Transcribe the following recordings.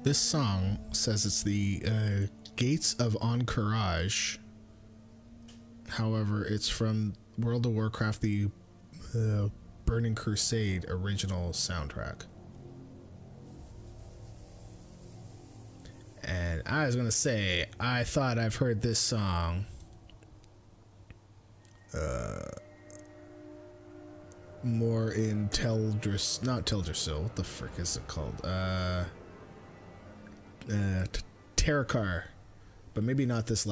This song says it's the Gates of Encourage. However, it's from World of Warcraft, the Burning Crusade original soundtrack. And I was gonna say, I thought I've heard this song more in not Teldrassil, what the frick is it called? Terakar, but maybe not this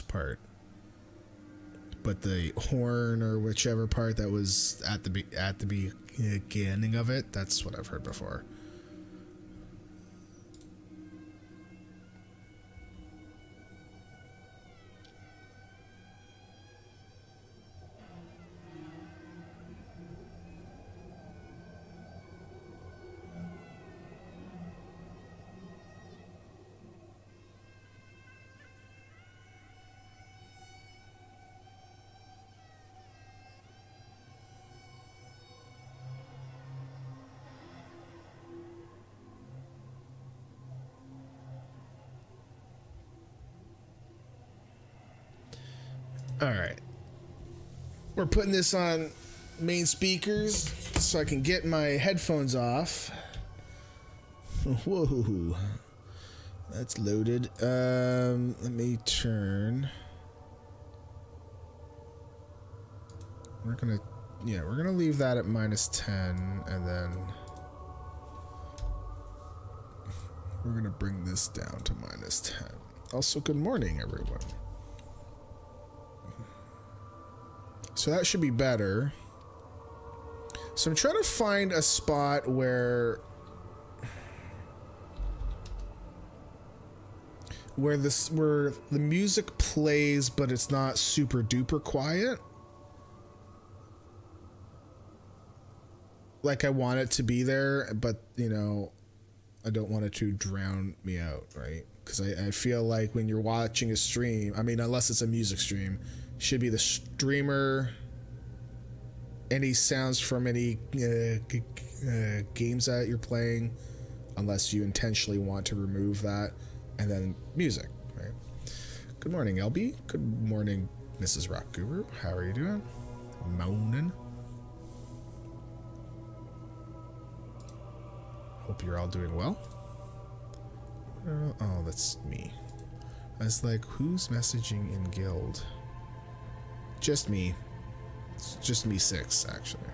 part. But the horn or whichever part that was at the beginning of it, that's what I've heard before. All right, we're putting this on main speakers so I can get my headphones off. Whoa, that's loaded. Let me turn. We're gonna leave that at -10, and then we're gonna bring this down to -10. Also, good morning, everyone. So that should be better. So I'm trying to find a spot where the music plays, but it's not super duper quiet. Like I want it to be there, but I don't want it to drown me out, right? Because I feel like when you're watching a stream, I mean, unless it's a music stream, should be the streamer, any sounds from any games that you're playing, unless you intentionally want to remove that, and then music, right? Good morning, Elbi. Good morning, Mrs. Rock Guru. How are you doing? Moaning. Hope you're all doing well. Oh, that's me. I was like, who's messaging in guild? Just me. It's just me 6, actually.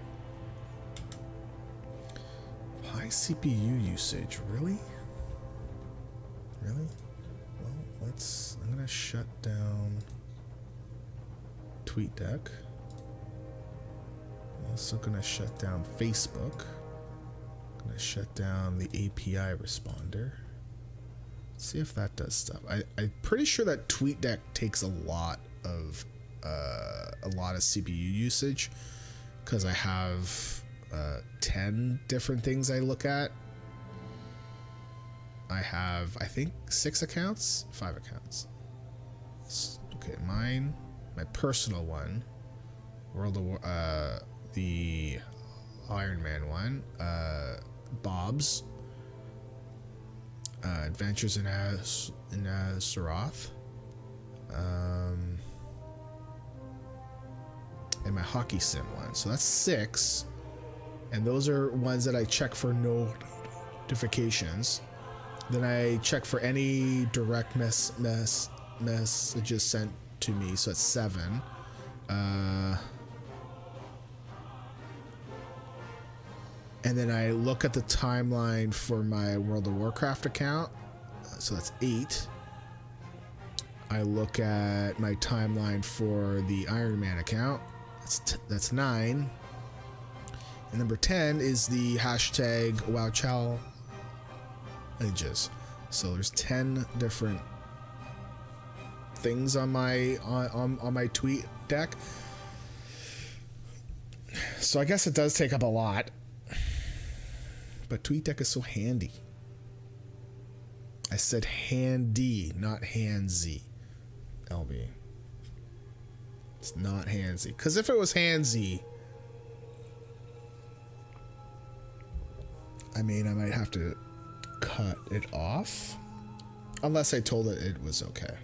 High CPU usage, really? Really? Well, I'm gonna shut down TweetDeck. I'm also gonna shut down Facebook. I'm gonna shut down the API responder. Let's see if that does stuff. I'm pretty sure that TweetDeck takes a lot of CPU usage, because I have 10 different things I look at. I have, I think, 5 accounts. Okay, my personal one, World of War, the Iron Man one, Bob's, Adventures in Azeroth, and my hockey sim one. So that's 6, and those are ones that I check for notifications. Then I check for any direct messages sent to me, so that's 7. And then I look at the timeline for my World of Warcraft account, so that's 8. I look at my timeline for the Iron Man account, that's 9. And number 10 is the hashtag WoW challenges. So there's 10 different things on my tweet deck. So I guess it does take up a lot. But TweetDeck is so handy. I said handy, not handsy. Elbi. It's not handsy. Because if it was handsy, I mean, I might have to cut it off. Unless I told it it was okay.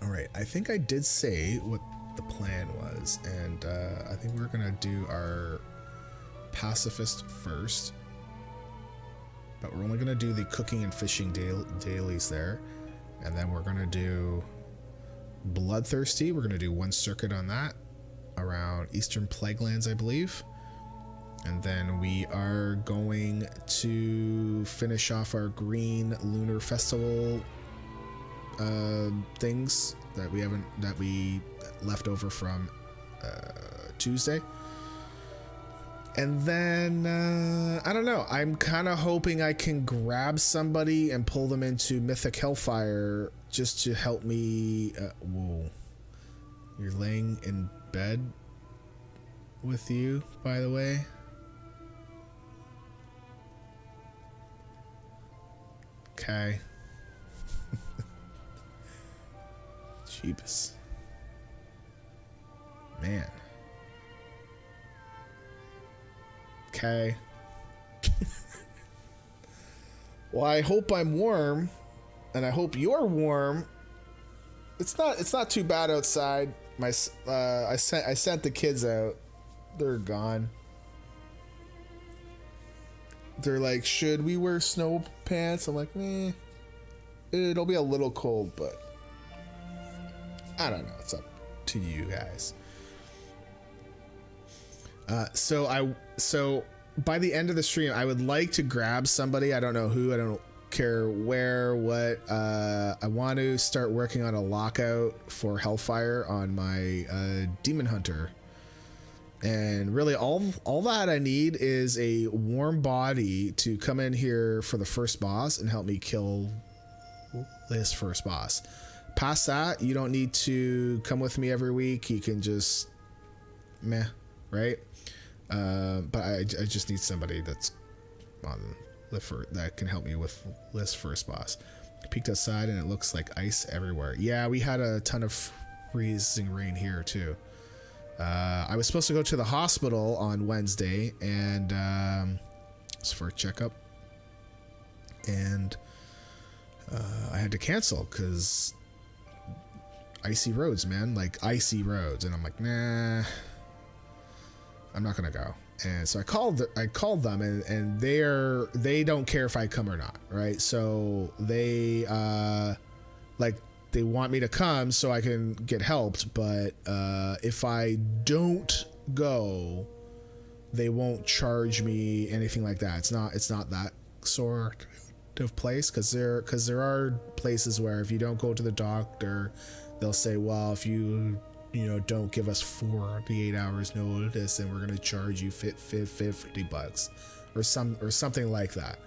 Alright, I think I did say what the plan was, and I think we're gonna do our Pacifist first. But we're only gonna do the cooking and fishing dailies there. And then we're gonna do Bloodthirsty. We're gonna do one circuit on that around Eastern Plaguelands, I believe. And then we are going to finish off our green Lunar Festival things that we left over from Tuesday. And then I don't know, I'm kind of hoping I can grab somebody and pull them into Mythic Hellfire just to help me. Whoa, you're laying in bed with you, by the way. Okay. Jeebus. Man. Okay. Well, I hope I'm warm, and I hope you're warm. It's not too bad outside. I sent the kids out. They're gone. They're like, should we wear snow pants? I'm like, it'll be a little cold, but I don't know. It's up to you guys. So by the end of the stream, I would like to grab somebody. I don't know who. I don't care where, what. I want to start working on a lockout for Hellfire on my Demon Hunter. And really all that I need is a warm body to come in here for the first boss and help me kill this first boss. Past that, you don't need to come with me every week. You can just meh, right? But I just need somebody that's on that can help me with this first boss. I peeked outside and it looks like ice everywhere. Yeah, we had a ton of freezing rain here too. I was supposed to go to the hospital on Wednesday and it's for a checkup, and I had to cancel because icy roads, man, like icy roads, and I'm like, nah, I'm not gonna go. And so I called them, and they don't care if I come or not, right? So they they want me to come so I can get helped, but if I don't go, they won't charge me anything like that. It's not that sort of place, because there are places where if you don't go to the doctor, they'll say, well, if you don't give us 48 hours notice, then we're gonna charge you $50 or something like that.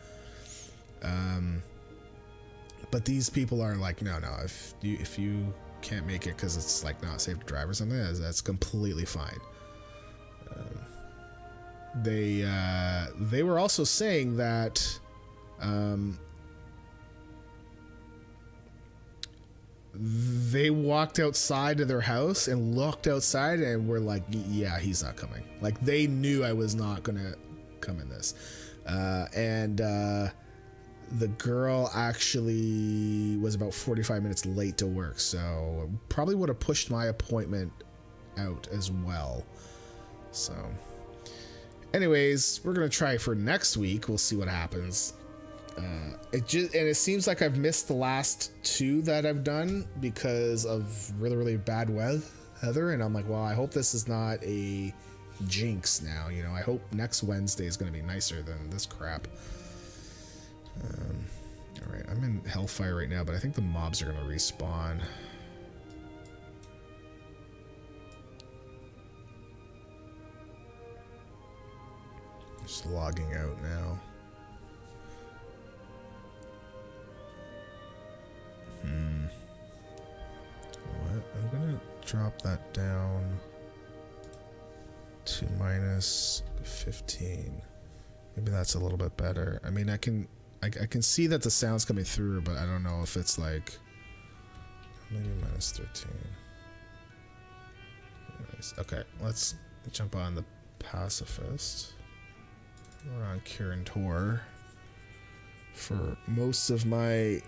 But these people are like, no, if you can't make it because it's like not safe to drive or something, that's completely fine. They were also saying that they walked outside of their house and looked outside and were like, yeah, he's not coming. Like, they knew I was not gonna come in this, and the girl actually was about 45 minutes late to work, so probably would have pushed my appointment out as well. So anyways, we're gonna try for next week. We'll see what happens. It seems like I've missed the last two that I've done because of really bad weather, and I'm like, well, I hope this is not a jinx now. I hope next Wednesday is gonna be nicer than this crap. All right, I'm in Hellfire right now, but I think the mobs are gonna respawn. Just logging out now. What? I'm gonna drop that down to -15. Maybe that's a little bit better. I mean, I can see that the sound's coming through, but I don't know if it's like maybe -13. Anyways, okay, let's jump on the Pacifist. We're on Kirin Tor for most of my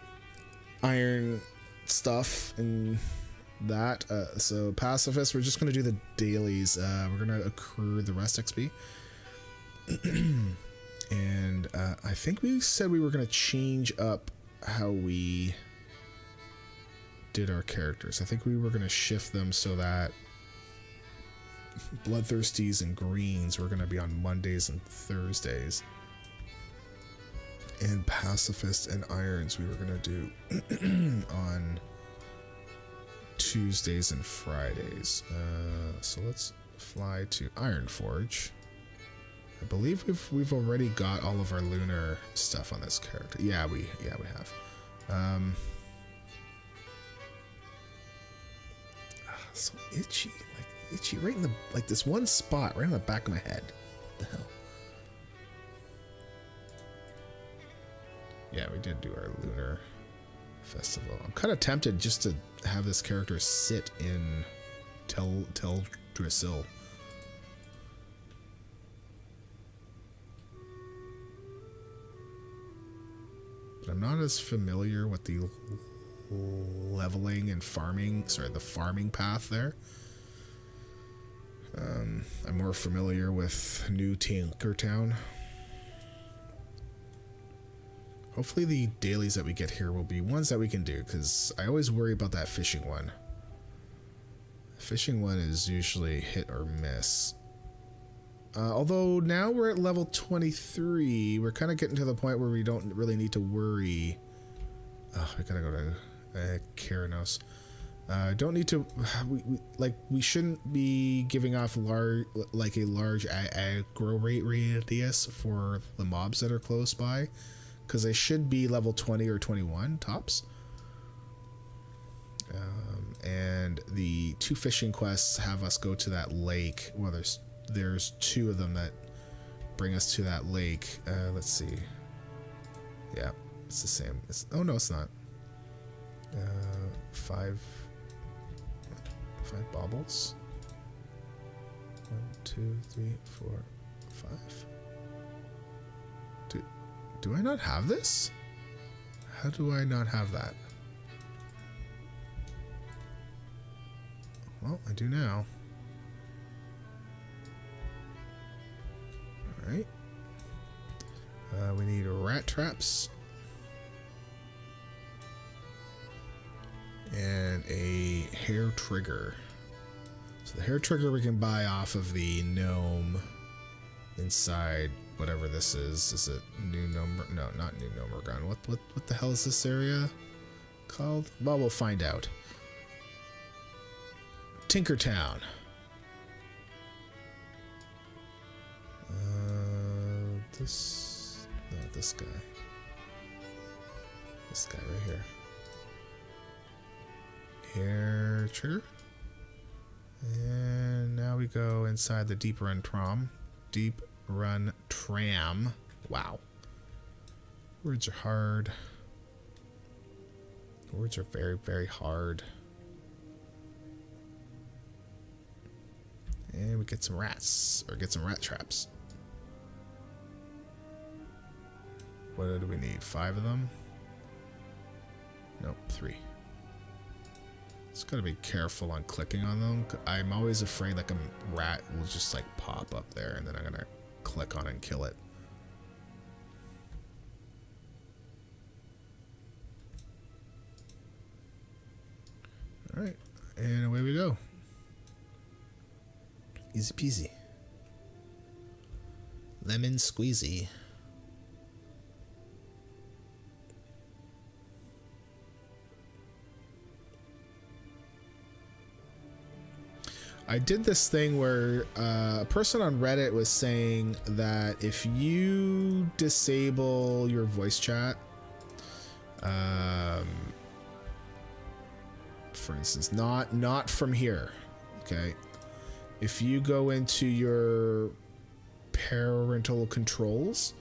iron stuff and that. So Pacifist, we're just going to do the dailies. We're going to accrue the rest XP. And I think we said we were going to change up how we did our characters. I think we were going to shift them so that Bloodthirsties and Greens were going to be on Mondays and Thursdays. And Pacifist and Irons we were going to do on Tuesdays and Fridays. So let's fly to Ironforge. I believe we've already got all of our lunar stuff on this character. Yeah, we have. So itchy, like itchy, right in the this one spot, right in the back of my head. What the hell? Yeah, we did do our Lunar Festival. I'm kind of tempted just to have this character sit in Teldrassil. But I'm not as familiar with the leveling and farming, the farming path there. I'm more familiar with New Tinkertown. Hopefully the dailies that we get here will be ones that we can do, because I always worry about that fishing one. The fishing one is usually hit or miss. Although now we're at level 23, we're kind of getting to the point where we don't really need to worry. Oh, we gotta go to Keranos. Don't need to. We shouldn't be giving off a large aggro rate radius for the mobs that are close by, because they should be level 20 or 21 tops. And the 2 fishing quests have us go to that lake. Well, there's 2 of them that bring us to that lake. Let's see. Yeah, it's the same. Oh no, it's not. 5 baubles. 1, 2, 3, 4, 5. Do I not have this? How do I not have that? Well, I do now. Alright. We need rat traps. And a hair trigger. So the hair trigger we can buy off of the gnome inside whatever this is. Is it New Gnome? No, not New Gnomergon. What the hell is this area called? Well, we'll find out. Tinkertown. This guy. This guy right here. Hair trigger. And now we go inside the Deep Run Tram. Deep Run Tram. Wow. Words are hard. Words are very, very hard. And we get some rats, or get some rat traps. What do we need? 5 of them? Nope, 3. Just gotta be careful on clicking on them. I'm always afraid like a rat will just like pop up there and then I'm gonna click on it and kill it. Alright, and away we go. Easy peasy. Lemon squeezy. I did this thing where a person on Reddit was saying that if you disable your voice chat, for instance, not from here, okay? If you go into your parental controls,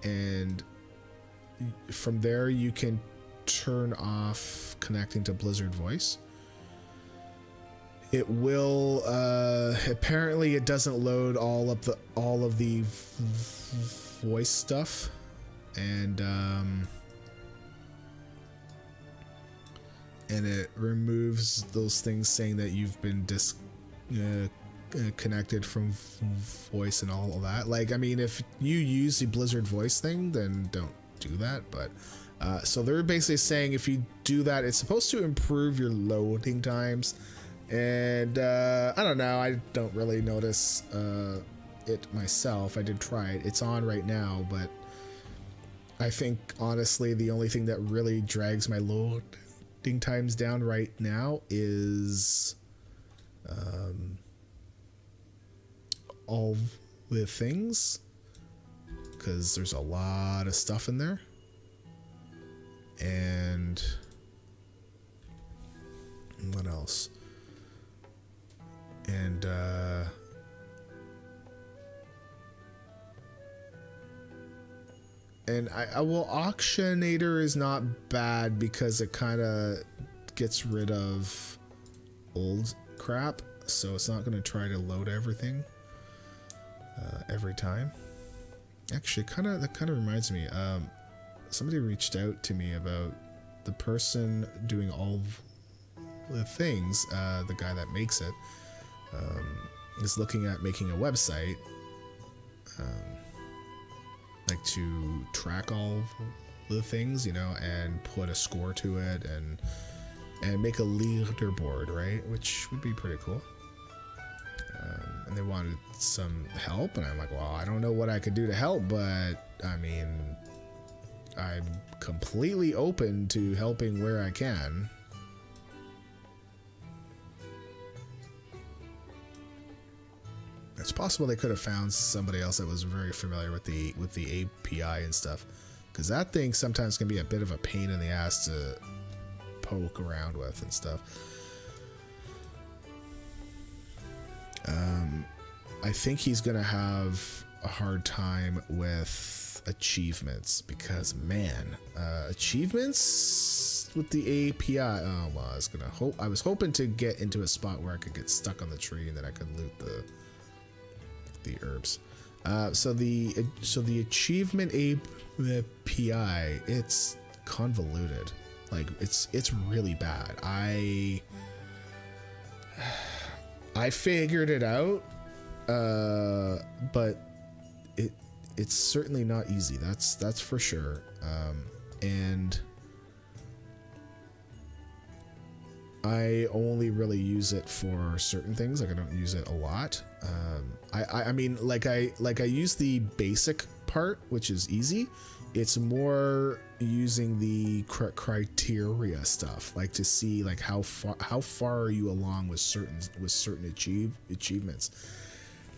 and from there you can turn off connecting to Blizzard Voice. it will apparently it doesn't load all of the voice stuff, and it removes those things saying that you've been connected from voice and all of that. Like, I mean, if you use the Blizzard voice thing, then don't do that. But so they're basically saying if you do that, it's supposed to improve your loading times. And I don't know, I don't really notice it myself. I did try it. It's on right now, but I think honestly the only thing that really drags my loading times down right now is all the things, because there's a lot of stuff in there. And what else? And Auctionator is not bad because it kind of gets rid of old crap, so it's not going to try to load everything every time. Actually, that kind of reminds me. Somebody reached out to me about the person doing all the things. The guy that makes it is looking at making a website. Like to track all the things, you know, and put a score to it, and make a leaderboard, right? Which would be pretty cool. And they wanted some help, and I'm like, well, I don't know what I could do to help, but I mean, I'm completely open to helping where I can. It's possible they could have found somebody else that was very familiar with the API and stuff, because that thing sometimes can be a bit of a pain in the ass to poke around with and stuff. I think he's gonna have a hard time with achievements, because man, achievements with the API. Oh well, I was hoping to get into a spot where I could get stuck on the tree and then I could loot the herbs. So the achievement API, it's convoluted. Like it's really bad. I figured it out, but it's certainly not easy. That's for sure. And I only really use it for certain things. Like I don't use it a lot. I mean, like I use the basic part, which is easy. It's more using the criteria stuff, like to see like how far are you along with certain achievements.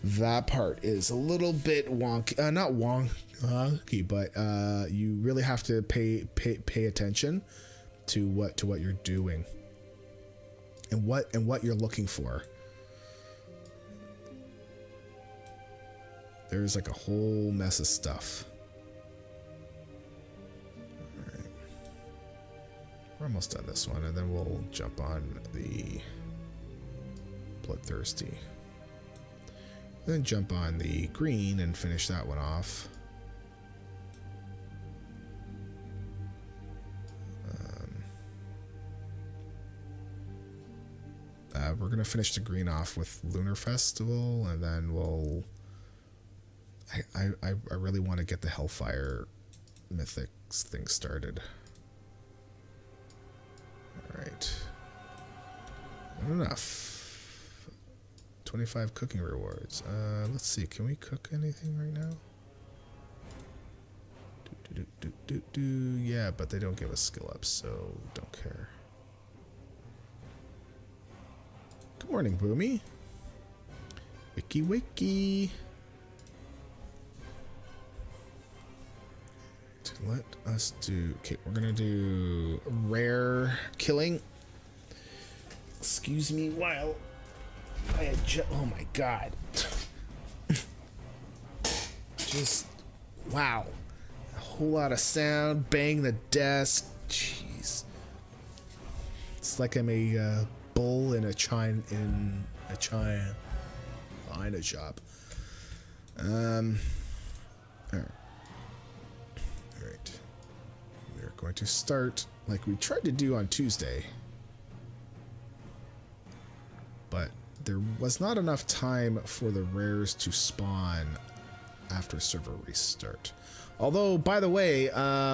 That part is a little bit wonky, not wonky, but you really have to pay attention to what you're doing and what you're looking for. There's like a whole mess of stuff. All right. We're almost done this one, and then we'll jump on the Bloodthirsty. Then jump on the green and finish that one off. We're going to finish the green off with Lunar Festival, and then we'll... I really want to get the Hellfire mythic thing started. Alright. Not enough. 25 cooking rewards. Let's see, can we cook anything right now? Yeah, but they don't give us skill ups, so don't care. Good morning, Boomy. Wiki wiki. Let us do... Okay, we're gonna do rare killing. Excuse me while I adjust... Oh my god. Just... Wow. A whole lot of sound. Bang the desk. Jeez. It's like I'm a bull in a china shop. All right. We're going to start like we tried to do on Tuesday, but there was not enough time for the rares to spawn after server restart. Although, by the way,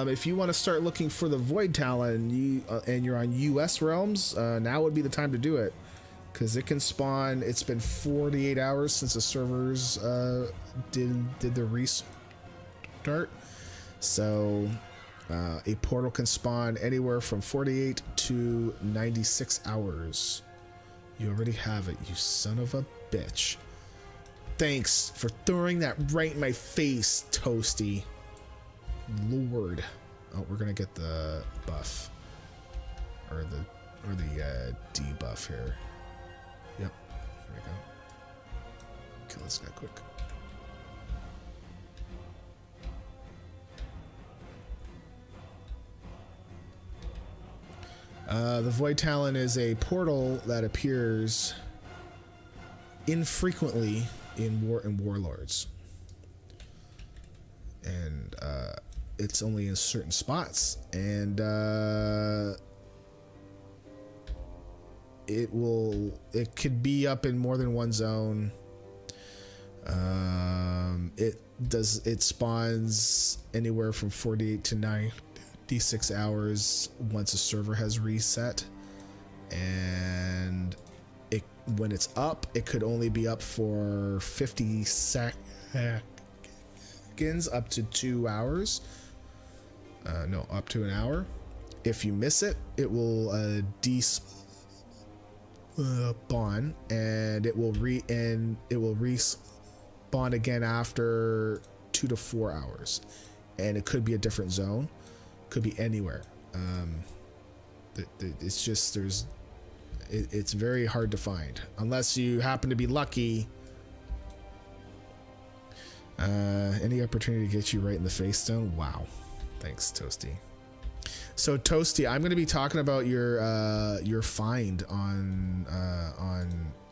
if you want to start looking for the Void Talon and you're on US realms, now would be the time to do it, because it can spawn. It's been 48 hours since the servers did the restart, so a portal can spawn anywhere from 48 to 96 hours. You already have it, you son of a bitch. Thanks for throwing that right in my face, Toasty. Lord. Oh, we're gonna get the buff. Or the debuff here. Yep. Here we go. Kill this guy quick. The Void Talon is a portal that appears infrequently in Warlords, and it's only in certain spots, and it could be up in more than one zone. It spawns anywhere from 48 to 96 hours once a server has reset, and when it's up, it could only be up for 50 seconds, up to 2 hours. No, up to an hour. If you miss it, it will despawn, and it will respawn again after 2 to 4 hours, and it could be a different zone, could be anywhere. It's just it's very hard to find unless you happen to be lucky. Any opportunity to get you right in the face stone. Wow, thanks, Toasty. So Toasty, I'm going to be talking about your find on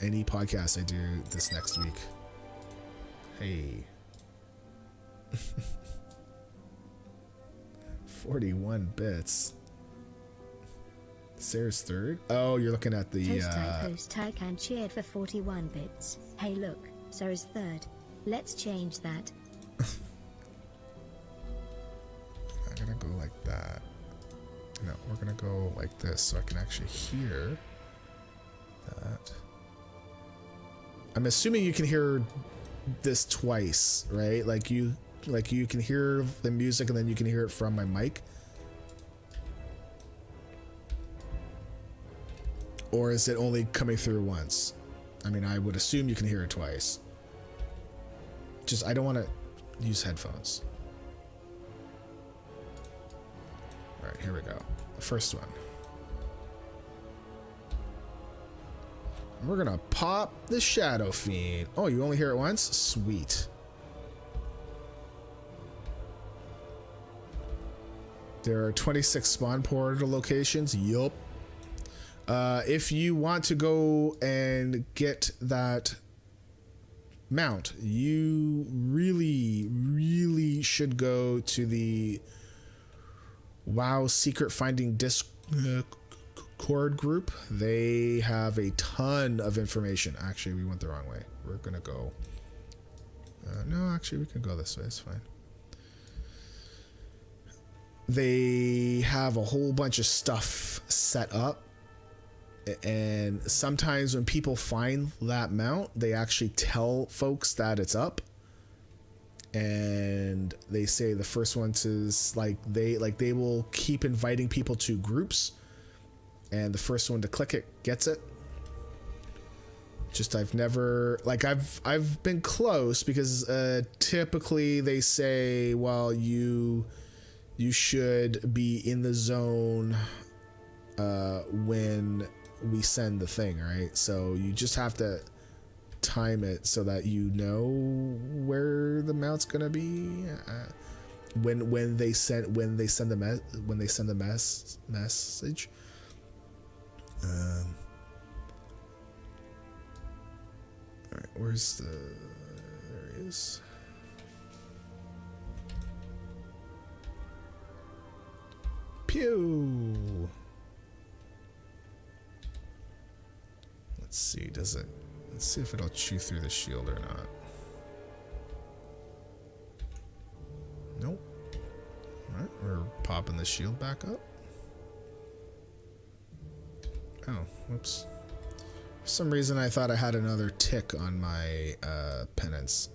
any podcast I do this next week. Hey. 41 bits. Sarah's third. Oh, you're looking at the Toast Tycan cheered for 41 bits. Hey look, Sarah's third. Let's change that. I'm gonna go like that. No, we're gonna go like this so I can actually hear that. I'm assuming you can hear this twice, right? Like you can hear the music and then you can hear it from my mic. Or is it only coming through once? I mean, I would assume you can hear it twice. Just, I don't want to use headphones. All right, here we go. The first one. We're gonna pop the Shadow Fiend. Oh, you only hear it once? Sweet. There are 26 spawn portal locations. Yup. If you want to go and get that mount, you really should go to the WoW Secret Finding Discord group. They have a ton of information. Actually, we went the wrong way. We're gonna go. No, actually, we can go this way. It's fine. They have a whole bunch of stuff set up, and sometimes when people find that mount, they actually tell folks that it's up, and they say the first one to they will keep inviting people to groups, and the first one to click it gets it. Just I've been close, because typically they say, well, you should be in the zone when we send the thing, right? So you just have to time it so that you know where the mount's gonna be when they send the message. where's the... There he is. Pew! Let's see, does it... Let's see if it'll chew through the shield or not. Nope. Alright, we're popping the shield back up. Oh, whoops. For some reason I thought I had another tick on my penance.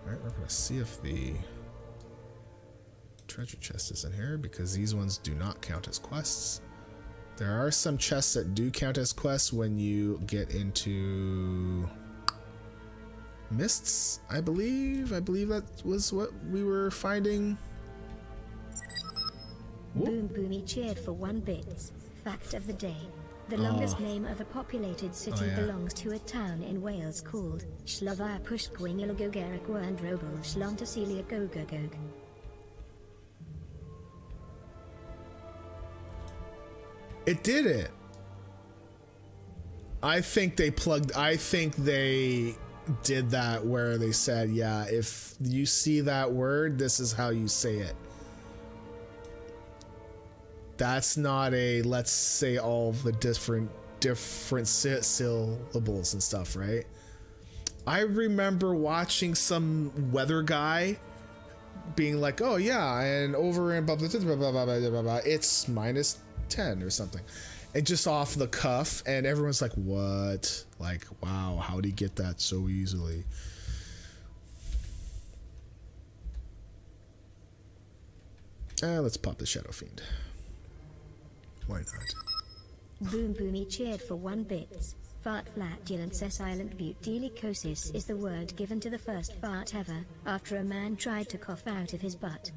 Alright, we're gonna see if the treasure chest is in here, because these ones do not count as quests. There are some chests that do count as quests when you get into mists, I believe. I believe that was what we were finding. Boom Boomy cheered for 1 bit. Fact of the day. The longest name of a populated city belongs to a town in Wales called Shlovia Pushkwingilagogeriqua and Robel Shlontacelia Gogagog. It did it. I think they did that where they said, yeah, if you see that word, this is how you say it. That's not a, let's say all the different syllables and stuff, right? I remember watching some weather guy being like, oh yeah, and over in blah, blah, blah, blah, blah, blah, blah, blah, it's -10 or something. And just off the cuff, and everyone's like, what? Like, wow, how'd he get that so easily? Let's pop the Shadow Fiend. Why not? Boom Boomy cheered for 1 bit. Fart flatulence silent butylikosis is the word given to the first fart ever, after a man tried to cough out of his butt.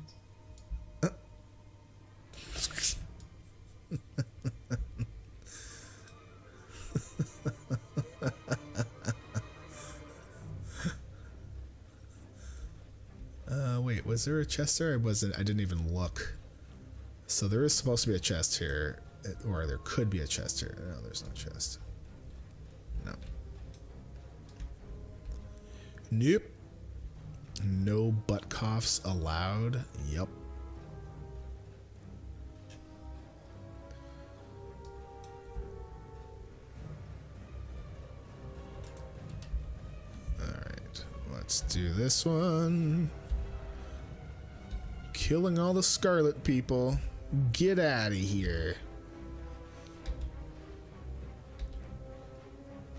Wait, was there a chest there? I didn't even look. So there is supposed to be a chest here, or there could be a chest here. No, there's no chest. No. Nope. No butt coughs allowed. Yep. Alright, let's do this one. Killing all the Scarlet people. Get out of here.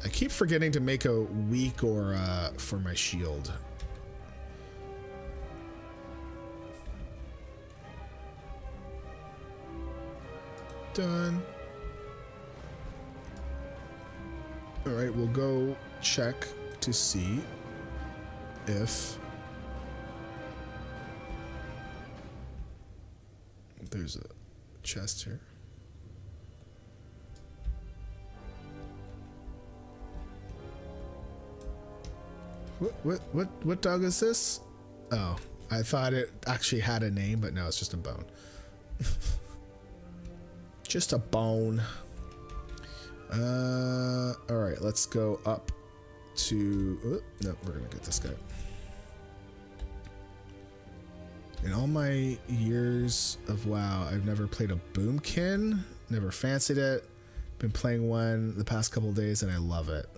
I keep forgetting to make a weak or for my shield. Done. All right, we'll go check to see if there's a chest here. What dog is this? Oh, I thought it actually had a name, but no, it's just a bone. Just a bone. All right, let's go up to. No, we're gonna get this guy. In all my years of WoW, I've never played a boomkin, never fancied it. Been playing one the past couple of days and I love it.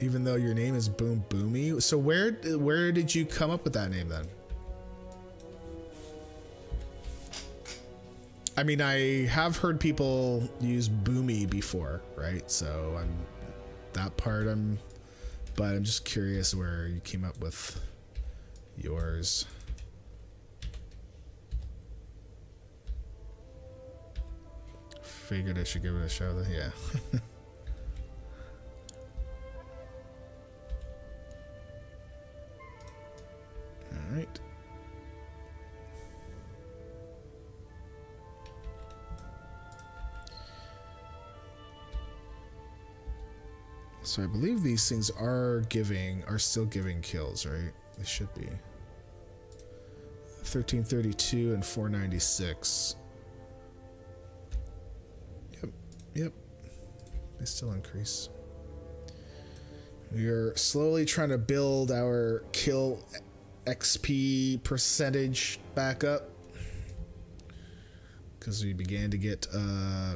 Even though your name is Boom Boomy. So where did you come up with that name then? I mean, I have heard people use Boomy before, right? So but I'm just curious where you came up with yours. Figured I should give it a show then, yeah. All right. So I believe these things are still giving kills, right? They should be. 1332 and 496. Yep. They still increase. We are slowly trying to build our kill XP percentage back up, because we began to get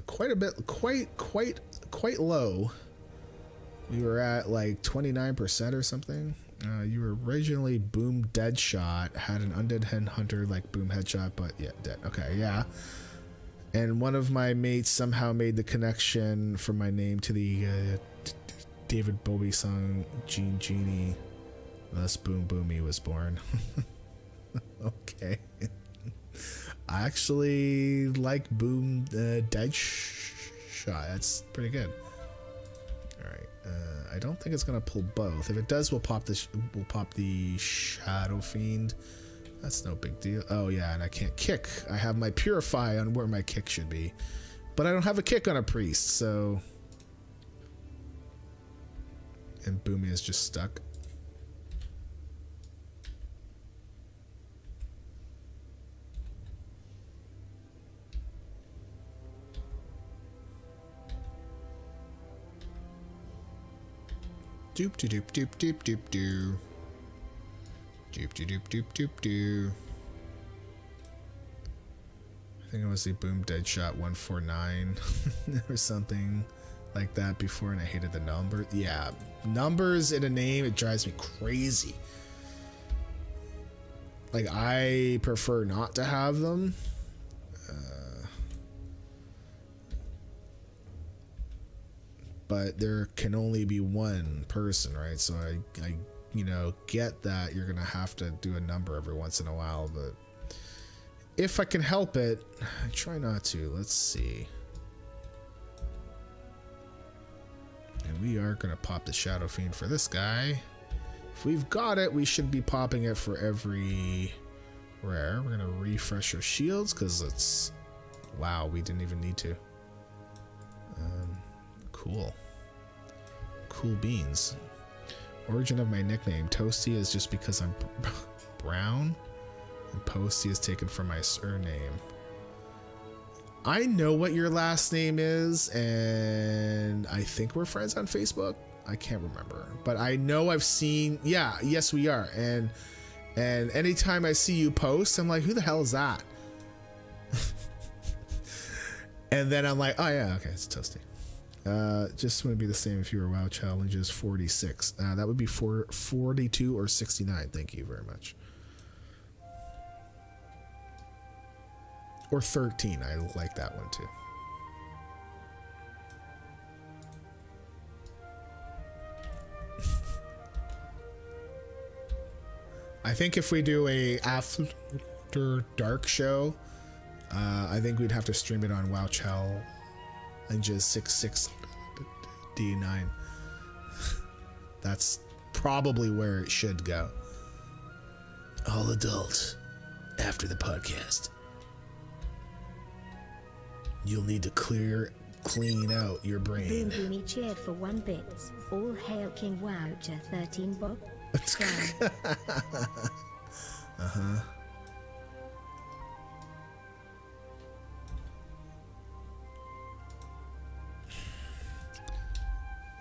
quite a bit, quite low. We were at like 29% or something. You were originally Boom Deadshot, had an undead hen hunter like Boom Headshot, but yeah, dead. Okay, yeah. And one of my mates somehow made the connection from my name to the David Bowie song Gene Genie. Thus Boom Boomy was born. Okay. I actually like Boom Deadshot. That's pretty good. I don't think it's gonna pull both. If it does, we'll pop the Shadow Fiend. That's no big deal. Oh yeah, and I can't kick. I have my Purify on where my kick should be, but I don't have a kick on a priest. So, and Boomy is just stuck. Doop doop doop doop doop doop. Doop doop doop doop doop. I think it was the Boom Deadshot 149 or something like that before, and I hated the number. Yeah, numbers in a name, it drives me crazy. Like, I prefer not to have them. But there can only be one person, right? So I you know, get that you're gonna have to do a number every once in a while, but if I can help it, I try not to. Let's see. And we are gonna pop the Shadow Fiend for this guy. If we've got it, we should be popping it for every rare. We're gonna refresh our shields because it's, wow, we didn't even need to. Cool. Cool beans. Origin of my nickname. Toasty is just because I'm brown. And Posty is taken from my surname. I know what your last name is, and I think we're friends on Facebook. I can't remember. But I know I've seen, yeah, yes we are. And anytime I see you post, I'm like, who the hell is that? And then I'm like, oh yeah, okay, it's Toasty. Just want to be the same if you were WoW Challenges 46. That would be 42 or 69. Thank you very much. Or 13. I like that one too. I think if we do a after dark show, I think we'd have to stream it on WoW Challenges 66 D9. That's probably where it should go. All adult after the podcast. You'll need to clean out your brain. Boom Boomy cheered for 1 bit. All hail King Woucher 13 Bob. Uh-huh.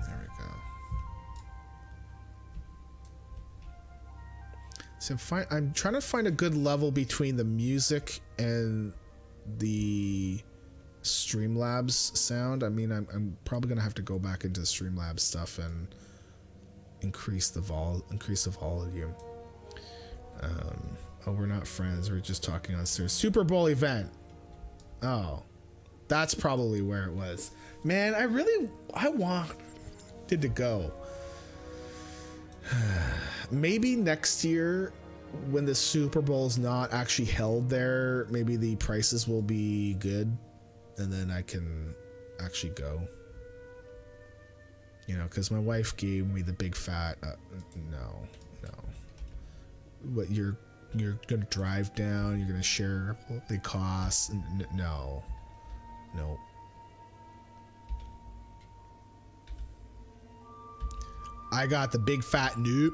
There we go. So I'm trying to find a good level between the music and the Streamlabs sound. I mean, I'm probably gonna have to go back into Streamlabs stuff and increase the volume. Oh, we're not friends. We're just talking on Stairs. Super Bowl event. Oh, that's probably where it was. Man, I wanted to go. Maybe next year, when the Super Bowl's not actually held there, maybe the prices will be good, and then I can actually go. You know, because my wife gave me the big fat. No. What you're gonna drive down? You're gonna share the costs? No. I got the big fat nope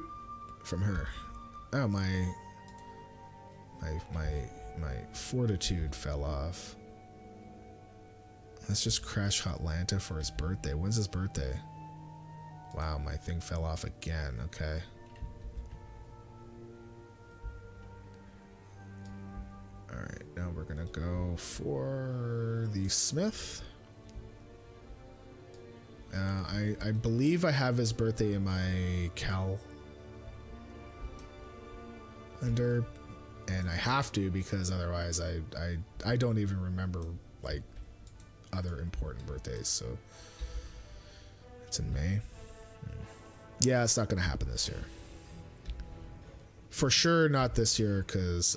from her. Oh, my My fortitude fell off. Let's just crash Hotlanta for his birthday. When's his birthday? Wow, my thing fell off again. Okay. Alright, now we're gonna go for the Smith. I believe I have his birthday in my calendar, and I have to because otherwise I don't even remember like other important birthdays. So it's in May. Yeah, it's not gonna happen this year. For sure not this year, because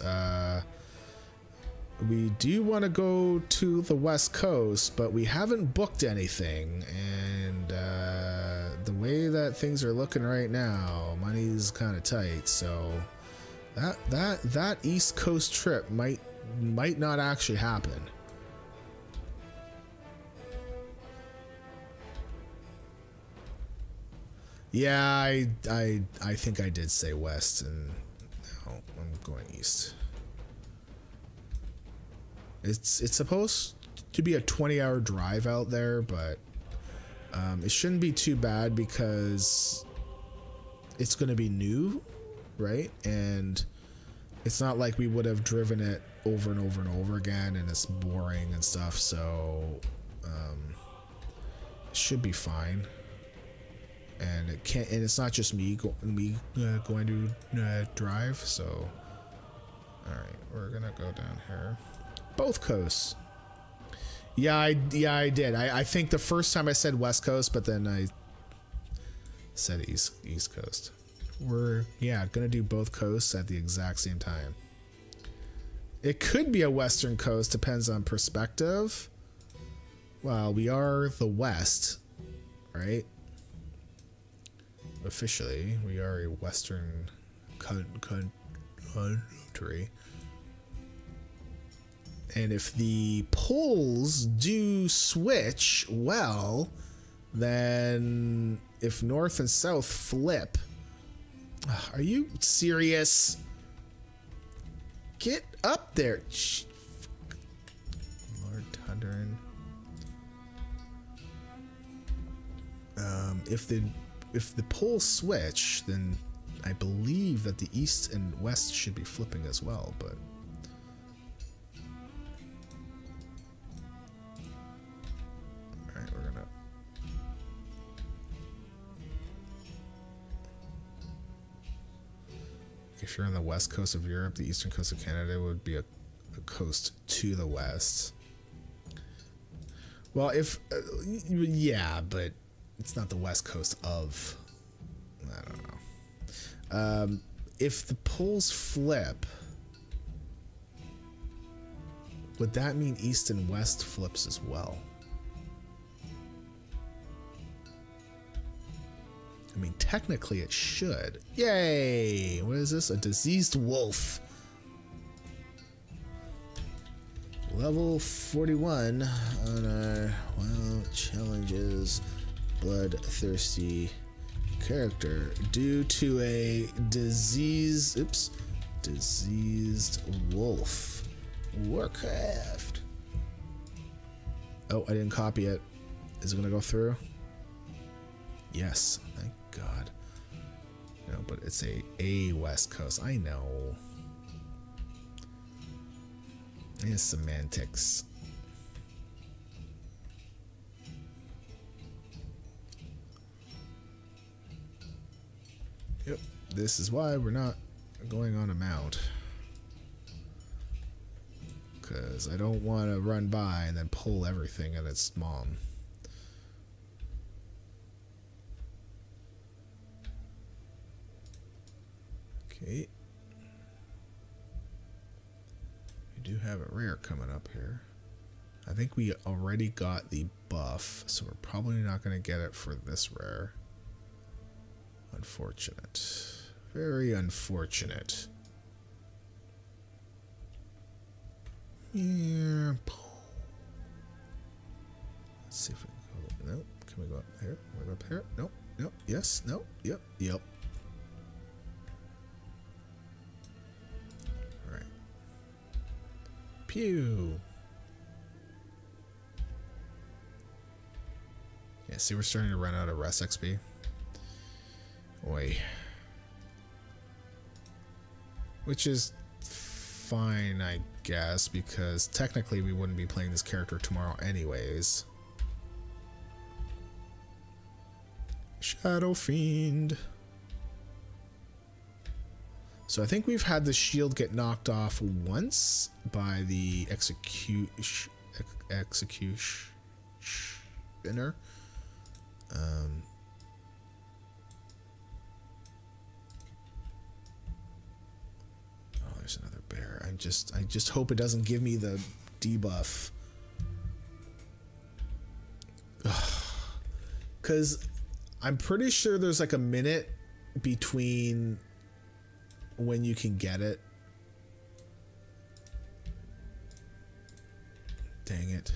we do want to go to the West Coast, but we haven't booked anything, and the way that things are looking right now, money's kind of tight, so that East Coast trip might not actually happen. Yeah, I think I did say west, and now I'm going east. It's supposed to be a 20-hour drive out there, but it shouldn't be too bad because it's going to be new, right? And it's not like we would have driven it over and over and over again, and it's boring and stuff. So it should be fine. And it can't. And it's not just me going to drive. So, all right, we're gonna go down here. Both coasts. Yeah, I did. I think the first time I said West Coast, but then I said East Coast. We're gonna do both coasts at the exact same time. It could be a Western coast, depends on perspective. Well, we are the West, right? Officially, we are a Western country. And if the poles do switch, well, then if north and south flip, are you serious? Get up there. Lord Thundering. If the poles switch, then I believe that the east and west should be flipping as well, but alright, we're gonna if you're on the west coast of Europe, the eastern coast of Canada would be a coast to the west. Well, if yeah, but it's not the west coast of, I don't know. If the poles flip, would that mean east and west flips as well? I mean, technically it should. Yay! What is this? A diseased wolf. Level 41 on our wild challenges. Bloodthirsty character due to a diseased wolf. Warcraft. Oh, I didn't copy it. Is it gonna go through? Yes, thank God. No, but it's a West Coast. I know. It's semantics. Yep, this is why we're not going on a mount. Because I don't want to run by and then pull everything at its mom. Okay. We do have a rare coming up here. I think we already got the buff, so we're probably not going to get it for this rare. Unfortunate. Very unfortunate. Yeah. Let's see if we can go. Nope. Can we go up here? Can we go up here? Nope. Nope. Yes. Nope. Yep. Yep. Alright. Pew. Yeah, see, we're starting to run out of rest XP. Oi. Which is fine, I guess, because technically we wouldn't be playing this character tomorrow anyways. Shadow Fiend. So I think we've had the shield get knocked off once by the executioner. Oh, there's another bear. I just hope it doesn't give me the debuff. Because I'm pretty sure there's like a minute between when you can get it. Dang it.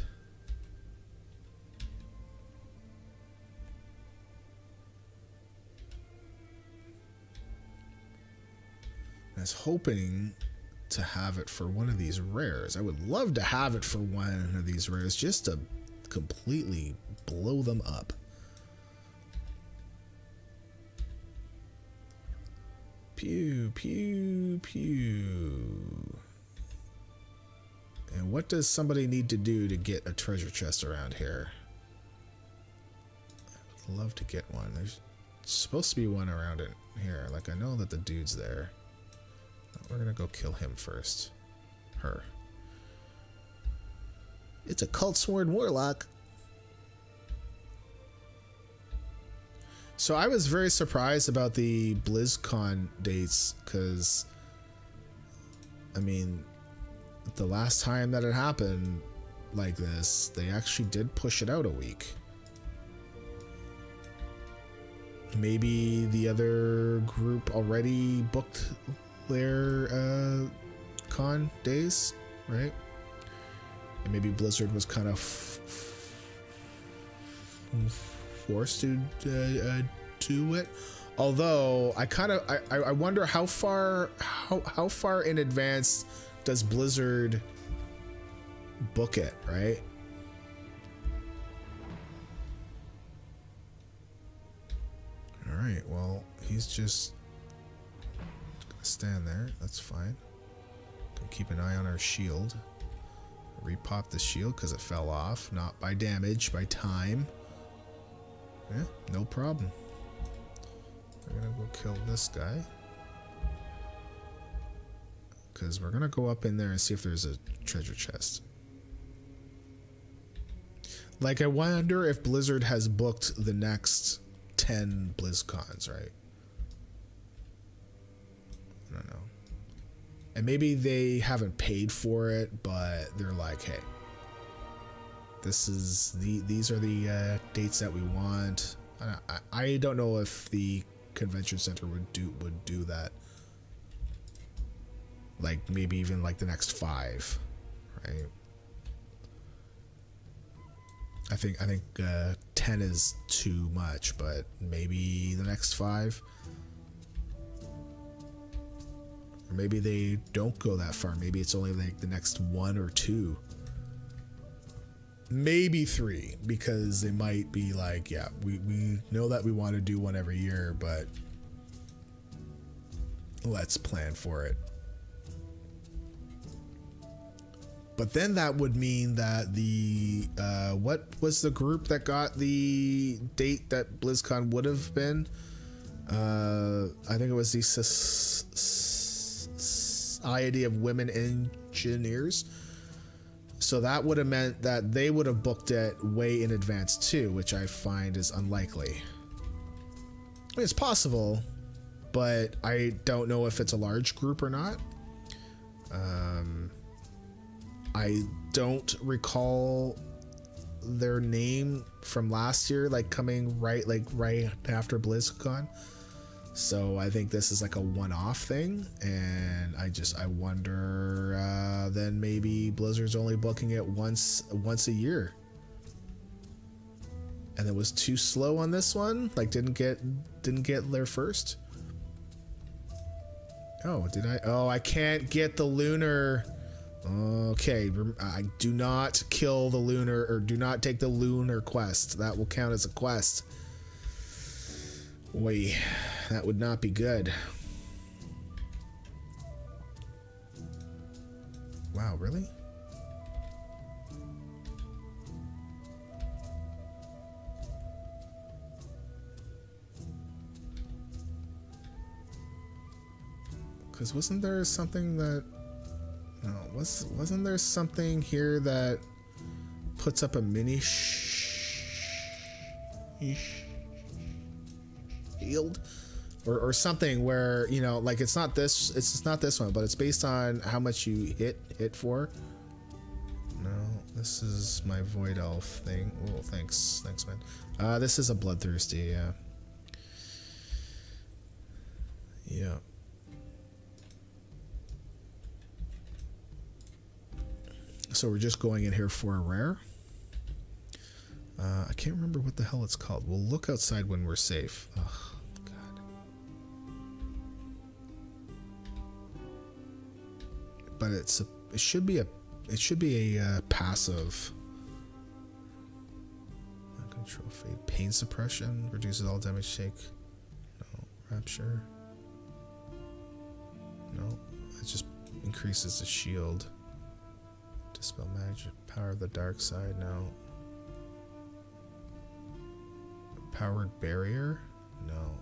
I was hoping to have it for one of these rares. I would love to have it for one of these rares just to completely blow them up. Pew, pew, pew. And what does somebody need to do to get a treasure chest around here? I would love to get one. There's supposed to be one around it here. Like, I know that the dude's there. We're gonna go kill him first. Her. It's a cult sworn warlock. So I was very surprised about the BlizzCon dates, because I mean, the last time that it happened like this, they actually did push it out a week. Maybe the other group already booked their con days, right? And maybe Blizzard was kind of forced to do it. Although I wonder how far in advance does Blizzard book it, right? All right, well, he's just gonna stand there. That's fine. Gonna keep an eye on our shield. Repop the shield because it fell off, not by damage, by time. Yeah, no problem. We're gonna go kill this guy, because we're gonna go up in there and see if there's a treasure chest. Like, I wonder if Blizzard has booked the next 10 BlizzCons, right? I don't know. And maybe they haven't paid for it, but they're like, hey, these are the dates that we want. I don't know if the convention center would do that. Like, maybe even like the next 5, right? I think 10 is too much, but maybe the next 5. Or maybe they don't go that far. Maybe it's only like the next 1 or 2. Maybe 3, because they might be like, yeah, we know that we want to do one every year, but let's plan for it. But then that would mean that the what was the group that got the date that BlizzCon would have been? I think it was the Society of Women Engineers. So that would have meant that they would have booked it way in advance too, which I find is unlikely. I mean, it's possible, but I don't know if it's a large group or not. I don't recall their name from last year, like coming right after BlizzCon. So I think this is like a one-off thing, and I wonder then maybe Blizzard's only booking it once a year, and it was too slow on this one. Like didn't get there first. Oh, did I? Oh, I can't get the lunar Okay, I do not kill the lunar, or do not take the lunar quest. That will count as a quest. Boy, that would not be good. Wow, really? Because wasn't there something that... No, wasn't there something here that puts up a mini shield? Or something where, you know, like it's not this one, but it's based on how much you hit for. No, this is my void elf thing. Oh, thanks man. This is a bloodthirsty, yeah. Yeah. So we're just going in here for a rare. I can't remember what the hell it's called. We'll look outside when we're safe. Ugh, God. But it should be a passive. Control fade. Pain suppression reduces all damage take. No. Rapture. No. It just increases the shield. Dispel magic. Power of the dark side. No. Powered barrier? No.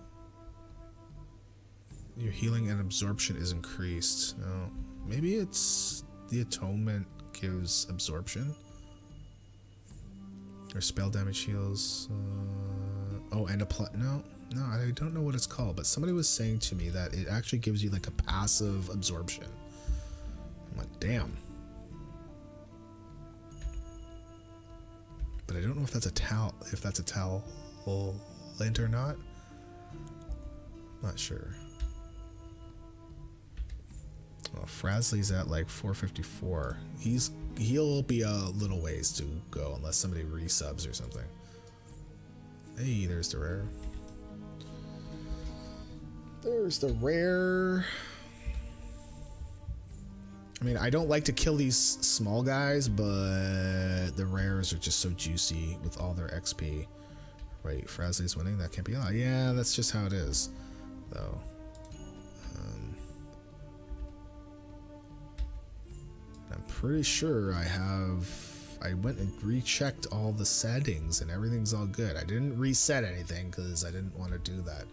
Your healing and absorption is increased. No. Maybe it's the atonement gives absorption. Or spell damage heals. Oh, and a no, I don't know what it's called, but somebody was saying to me that it actually gives you like a passive absorption. I'm like, damn. But I don't know if that's a talent or not. Not sure. Well, Frasley's at like 454. He'll be a little ways to go unless somebody resubs or something. Hey, there's the rare. There's the rare. I mean, I don't like to kill these small guys, but the rares are just so juicy with all their XP. Wait, Frasley's winning? That can't be allowed. Yeah, that's just how it is, though. I'm pretty sure I went and rechecked all the settings and everything's all good. I didn't reset anything because I didn't want to do that.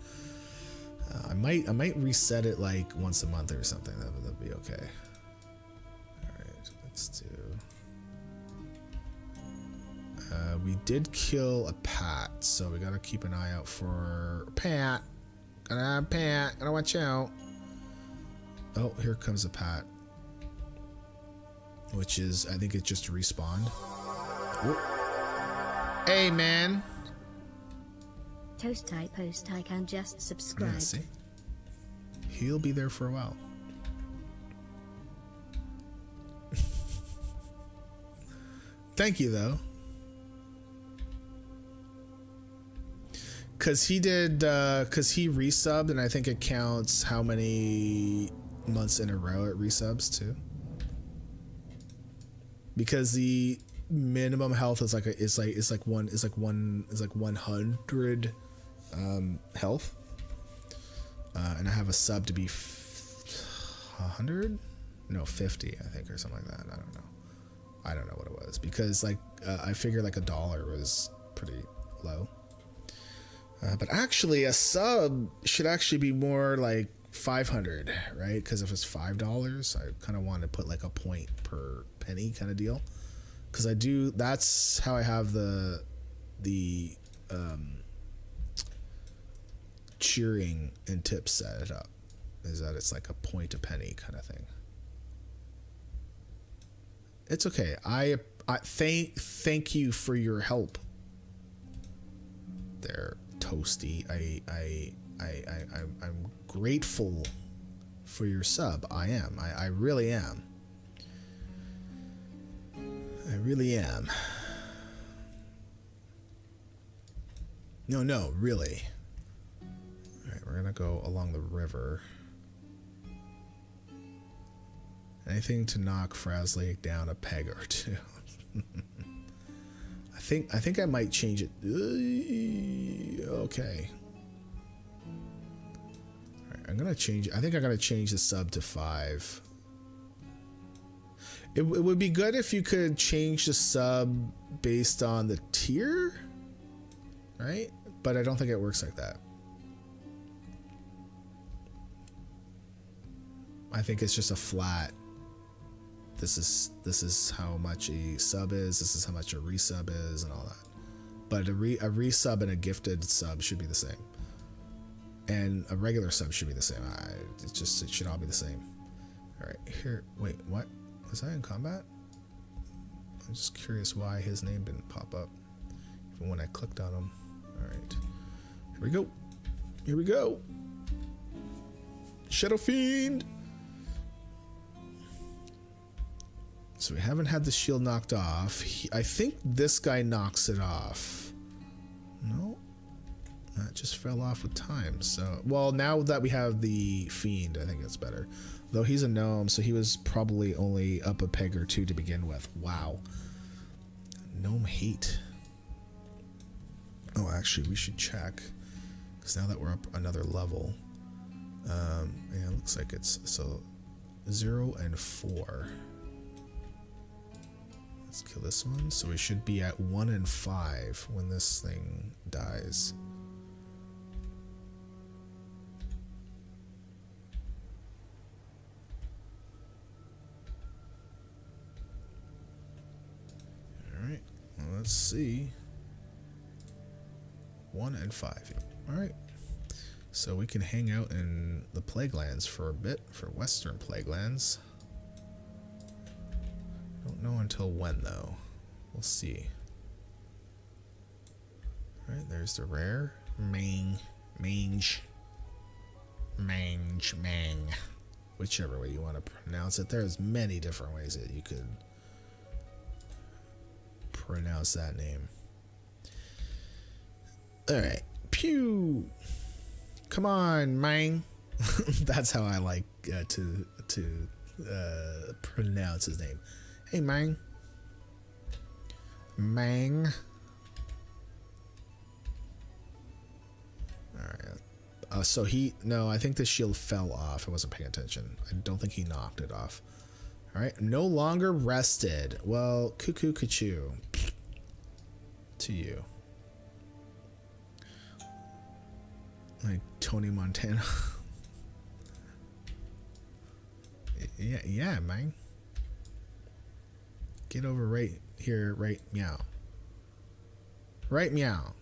I might reset it like once a month or something. That'd be okay. Let's do. We did kill a Pat, so we gotta keep an eye out for Pat. Gotta watch out. Oh, here comes a Pat, which is, I think it just respawned. Whoop. Hey, man. Post icon just subscribe. Yeah, see, he'll be there for a while. Thank you, though. Because he did, because he resubbed, and I think it counts how many months in a row it resubs, too. Because the minimum health is like 100 health. And I have a sub to be 100? No, 50, I think, or something like that. I don't know what it was, because like I figured like $1 was pretty low. But actually a sub should actually be more like 500, right? Because if it's $5, I kind of want to put like a point per penny kind of deal. Because that's how I have the cheering and tips set up, is that it's like a point a penny kind of thing. It's okay. I thank you for your help there, Toasty. I'm grateful for your sub. I am. I really am. I really am. No, really. All right, we're gonna go along the river. Anything to knock Frasley down a peg or two. I think I might change it. Okay. Alright, I'm gonna change it. I think I'm gonna change the sub to 5. It would be good if you could change the sub based on the tier, right? But I don't think it works like that. I think it's just a flat. This is how much a sub is. This is how much a resub is, and all that. But a resub and a gifted sub should be the same, and a regular sub should be the same. It should all be the same. All right, here. Wait, what? Was I in combat? I'm just curious why his name didn't pop up, even when I clicked on him. All right, here we go. Here we go. Shadow Fiend. So we haven't had the shield knocked off. I think this guy knocks it off. No, that just fell off with time. So, well, now that we have the Fiend, I think it's better. Though he's a gnome, so he was probably only up a peg or two to begin with. Wow. Gnome hate. Oh, actually, we should check. Because now that we're up another level. Yeah, it looks like it's... So, 0 and 4. Let's kill this one. So we should be at 1 and 5 when this thing dies. Alright, well, let's see. 1 and 5. Alright. So we can hang out in the Plaguelands for a bit, for Western Plaguelands. Don't know until when, though. We'll see. Alright, there's the rare. Mange. Whichever way you want to pronounce it. There's many different ways that you could pronounce that name. Alright. Pew! Come on, Mang. That's how I like to pronounce his name. Hey, Mang. Mang. Alright. So no, I think the shield fell off. I wasn't paying attention. I don't think he knocked it off. Alright. No longer rested. Well, cuckoo, cuckoo. To you. Like Tony Montana. Yeah, man. Get over right here, right meow. Right meow.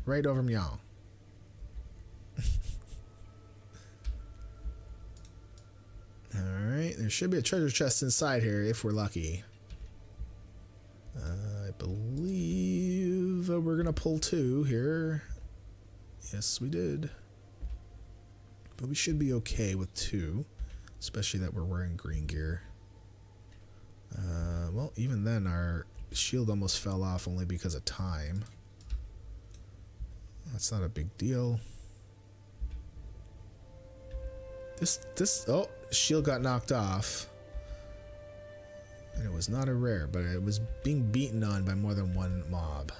Right over meow. Alright, there should be a treasure chest inside here if we're lucky. I believe we're gonna pull 2 here. Yes, we did. But we should be okay with 2. Especially that we're wearing green gear. Well, even then, our shield almost fell off only because of time. That's not a big deal. Oh, shield got knocked off. And it was not a rare, but it was being beaten on by more than one mob.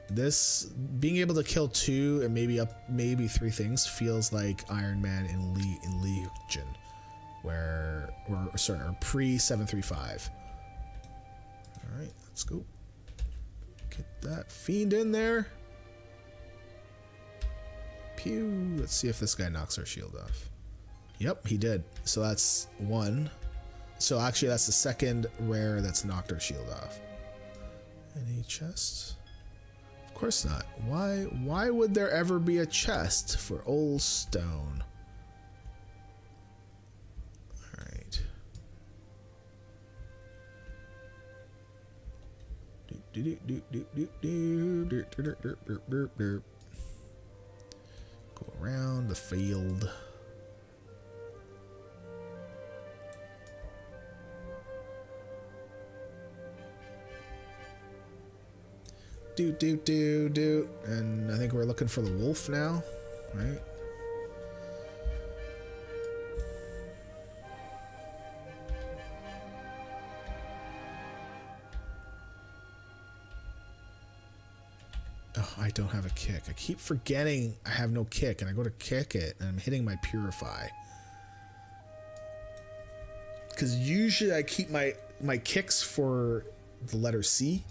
This being able to kill 2 and maybe 3 things feels like Iron Man in Legion, or pre 735. All right, let's go. Get that fiend in there. Pew. Let's see if this guy knocks our shield off. Yep, he did. So that's 1. So actually, that's the second rare that's knocked our shield off. Any chests? Of course not. Why would there ever be a chest for old stone? Alright. Go around the field. Do. And I think we're looking for the wolf now, right? I don't have a kick. I keep forgetting I have no kick, and I go to kick it, and I'm hitting my purify. Because usually I keep my kicks for the letter C.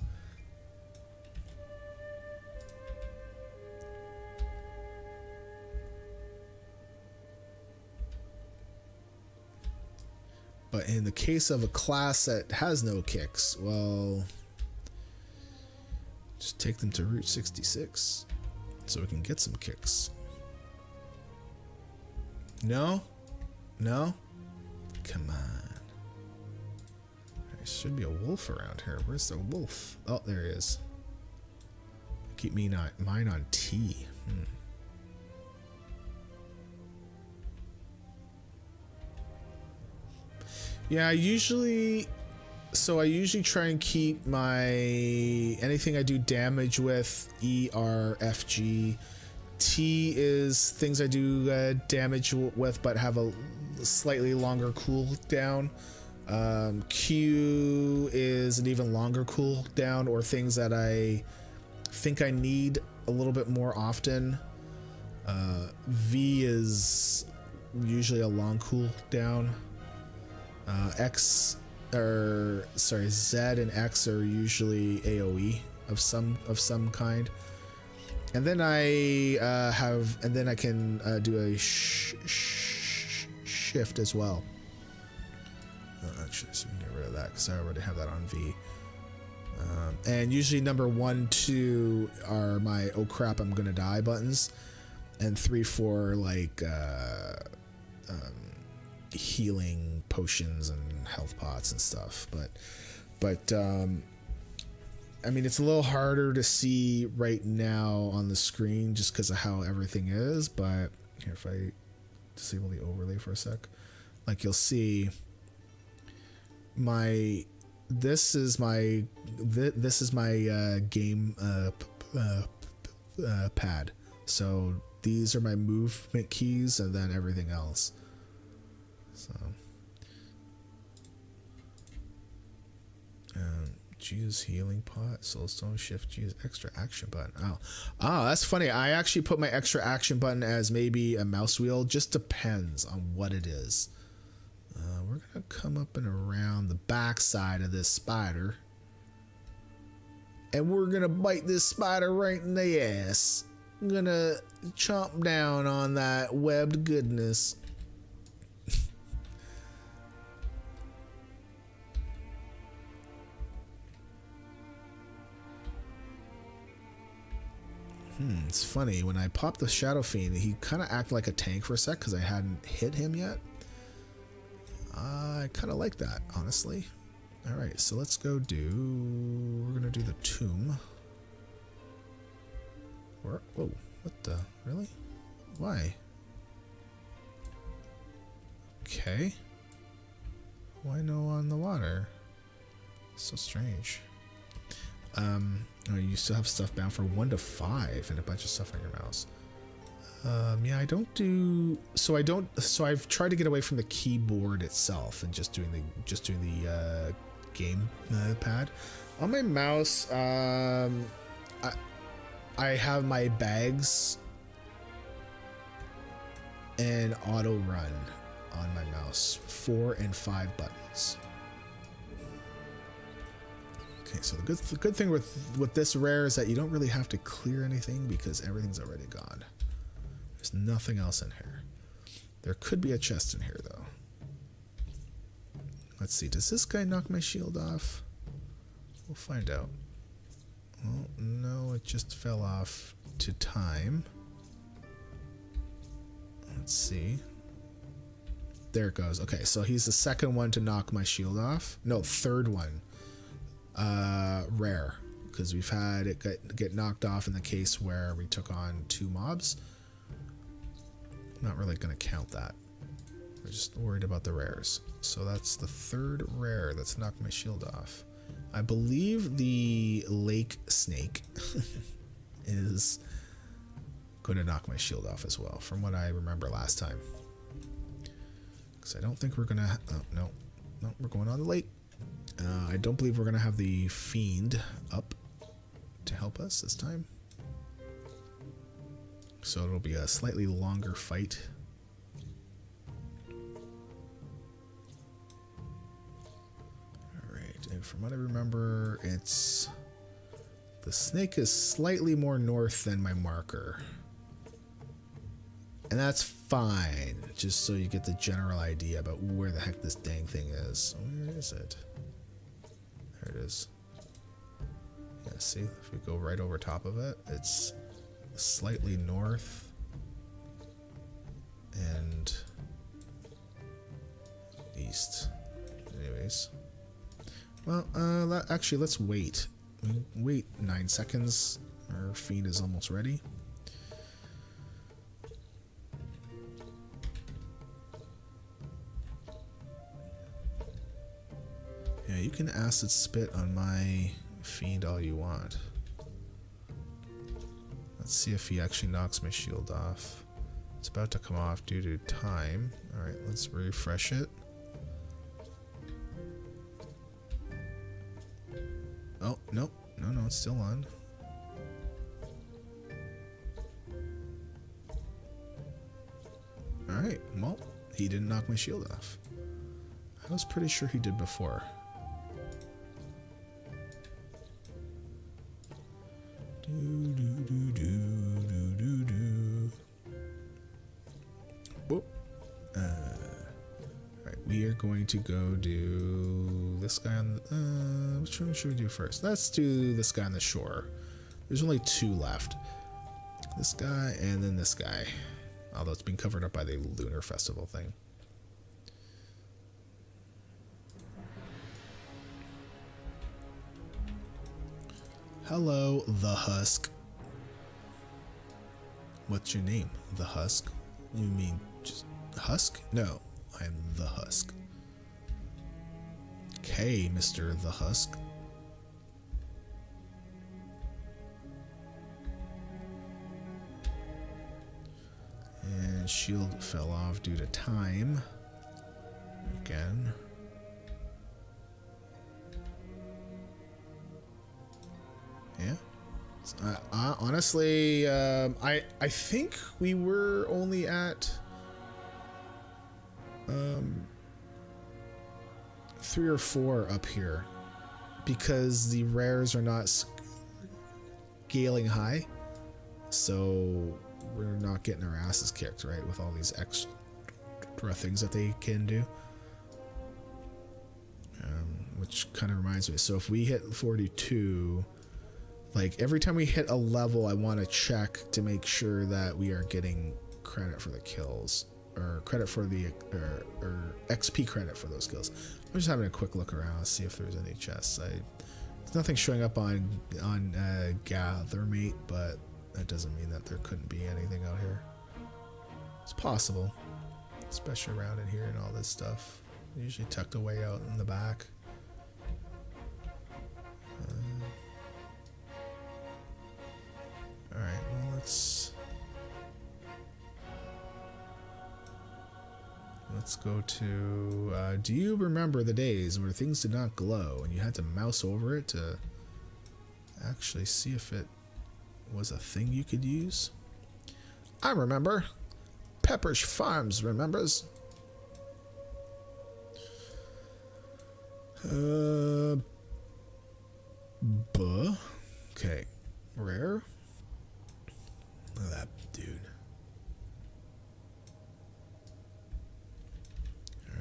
But in the case of a class that has no kicks, well, just take them to Route 66 so we can get some kicks. No? No? Come on. There should be a wolf around here. Where's the wolf? Oh, there he is. Keep mine on T. Yeah, I usually try and keep my anything I do damage with E, R, F, G. T is things I do damage with but have a slightly longer cooldown. Q is an even longer cooldown, or things that I think I need a little bit more often. V is usually a long cooldown. Z and X are usually AoE of some kind, and then I can do a shift as well. Actually, so we can get rid of that because I already have that on V. And usually number 1, 2 are my oh crap I'm gonna die buttons, and 3, 4 like healing potions and health pots and stuff. But I mean, it's a little harder to see right now on the screen just because of how everything is. But here, if I disable the overlay for a sec, like you'll see this is my game pad. So these are my movement keys, and then everything else. So choose healing pot, soulstone, shift, choose extra action button. Oh, that's funny. I actually put my extra action button as maybe a mouse wheel. Just depends on what it is. We're gonna come up and around the back side of this spider, and we're gonna bite this spider right in the ass. I'm gonna chomp down on that webbed goodness. It's funny, when I popped the Shadow Fiend, he kind of acted like a tank for a sec because I hadn't hit him yet. I kind of like that, honestly. Alright, so let's go we're going to do the tomb. Whoa, what the, really? Why? Okay. Why no on the water? So strange. Oh, you still have stuff bound for 1 to 5 and a bunch of stuff on your mouse. Yeah, I don't do so. I've tried to get away from the keyboard itself and just doing the game pad on my mouse. I have my bags and auto run on my mouse, 4 and 5 buttons. Okay, so the good thing with this rare is that you don't really have to clear anything because everything's already gone. There's nothing else in here. There could be a chest in here though. Let's see, does this guy knock my shield off? We'll find out. Oh, no, it just fell off to time. Let's see. There it goes. Okay, so he's the second one to knock my shield off. No, third one. Rare, because we've had it get knocked off in the case where we took on 2 mobs. I'm not really going to count that. We're just worried about the rares. So that's the 3rd rare that's knocked my shield off. I believe the lake snake is going to knock my shield off as well, from what I remember last time. Because I don't think we're going to... Oh, no, we're going on the lake. I don't believe we're going to have the fiend up to help us this time. So it'll be a slightly longer fight. Alright, and from what I remember, it's... the snake is slightly more north than my marker. And that's fine, just so you get the general idea about where the heck this dang thing is. Where is it? There it is. Yeah, see, if we go right over top of it, it's slightly north and east. Anyways. Well, actually, let's wait. Wait 9 seconds. Our fiend is almost ready. Yeah, you can acid spit on my fiend all you want. Let's see if he actually knocks my shield off. It's about to come off due to time. Alright, let's refresh it. Oh, nope. No, it's still on. Alright, well, he didn't knock my shield off. I was pretty sure he did before. Alright, we are going to go do this guy on the, which one should we do first? Let's do this guy on the shore. There's only 2 left. This guy and then this guy. Although it's been covered up by the Lunar Festival thing. Hello, the Husk. What's your name? The Husk? You mean just Husk? No, I'm the Husk. Okay, Mr. the Husk. And shield fell off due to time. Again. Yeah. Honestly, I think we were only at 3 or 4 up here because the rares are not scaling high, so we're not getting our asses kicked, right, with all these extra things that they can do. Which kind of reminds me, so if we hit 42, like every time we hit a level, I want to check to make sure that we are getting credit for the kills, or credit for the or XP credit for those kills. I'm just having a quick look around, see if there's any chests. There's nothing showing up on Gathermate, but that doesn't mean that there couldn't be anything out here. It's possible, especially around in here and all this stuff. Usually tucked away out in the back. Alright, well, let's go to, do you remember the days where things did not glow and you had to mouse over it to actually see if it was a thing you could use? I remember. Pepperidge Farms remembers. Okay, rare. Look at that dude.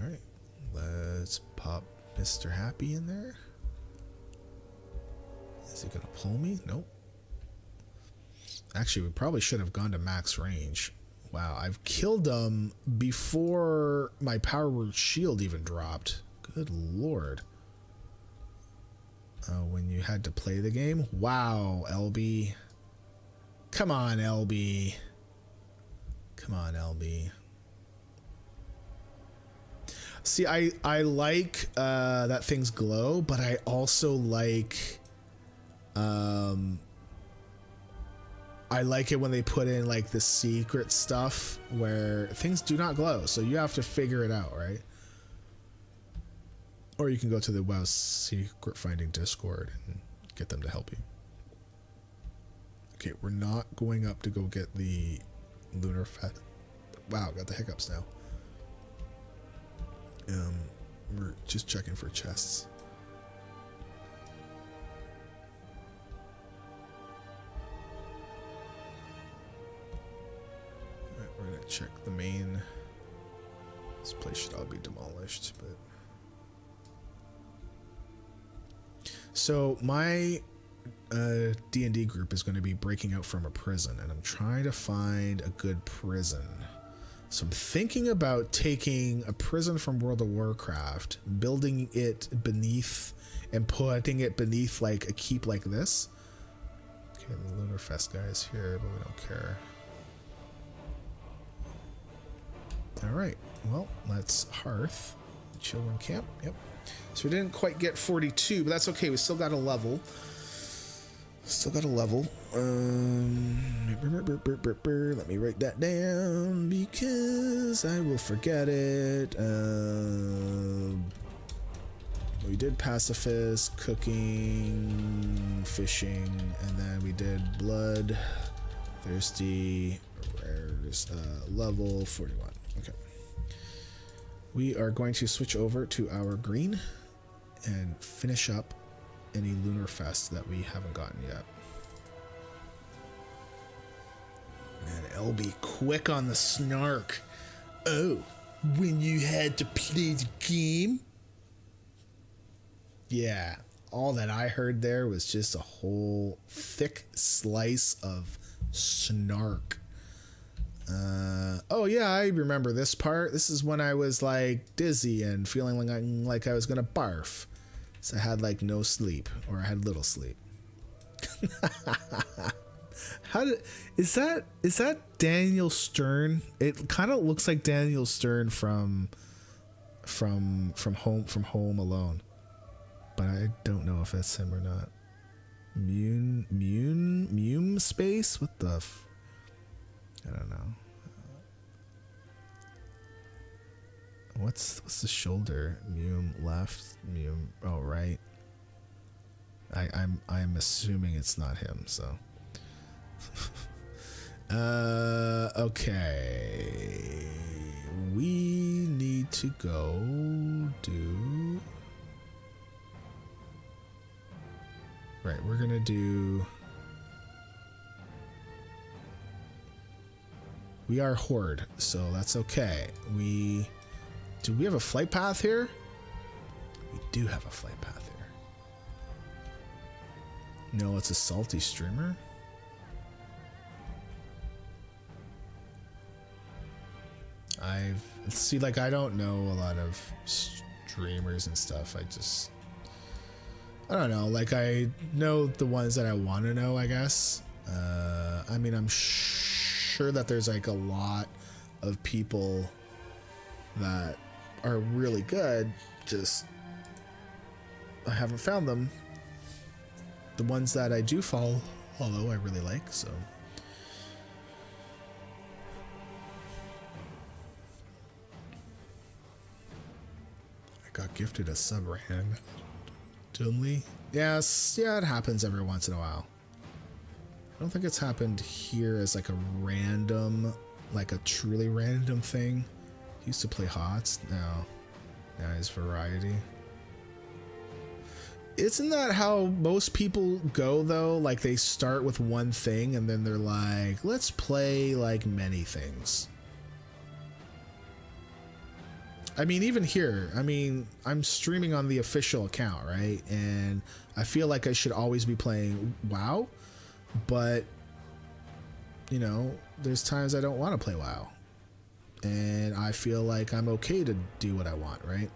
Alright, let's pop Mr. Happy in there. Is he gonna pull me? Nope. Actually, we probably should have gone to max range. Wow, I've killed him before my power word shield even dropped. Good lord. When you had to play the game? Wow, Elbi. Come on, Elbi. Come on, Elbi. See, I like that things glow, but I also like I like it when they put in like the secret stuff where things do not glow, so you have to figure it out, right? Or you can go to the WoW secret finding Discord and get them to help you. Okay, we're not going up to go get the Lunar Fest. Wow, got the hiccups now. We're just checking for chests. Alright, we're gonna check the main. This place should all be demolished, but so my D&D group is going to be breaking out from a prison, and I'm trying to find a good prison. So I'm thinking about taking a prison from World of Warcraft, building it beneath, and putting it beneath like a keep like this. Okay, the Lunar Fest guy is here, but we don't care. Alright, well, let's hearth. Children camp, yep. So we didn't quite get 42, but that's okay. We still got a level. Let me write that down because I will forget it. We did Pacifist Cooking Fishing, and then we did Blood Thirsty Rares, level 41. Okay. We are going to switch over to our green and finish up any Lunar Fest that we haven't gotten yet. Man, Elbi, quick on the snark. Oh, when you had to play the game? Yeah, all that I heard there was just a whole thick slice of snark. Oh yeah, I remember this part. This is when I was like dizzy and feeling like I was gonna barf. So I had like no sleep, or I had little sleep. Is that Daniel Stern? It kind of looks like Daniel Stern from Home Alone, but I don't know if that's him or not. Mune space? What the? I don't know. What's the shoulder? Mume left. Mume. Oh right. I'm assuming it's not him. So. Okay. We need to go do. Right. We're gonna do. We are Horde, so that's okay. Do we have a flight path here? We do have a flight path here. No, it's a salty streamer. I don't know a lot of streamers and stuff. I don't know. Like, I know the ones that I want to know, I guess. I mean, I'm sure that there's like a lot of people that are really good, just I haven't found them. The ones that I do follow I really like, so I got gifted a sub randomly. Yes, yeah, it happens every once in a while. I don't think it's happened here as like a random, like a truly random thing. He used to play HOTS. Now he's variety. Isn't that how most people go though? Like they start with one thing and then they're like, let's play like many things. I mean, even here, I mean, I'm streaming on the official account, right? And I feel like I should always be playing WoW, but you know, there's times I don't want to play WoW. And I feel like I'm okay to do what I want, right?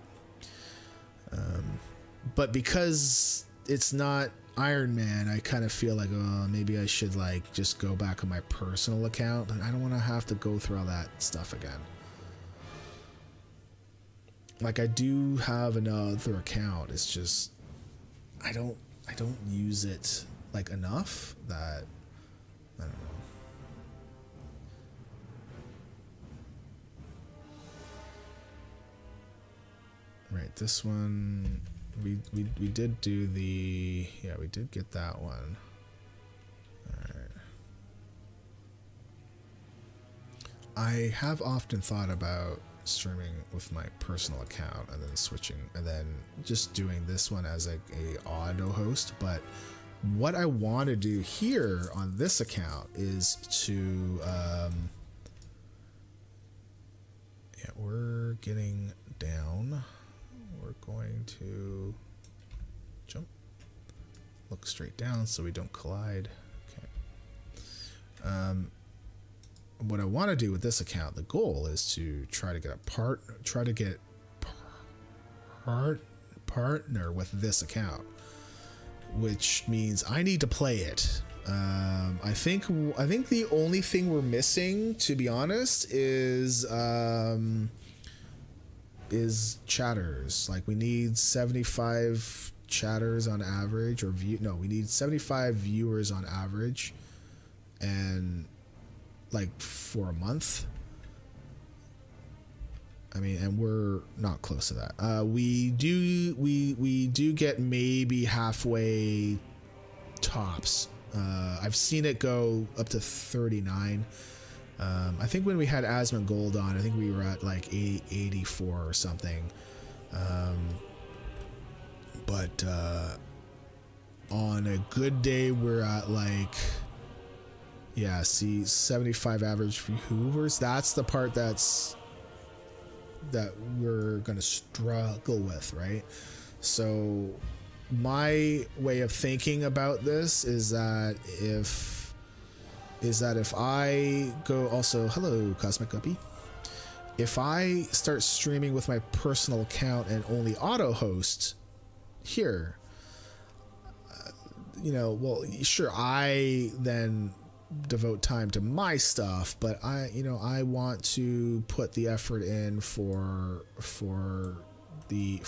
But because it's not Iron Man, I kind of feel like, oh, maybe I should like just go back on my personal account, but I don't want to have to go through all that stuff again. Like I do have another account. It's just I don't use it like enough that I don't know. Right, this one we did do the we did get that one. All right. I have often thought about streaming with my personal account and then switching and then just doing this one as a auto host, but what I want to do here on this account is to yeah, we're getting down. We're going to jump, look straight down so we don't collide. Okay. What I want to do with this account, the goal is to try to get partner with this account, which means I need to play it. I think the only thing we're missing, to be honest, is chatters. Like, we need 75 chatters on average, or we need 75 viewers on average, and like for a month. I mean, and we're not close to that. We do get maybe halfway tops. I've seen it go up to 39. I think when we had Asmund Gold on, I think we were at like 84 or something. But on a good day, we're at like, yeah, see, 75 average viewers. That's the part that we're gonna struggle with, right? So my way of thinking about this is that if I go, also hello Cosmic Guppy, if I start streaming with my personal account and only auto host here, well, sure, I then devote time to my stuff, but I want to put the effort in for the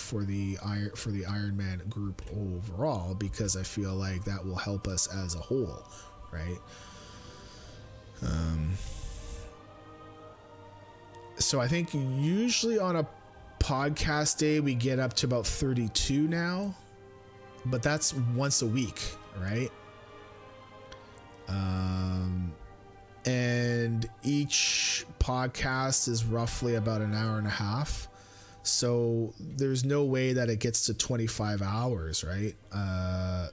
Iron Man group overall, because I feel like that will help us as a whole, right? So I think usually on a podcast day we get up to about 32 now, but that's once a week, right? And each podcast is roughly about an hour and a half. So there's no way that it gets to 25 hours, right?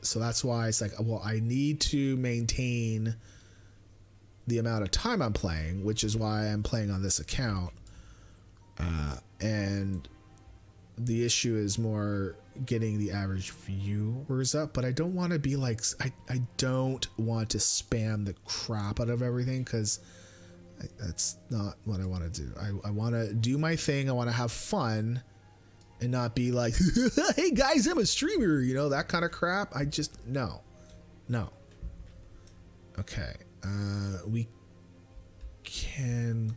So that's why it's like, well, I need to maintain the amount of time I'm playing, which is why I'm playing on this account. And the issue is more getting the average viewers up, but I don't want to be like, I don't want to spam the crap out of everything, because that's not what I want to do. I want to do my thing. I want to have fun and not be like, hey guys, I'm a streamer, that kind of crap. I just, no. Okay. We can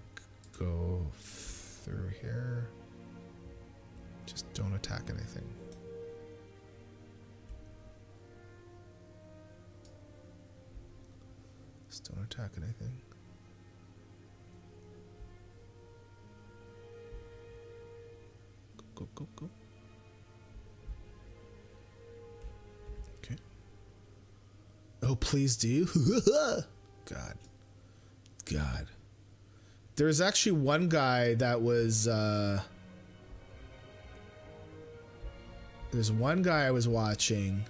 go through here. Just don't attack anything. Just don't attack anything. Go. Okay. Oh, please do. God. There's actually one guy that was, there's one guy I was watching.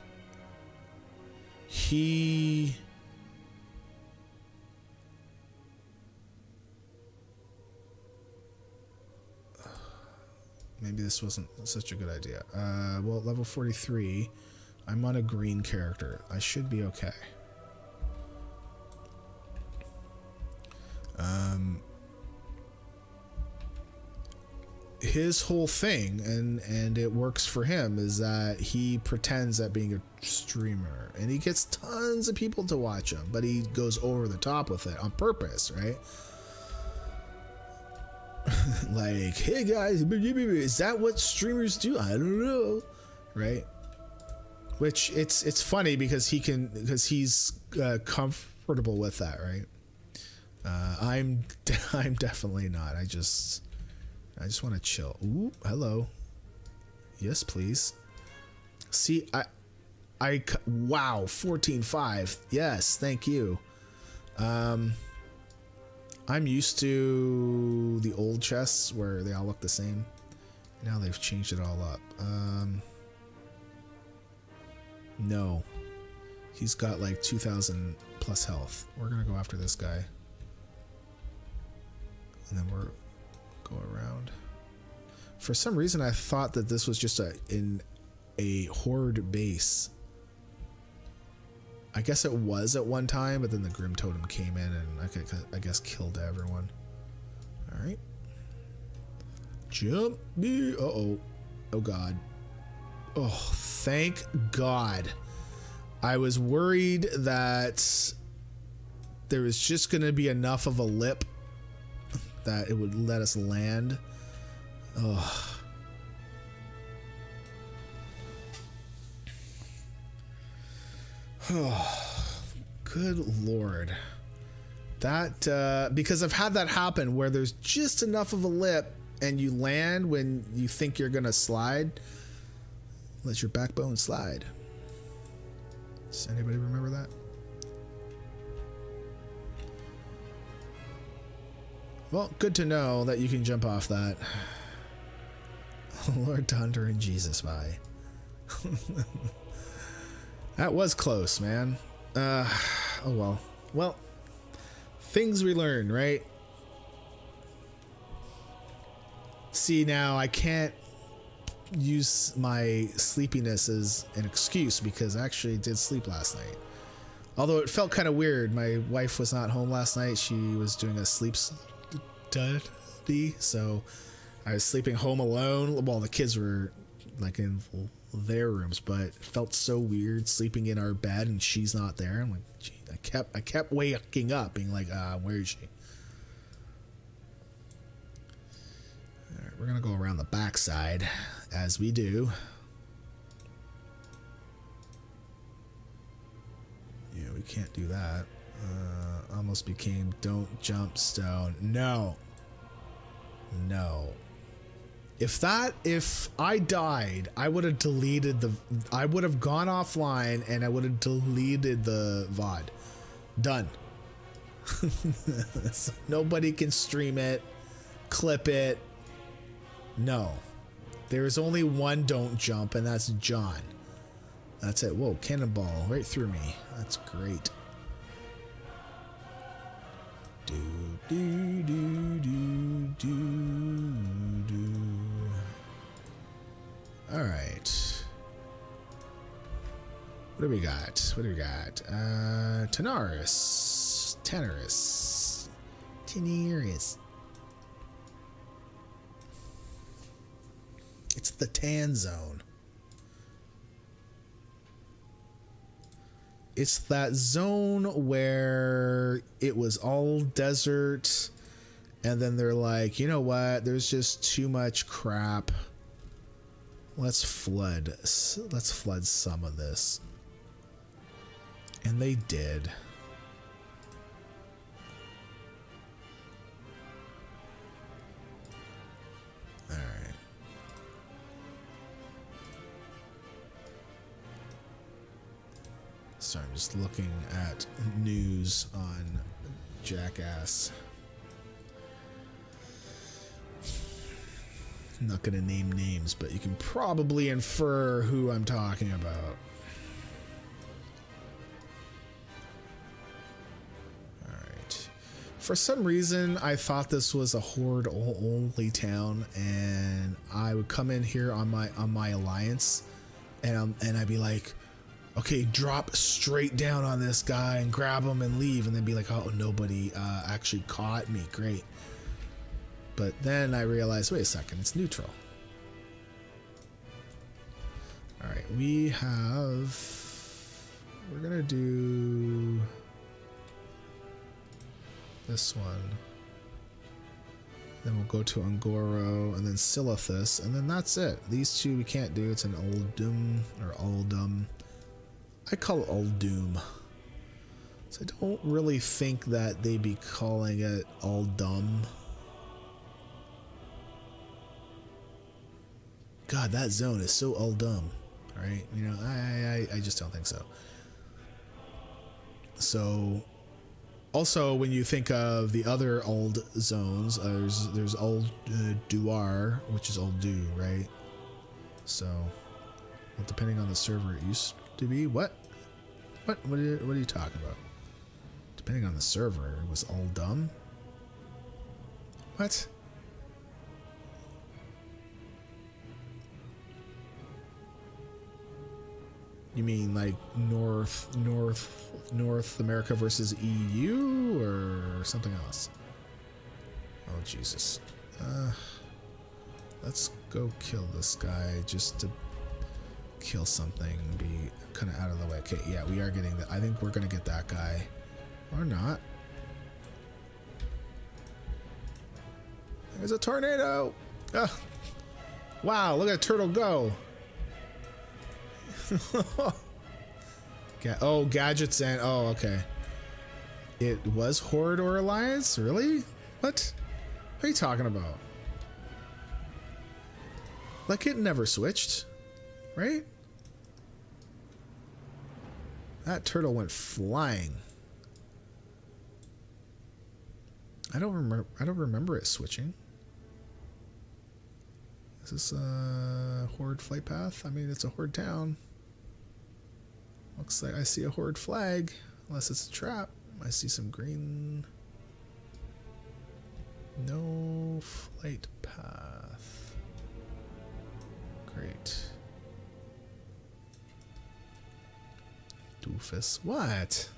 Maybe this wasn't such a good idea. Well, level 43. I'm on a green character. I should be okay. His whole thing, and it works for him, is that he pretends at being a streamer, and he gets tons of people to watch him, but he goes over the top with it on purpose, right? Like, hey guys, is that what streamers do? I don't know, right? Which it's funny because he's comfortable with that, right? I'm definitely not. I just want to chill. Ooh, hello. Yes, please. See, wow, 14.5. Yes, thank you. I'm used to the old chests where they all look the same. Now they've changed it all up. No. He's got like 2,000 plus health. We're gonna go after this guy. And then we're go around. For some reason I thought that this was just a horde base. I guess it was at one time, but then the Grim Totem came in and I guess killed everyone. Alright. Jump me. Uh-oh. Oh god. Oh, thank God. I was worried that there was just going to be enough of a lip that it would let us land. Oh. Oh, good Lord. That, because I've had that happen where there's just enough of a lip and you land when you think you're going to slide. Let your backbone slide. Does anybody remember that? Well, good to know that you can jump off that. Lord Thunder and Jesus, bye. That was close, man. Oh well. Well, things we learn, right? See, now I can't use my sleepiness as an excuse because I actually did sleep last night. Although it felt kind of weird. My wife was not home last night. She was doing a sleep study, so I was sleeping home alone while the kids were like in their rooms, but it felt so weird sleeping in our bed and she's not there. I'm like, gee, I kept waking up being like, where is she? All right, we're gonna go around the backside as we do. Yeah, we can't do that. Almost became don't jump stone. No. If I died, I would have deleted I would have gone offline and I would have deleted the VOD. Done. So nobody can stream it, clip it. No. There's only one don't jump, and that's John. That's it. Whoa, cannonball right through me. That's great. All right. What do we got? Tanaris. It's the tan zone. It's that zone where it was all desert and then they're like, you know what? There's just too much crap. Let's flood some of this. And they did. All right. So I'm just looking at news on Jackass. I'm not going to name names, but you can probably infer who I'm talking about. Alright. For some reason, I thought this was a horde-only town, and I would come in here on my alliance, and I'd be like, okay, drop straight down on this guy and grab him and leave, and then be like, oh, nobody actually caught me. Great. But then I realized, wait a second, it's neutral. All right, we're gonna do this one. Then we'll go to Ungoro and then Silithus, and then that's it. These two we can't do. It's an Uldum or Uldum. I call it Uldum. So I don't really think that they'd be calling it Uldum. God, that zone is so Uldum, right? You know, I just don't think so. So Also, when you think of the other old zones, there's old Duar, which is old Du, right? So, well, depending on the server, it used to be what? What are you talking about? Depending on the server, it was old Dumb. What? You mean like North America versus EU or something else? Oh Jesus. Let's go kill this guy just to kill something and be kind of out of the way. Okay, yeah, we are getting that. I think we're gonna get that guy. Or not. There's a tornado! Ah. Wow, look at a turtle go! Oh, gadgets and... Oh, okay. It was Horde or Alliance? Really? What? What are you talking about? Like, it never switched. Right? That turtle went flying. I don't remember it switching. Is this a Horde flight path? I mean, it's a Horde town. Looks like I see a Horde flag, unless it's a trap. I see some green. No flight path. Great. Doofus. What?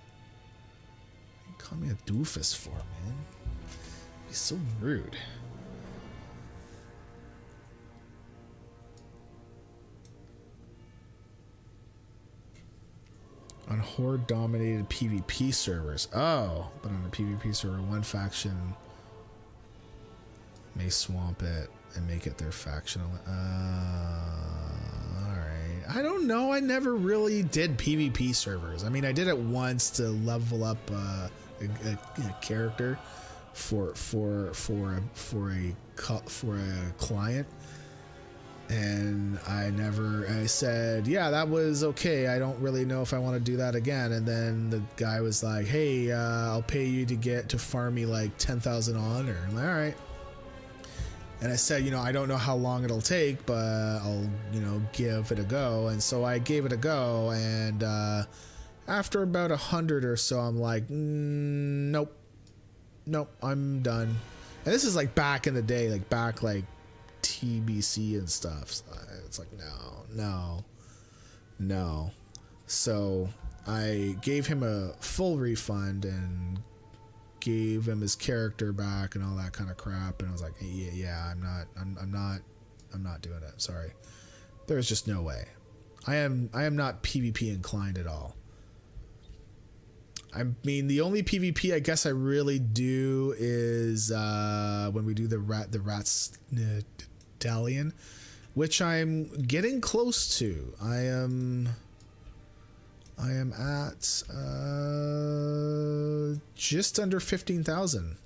You call me a doofus for, man? He's so rude. On Horde-dominated PvP servers. Oh, but on a PvP server, one faction may swamp it and make it their factional. Alright. I don't know. I never really did PvP servers. I mean, I did it once to level up a character for a client. And I said, yeah, that was okay. I don't really know if I want to do that again. And then the guy was like, hey, I'll pay you to farm me like 10,000 honor. I'm like, all right. And I said, I don't know how long it'll take, but I'll, give it a go. And so I gave it a go. And after about 100 or so, I'm like, nope, I'm done. And this is like back in the day, like back like TBC and stuff. So it's like no. So I gave him a full refund and gave him his character back and all that kind of crap. And I was like, yeah, I'm not doing it. Sorry. There's just no way. I am not PvP inclined at all. I mean, the only PvP I guess I really do is when we do the rat's Talon, which I'm getting close to. I am at just under 15,000.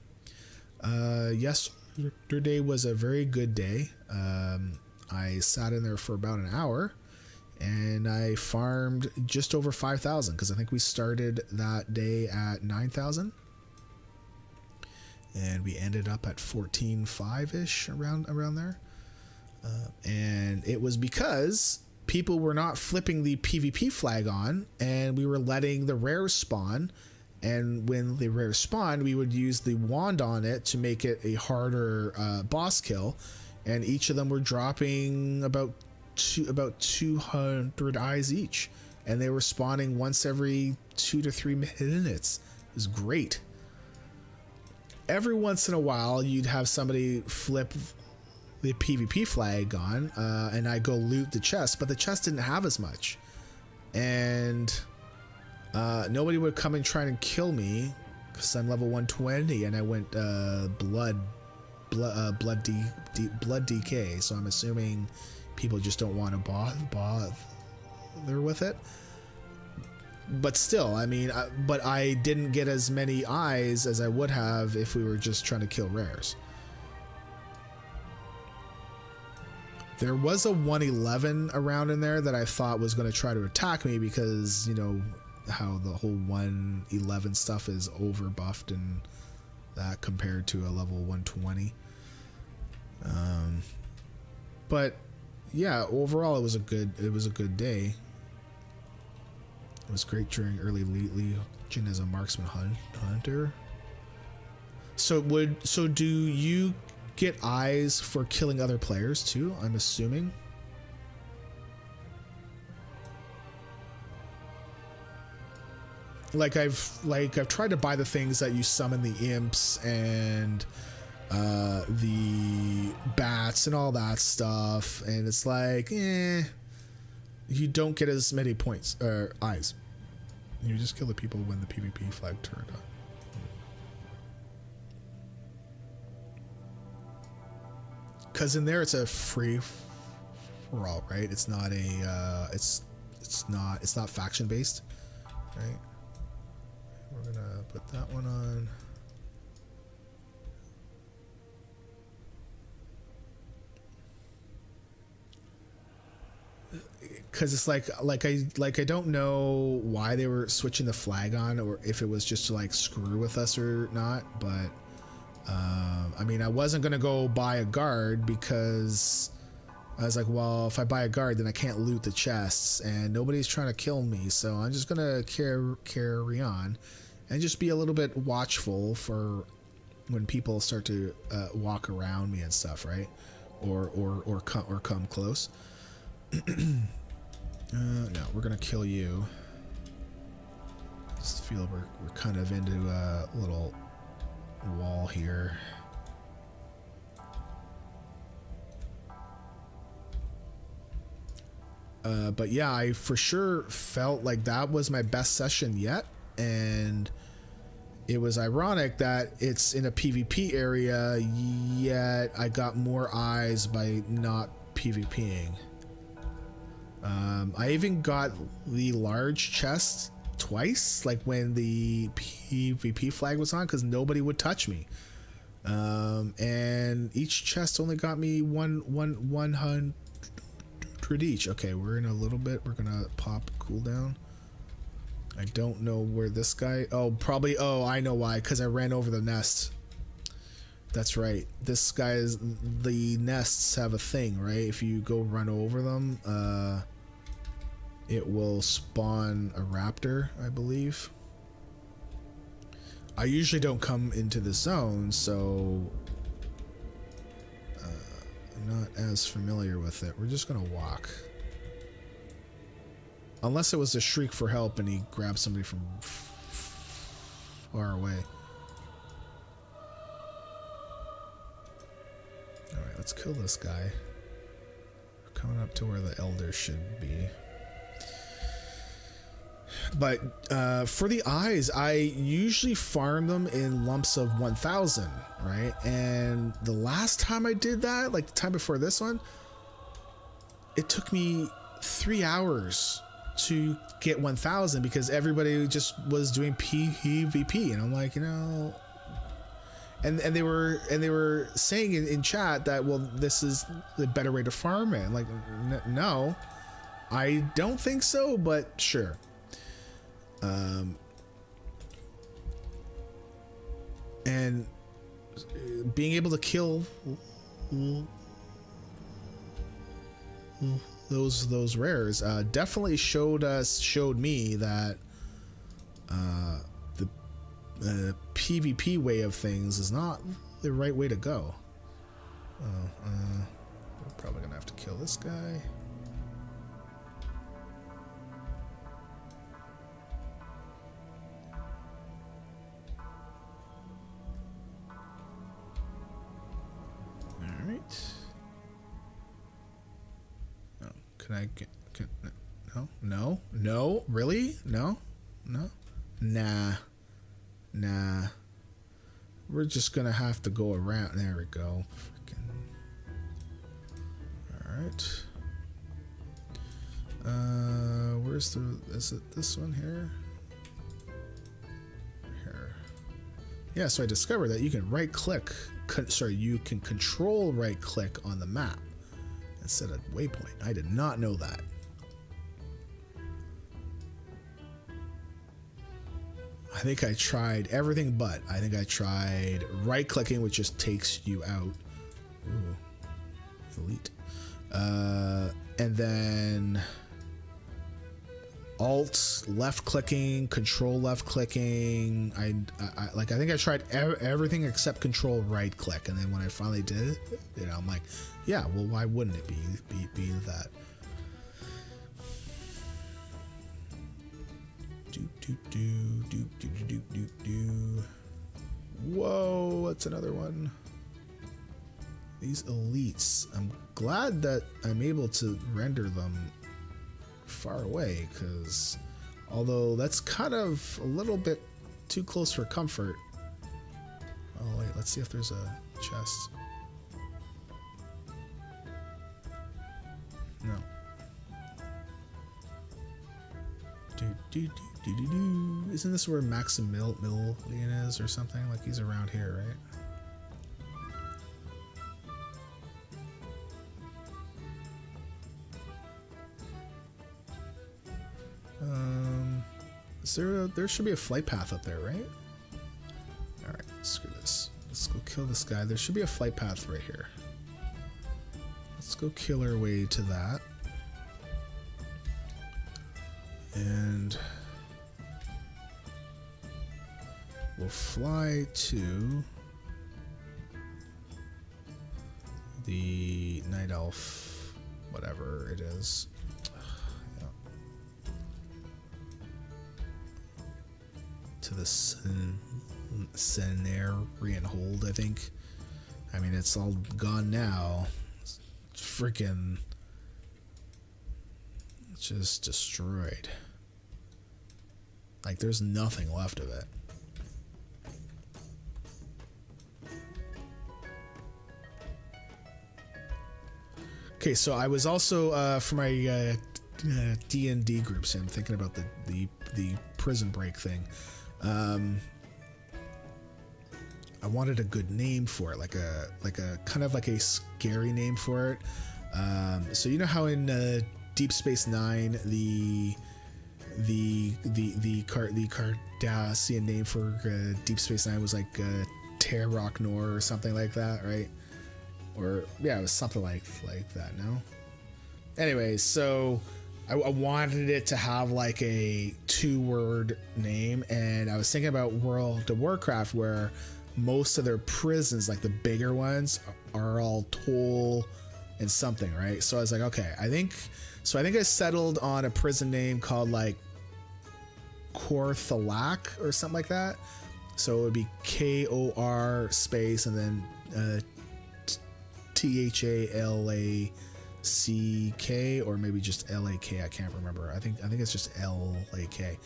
Yesterday was a very good day. I sat in there for about an hour and I farmed just over 5,000 because I think we started that day at 9,000 and we ended up at 14,500-ish around there. And it was because people were not flipping the PvP flag on and we were letting the rares spawn. And when the rares spawned, we would use the wand on it to make it a harder boss kill. And each of them were dropping about 200 eyes each. And they were spawning once every 2 to 3 minutes. It was great. Every once in a while, you'd have somebody flip the PvP flag on and I go loot the chest, but the chest didn't have as much. And nobody would come and try and kill me because I'm level 120 and I went blood DK, so I'm assuming people just don't want to bother with it. But still, I mean, but I didn't get as many eyes as I would have if we were just trying to kill rares. There was a 111 around in there that I thought was going to try to attack me because, how the whole 111 stuff is over buffed and that compared to a level 120. But yeah, overall it was a good day. It was great during early Legion as a marksman hunter. So do you get eyes for killing other players too, I'm assuming? Like I've tried to buy the things that you summon the imps and the bats and all that stuff, and it's like, you don't get as many points or eyes. You just kill the people when the PvP flag turned on. Because in there it's a free for all, right? It's not a it's not faction based, right? We're gonna put that one on. Because it's like I don't know why they were switching the flag on, or if it was just to like screw with us or not. But I mean, I wasn't gonna go buy a guard because I was like, well, if I buy a guard, then I can't loot the chests, and nobody's trying to kill me, so I'm just gonna carry on, and just be a little bit watchful for when people start to walk around me and stuff, right? Or come close. No, we're gonna kill you. Just feel we're kind of into a little wall here. But yeah, I for sure felt like that was my best session yet, and it was ironic that it's in a PvP area, yet I got more eyes by not PvPing. I even got the large chest twice, like when the PvP flag was on, because nobody would touch me. And each chest only got me 100 each. Okay, we're in a little bit. We're gonna pop cooldown. I don't know where this guy. Oh, probably. Oh, I know why. Because I ran over the nest. That's right. This guy's the nests have a thing, right? If you go run over them, it will spawn a raptor, I believe. I usually don't come into the zone, so I'm not as familiar with it. We're just gonna walk. Unless it was a shriek for help and he grabbed somebody from far away. Alright, let's kill this guy. We're coming up to where the elders should be. But for the eyes, I usually farm them in lumps of 1,000, right? And the last time I did that, like the time before this one, it took me 3 hours to get 1,000 because everybody just was doing PvP, and I'm like, you know, and they were saying in chat that, well, this is the better way to farm it. Like, no, I don't think so, but sure. And being able to kill those rares definitely showed me that the PvP way of things is not the right way to go. We're probably gonna have to kill this guy. Can I get? No, really? No. Nah. We're just gonna have to go around. There we go. Freaking. All right. Where's the? Is it this one here? Here. Yeah. So I discovered that you can right-click. You can control right-click on the map instead of waypoint. I did not know that. think I tried everything, but I think I tried right clicking, which just takes you out. Ooh, elite. And then Alt left clicking, Control left clicking. I think I tried everything except Control right click, and then when I finally did it, you know, I'm like, yeah, well, why wouldn't it be that? Whoa, that's another one. These elites, I'm glad that I'm able to render them far away, because although that's kind of a little bit too close for comfort. Oh wait, let's see if there's a chest. No. Isn't this where Maximilian is or something? Like he's around here, right? There should be a flight path up there, right? Alright, screw this. Let's go kill this guy. There should be a flight path right here. Let's go kill our way to that. And we'll fly to the Night Elf, whatever it is. Yeah. To the Cenarian Hold, I think. I mean, it's all gone now. It's freaking just destroyed. Like, there's nothing left of it. Okay, so I was also for my D&D groups, I'm thinking about the prison break thing. I wanted a good name for it, like a kind of like a scary name for it. So you know how in Deep Space Nine the Cardassian name for Deep Space Nine was like Terrock Nor or something like that, right? Or yeah, it was something like that. No. Anyway, so I wanted it to have like a 2-word name, and I was thinking about World of Warcraft, where most of their prisons, like the bigger ones, are all Toll and something, right? So I was like, okay, I think I settled on a prison name called like Korthalak or something like that. So it would be KOR space and then THALACK, or maybe just LAK. I can't remember. I think it's just LAK.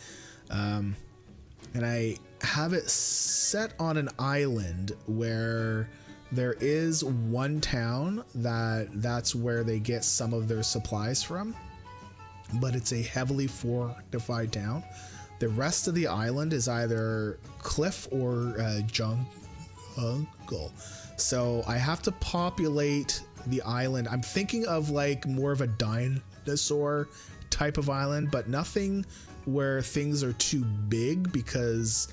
And I have it set on an island where there is one town that's where they get some of their supplies from, but it's a heavily fortified town. The rest of the island is either cliff or jungle. So I have to populate the island. I'm thinking of like more of a dinosaur type of island, but nothing where things are too big, because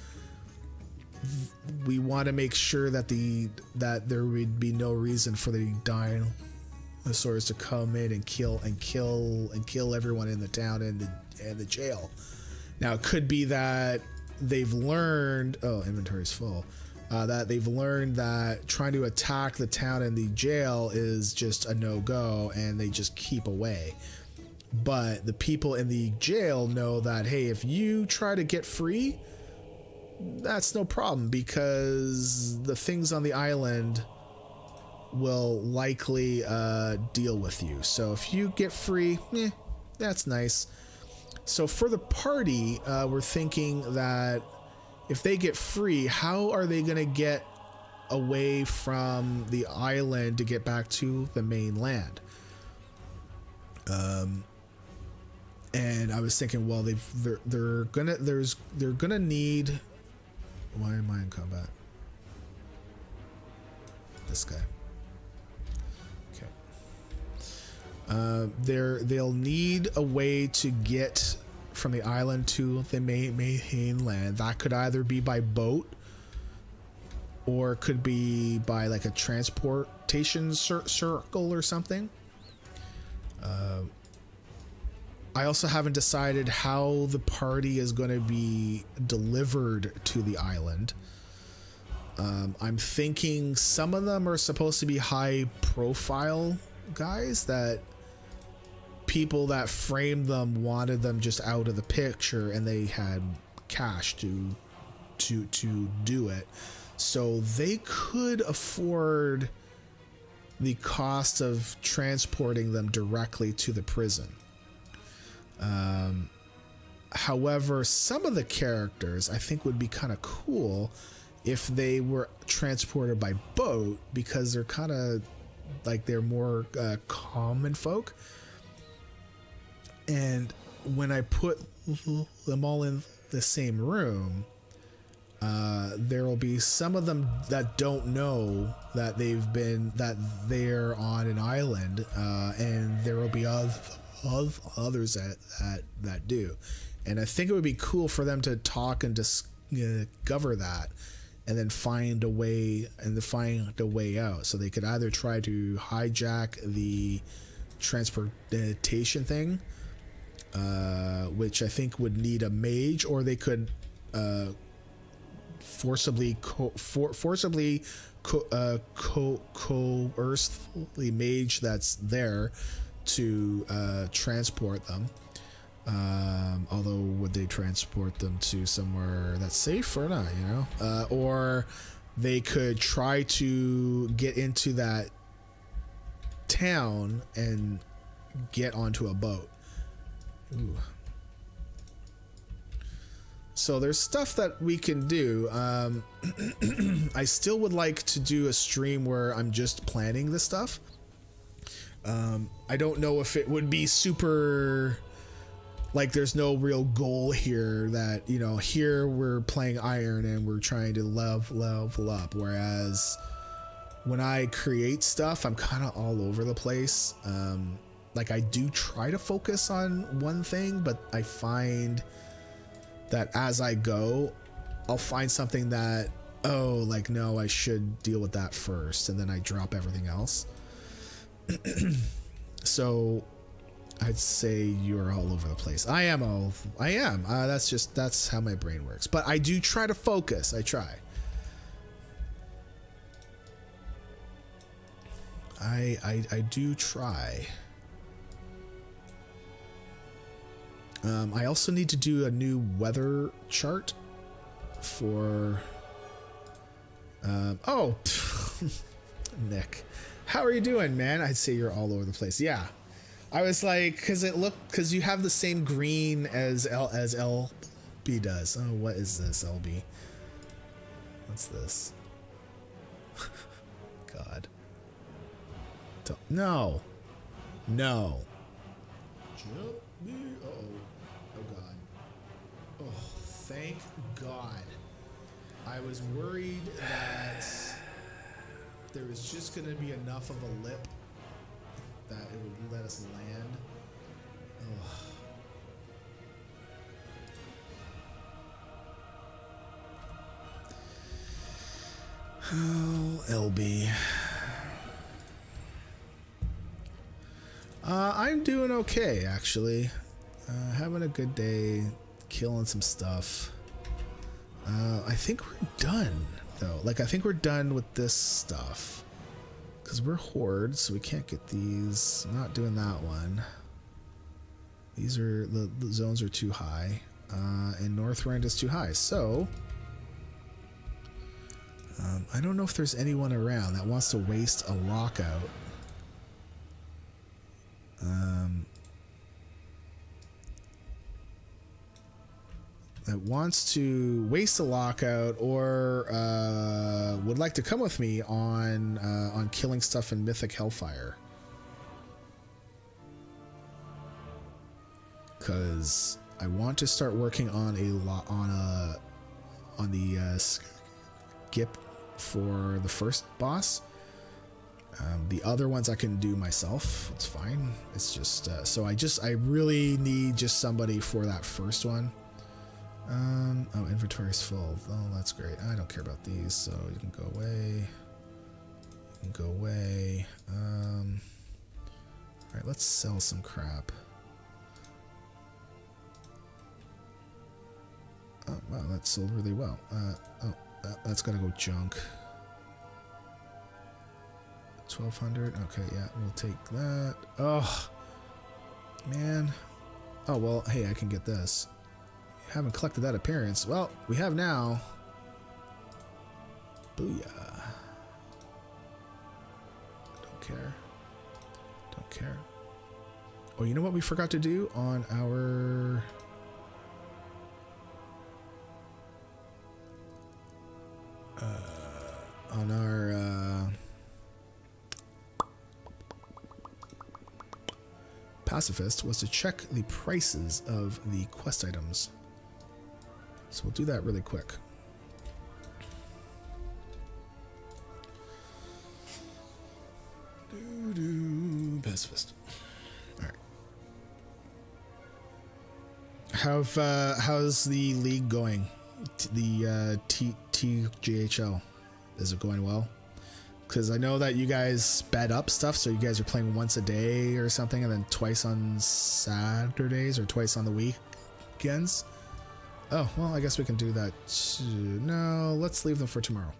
we want to make sure that there would be no reason for the dinosaurs to come in and kill everyone in the town and the jail. Now it could be that they've learned, inventory's full, that they've learned that trying to attack the town and the jail is just a no-go, and they just keep away. But the people in the jail know that, hey, if you try to get free, that's no problem, because the things on the island will likely deal with you. So if you get free, that's nice. So for the party, we're thinking that if they get free, how are they going to get away from the island to get back to the mainland? And I was thinking, well, they're gonna need. Why am I in combat? This guy. Okay. They'll need a way to get from the island to the mainland. That could either be by boat, or it could be by like a transportation circle or something. I also haven't decided how the party is going to be delivered to the island. I'm thinking some of them are supposed to be high profile guys that people that framed them wanted them just out of the picture, and they had cash to do it. So they could afford the cost of transporting them directly to the prison. However, some of the characters I think would be kind of cool if they were transported by boat, because they're kind of like, they're more common folk. And when I put them all in the same room, there will be some of them that don't know that they're on an island, and there will be others that do. And I think it would be cool for them to talk and discover that, and then find a way out. So they could either try to hijack the transportation thing, which I think would need a mage, or they could forcibly coerce the mage that's there to transport them. Although, would they transport them to somewhere that's safe or not, you know? Or they could try to get into that town and get onto a boat. Ooh. So there's stuff that we can do. I still would like to do a stream where I'm just planning this stuff. I don't know if it would be super, like, there's no real goal here that, you know, here we're playing Iron and we're trying to level up. Whereas when I create stuff, I'm kind of all over the place. Like, I do try to focus on one thing, but I find that as I go, I'll find something that, oh, like, no, I should deal with that first, and then I drop everything else. So I'd say you're all over the place. I am. That's how my brain works. But I do try to focus. I try. I do try. I also need to do a new weather chart for. Oh, Nick, how are you doing, man? I'd say you're all over the place. Yeah, I was like, because you have the same green as Elbi does. Oh, what is this, Elbi? What's this? God. No. Jump me. Oh God. Oh, thank God. I was worried that there was just going to be enough of a lip that it would let us land. Oh, Elbi. I'm doing okay, actually. Having a good day, killing some stuff. I think we're done, though. Like, I think we're done with this stuff. Because we're hordes, so we can't get these. I'm not doing that one. These are, the zones are too high. And Northrend is too high. So, I don't know if there's anyone around that wants to waste a lockout. That wants to waste a lockout or would like to come with me on killing stuff in Mythic Hellfire. Because I want to start working on the skip for the first boss. The other ones I can do myself. It's fine. It's just so I really need just somebody for that first one. Oh, inventory's full. Oh, that's great. I don't care about these, so you can go away. You can go away. All right, let's sell some crap. Oh, wow, that sold really well. That's gotta go junk. 1200. Okay, yeah, we'll take that. Oh, man. Oh, well, hey, I can get this. Haven't collected that appearance. Well, we have now. Booyah. Don't care. Don't care. Oh, you know what we forgot to do on our... Pacifist was to check the prices of the quest items. So we'll do that really quick. Pacifist. All right. How's the league going? The TGHL. Is it going well? Because I know that you guys sped up stuff, so you guys are playing once a day or something, and then twice on Saturdays or twice on the weekends. Oh, well, I guess we can do that too. No, let's leave them for tomorrow.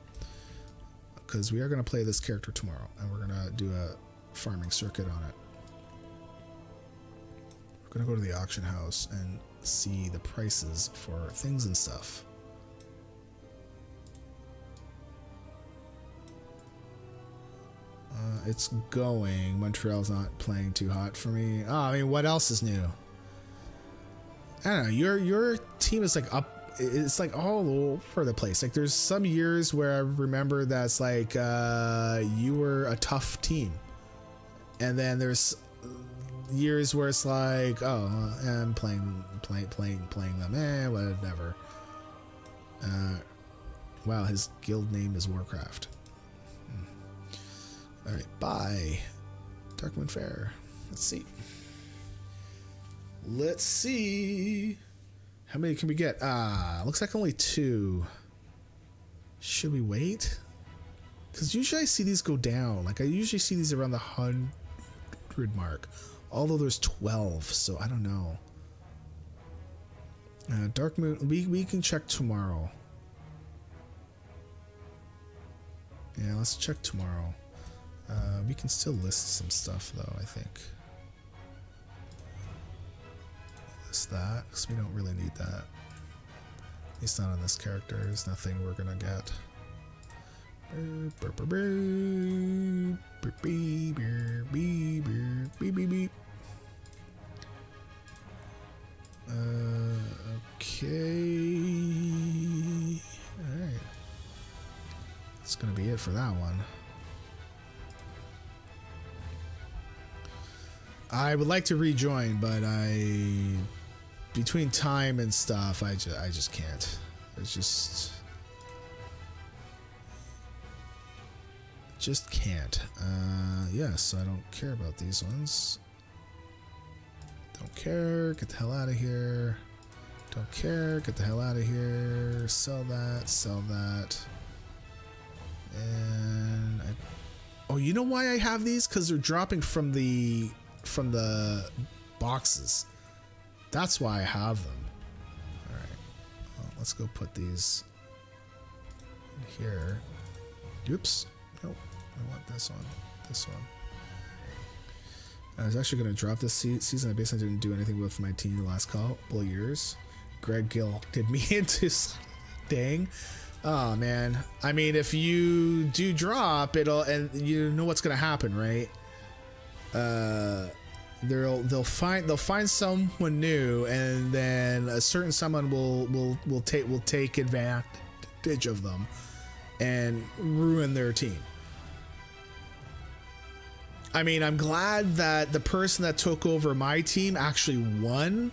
Because we are going to play this character tomorrow, and we're going to do a farming circuit on it. We're going to go to the auction house and see the prices for things and stuff. It's going. Montreal's not playing too hot for me. Oh, I mean, what else is new? I don't know. Your team is like up. It's like all over the place. Like there's some years where I remember that's like you were a tough team, and then there's years where it's like, oh, I'm playing them. Whatever. Wow, his guild name is Warcraft. All right, bye. Darkmoon Fair. Let's see. Let's see. How many can we get? Looks like only 2. Should we wait? Because usually I see these go down. Like I usually see these around the 100 mark. Although there's 12, so I don't know. Darkmoon, we can check tomorrow. Yeah, let's check tomorrow. We can still list some stuff though, I think. List that, because we don't really need that. At least not on this character. There's nothing we're gonna get. Okay. Alright. That's gonna be it for that one. I would like to rejoin, but between time and stuff, I just can't. It's just can't. Yeah, so I don't care about these ones. Don't care. Get the hell out of here. Don't care. Get the hell out of here. Sell that. Sell that. And oh, you know why I have these? Because they're dropping from the boxes. That's why I have them. All right. Well, let's go put these in here. Oops. Nope. I want this one. This one. I was actually going to drop this season. I basically didn't do anything with my team the last couple of years. Greg Gill did me into staying. Oh man. I mean, if you do drop, and you know what's going to happen, right? They'll find someone new, and then a certain someone will take advantage of them and ruin their team. I mean, I'm glad that the person that took over my team actually won,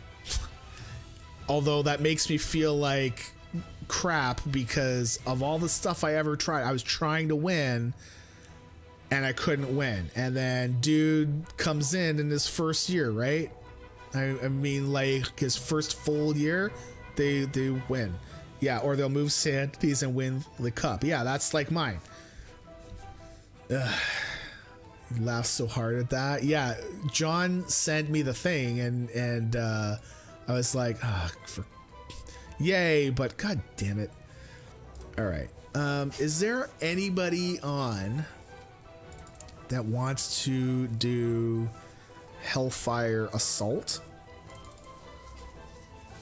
although that makes me feel like crap because of all the stuff I ever tried. I was trying to win, and I couldn't win. And then dude comes in his first year, right? I mean, like his first full year, they win. Yeah, or they'll move Sandy's and win the cup. Yeah, that's like mine. Ugh. He laughs so hard at that. Yeah, John sent me the thing, and I was like, yay, but god damn it. All right. Is there anybody on that wants to do Hellfire Assault?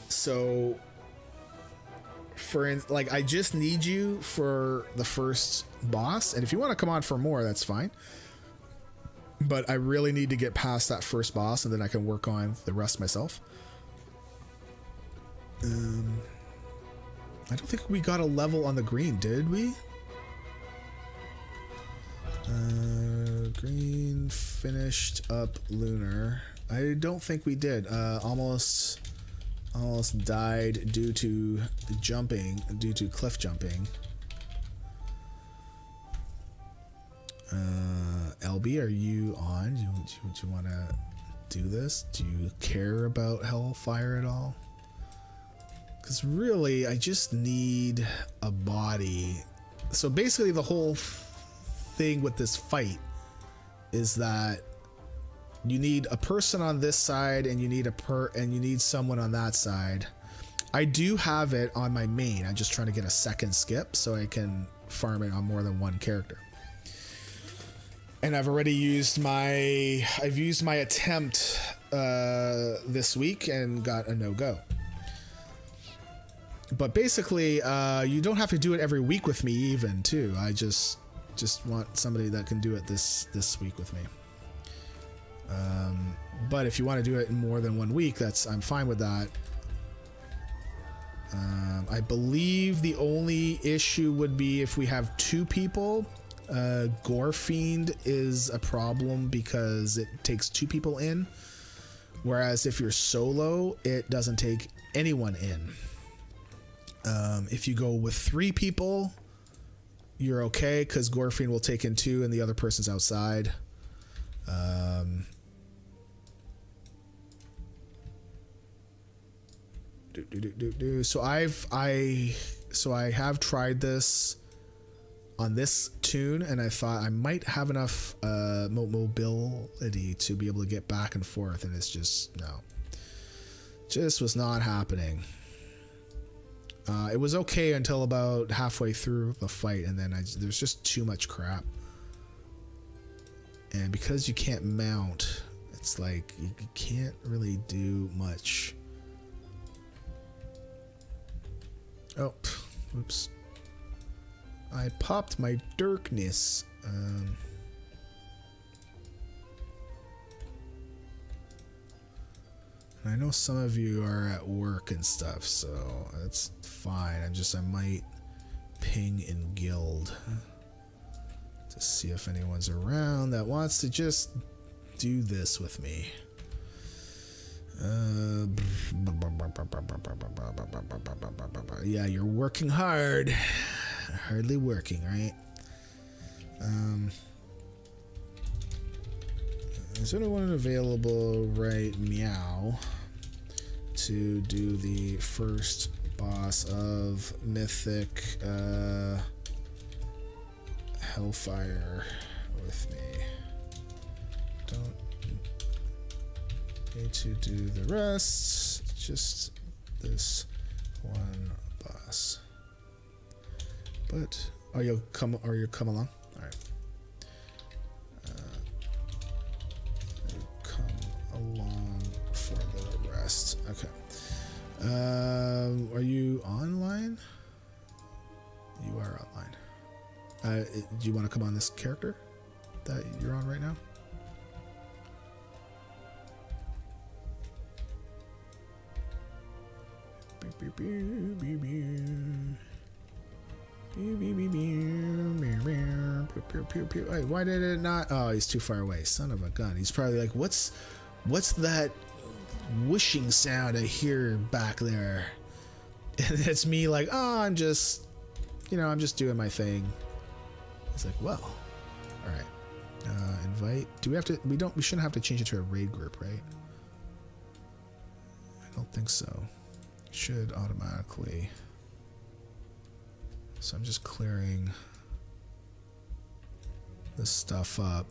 So, like, I just need you for the first boss, and if you want to come on for more, that's fine. But I really need to get past that first boss, and then I can work on the rest myself. I don't think we got a level on the green, did we? Green finished up Lunar. I don't think we did. Almost died due to cliff jumping. Elbi, are you on? Do you want to do this? Do you care about Hellfire at all? Because really, I just need a body. So basically, the whole thing with this fight is that you need a person on this side, and you need someone on that side. I do have it on my main. I'm just trying to get a second skip so I can farm it on more than one character. And I've already used my attempt this week and got a no-go. But basically, you don't have to do it every week with me even, too. I just want somebody that can do it this week with me. But if you want to do it in more than 1 week, I'm fine with that. I believe the only issue would be if we have 2 people. Gorefiend is a problem because it takes 2 people in, whereas if you're solo, it doesn't take anyone in. If you go with 3 people, you're okay because Gorefiend will take in 2 and the other person's outside. So I have tried this on this tune, and I thought I might have enough mobility to be able to get back and forth, and it's just was not happening. It was okay until about halfway through the fight, and then there's just too much crap. And because you can't mount, it's like you can't really do much. Oh, oops. I popped my darkness. I know some of you are at work and stuff, so that's fine. I might ping in guild to see if anyone's around that wants to just do this with me. Yeah, you're working hard. Hardly working, right? Is anyone available right meow to do the first boss of mythic Hellfire with me? Don't need to do the rest, just this one boss. But you'll come along. All right. You come along for the rest. Okay. Are you online? You are online. Do you want to come on this character that you're on right now? Hey, why did it not? Oh, he's too far away. Son of a gun. He's probably like, what's that whooshing sound I hear back there? And it's me like, oh, I'm just doing my thing. He's like, well, all right. Invite. Do we have to? We shouldn't have to change it to a raid group, right? I don't think so. It should automatically. So I'm just clearing this stuff up.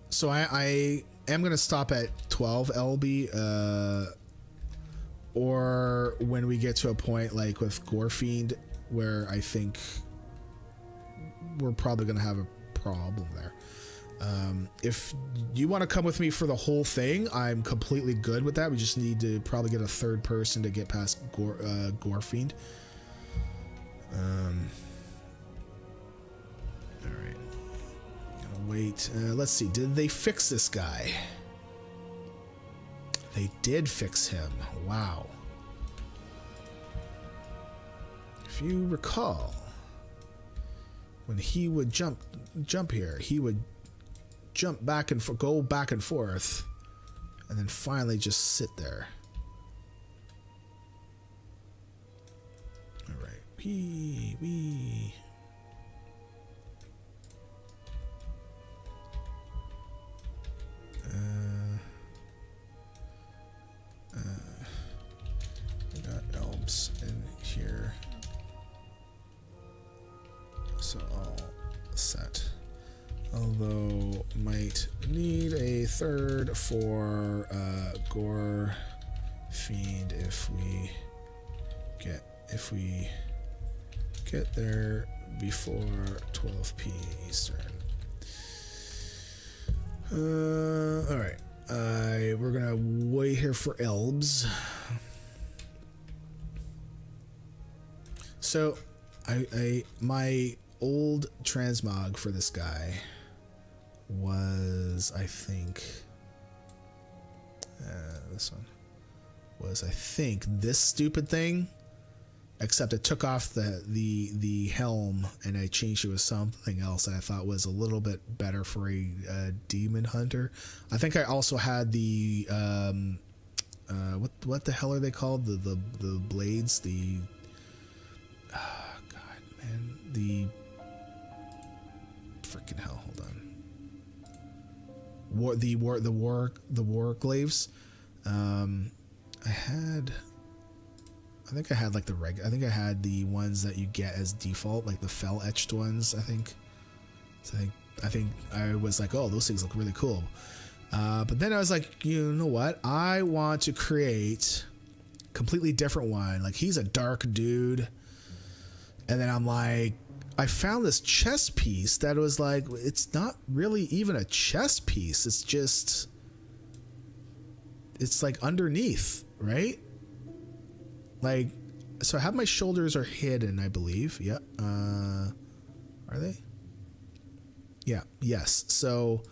So I am gonna stop at 12 Elbi, or when we get to a point like with Gorefiend, where I think we're probably gonna have a problem there. If you want to come with me for the whole thing, I'm completely good with that. We just need to probably get a third person to get past Gorefiend. All right. Wait, let's see. Did they fix this guy? They did fix him. Wow. If you recall, when he would jump here, he would jump back and go back and forth, and then finally just sit there. All right. Wee. I got elves in here, so I'll set. Although might need a third for Gorefiend if we get there before 12 p. Eastern. All right. We're gonna wait here for elves. So, my old transmog for this guy was, I think, this one was, I think, this stupid thing. Except I took off the helm and I changed it with something else that I thought was a little bit better for a demon hunter. I think I also had the what the hell are they called? The blades, the God, man, the freaking hell. Hold on. The war glaives. I think I had like I think I had the ones that you get as default, like the fell etched ones. I think. So I think I was like, oh, those things look really cool. But then I was like, you know what? I want to create a completely different one. Like, he's a dark dude. And then I'm like, I found this chess piece that was like, it's not really even a chess piece. It's just, it's like underneath, right? Like, so I have my shoulders are hidden, I believe. Yeah. Are they? Yeah. Yes. So,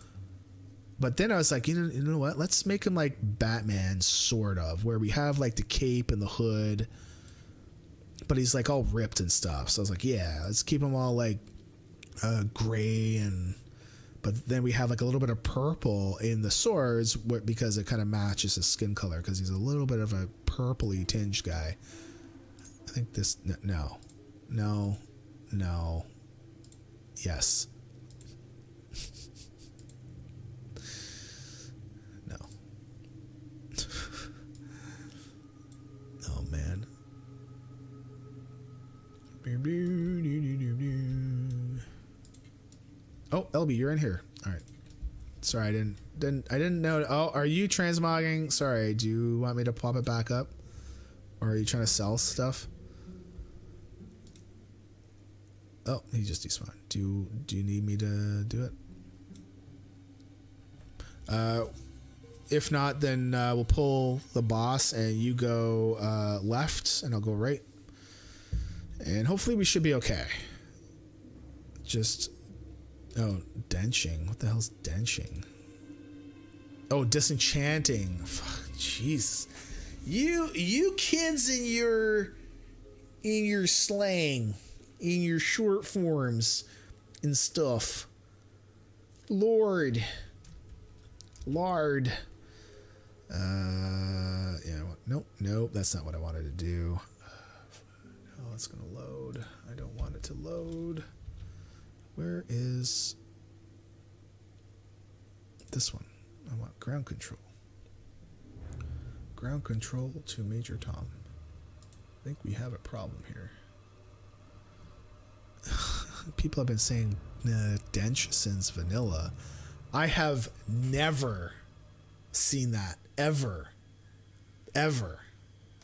but then I was like, you know what? Let's make him like Batman, sort of, where we have like the cape and the hood, but he's like all ripped and stuff. So I was like, yeah, let's keep him all like gray, and but then we have like a little bit of purple in the swords because it kind of matches his skin color, because he's a little bit of a purpley tinged guy. I think this, no, yes. No. Oh man. Oh, Elbi, you're in here. All right. Sorry, I didn't know. Oh, are you transmogging? Sorry. Do you want me to pop it back up, or are you trying to sell stuff? Oh, he just despawned. Do you need me to do it? If not, then we'll pull the boss, and you go left, and I'll go right, and hopefully we should be okay. Just, oh, denching. What the hell's denching? Oh, disenchanting. Fuck, jeez. You kids in your slang, in your short forms and stuff. Lord. Yeah, nope, that's not what I wanted to do. it's gonna load. I don't want it to load. Where is this one? I want ground control. Ground control to Major Tom. I think we have a problem here. People have been saying dench since vanilla. I have never seen that, ever.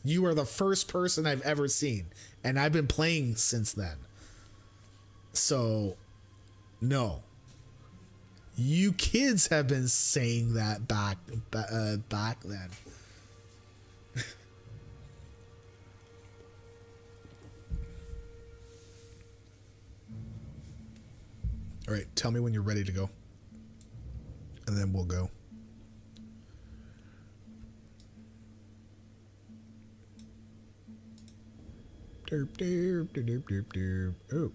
You are the first person I've ever seen, and I've been playing since then. So, no. You kids have been saying that back then. All right, tell me when you're ready to go, and then we'll go. Derp, derp, derp, derp, derp. Oh,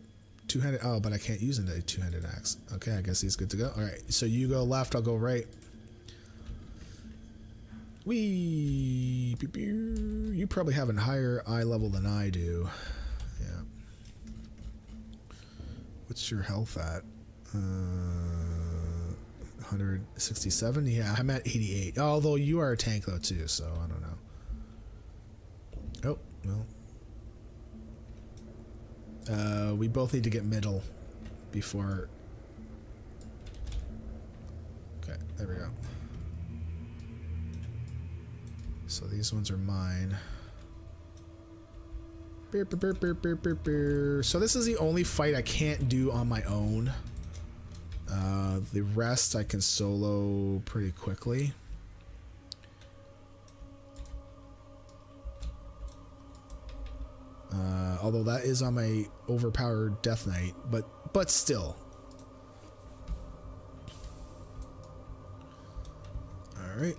two-handed. Oh, but I can't use a two-handed axe. Okay, I guess he's good to go. All right, so you go left, I'll go right. Wee. You probably have a higher eye level than I do. Yeah. What's your health at? 167. Yeah, I'm at 88. Although you are a tank though too, so I don't know. Oh no. We both need to get middle before. Okay, there we go. So these ones are mine. So this is the only fight I can't do on my own. The rest I can solo pretty quickly. Although that is on my overpowered Death Knight, but still. All right.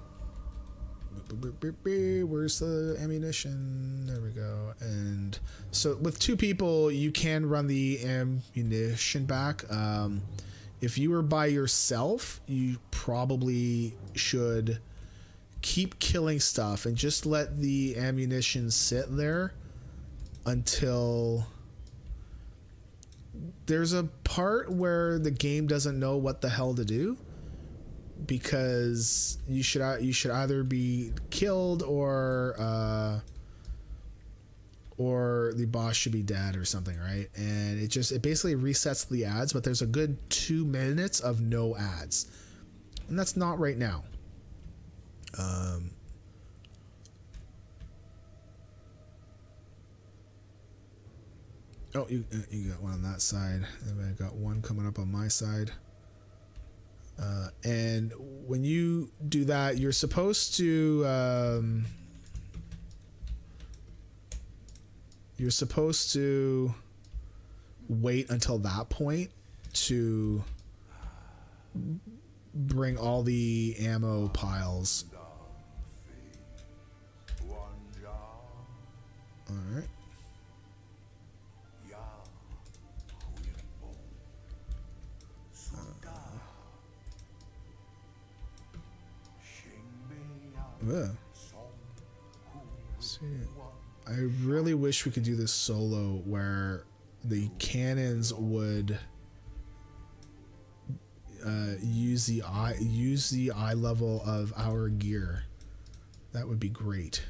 Where's the ammunition? There we go. And so with two people, you can run the ammunition back. If you were by yourself, you probably should keep killing stuff and just let the ammunition sit there until there's a part where the game doesn't know what the hell to do, because you should either be killed or the boss should be dead or something, right? And it basically resets the ads, but there's a good 2 minutes of no ads, and that's not right now. Oh, you got one on that side, and I got one coming up on my side. And when you do that, you're supposed to wait until that point to bring all the ammo piles. All right. See, I really wish we could do this solo where the cannons would use the eye level of our gear. That would be great.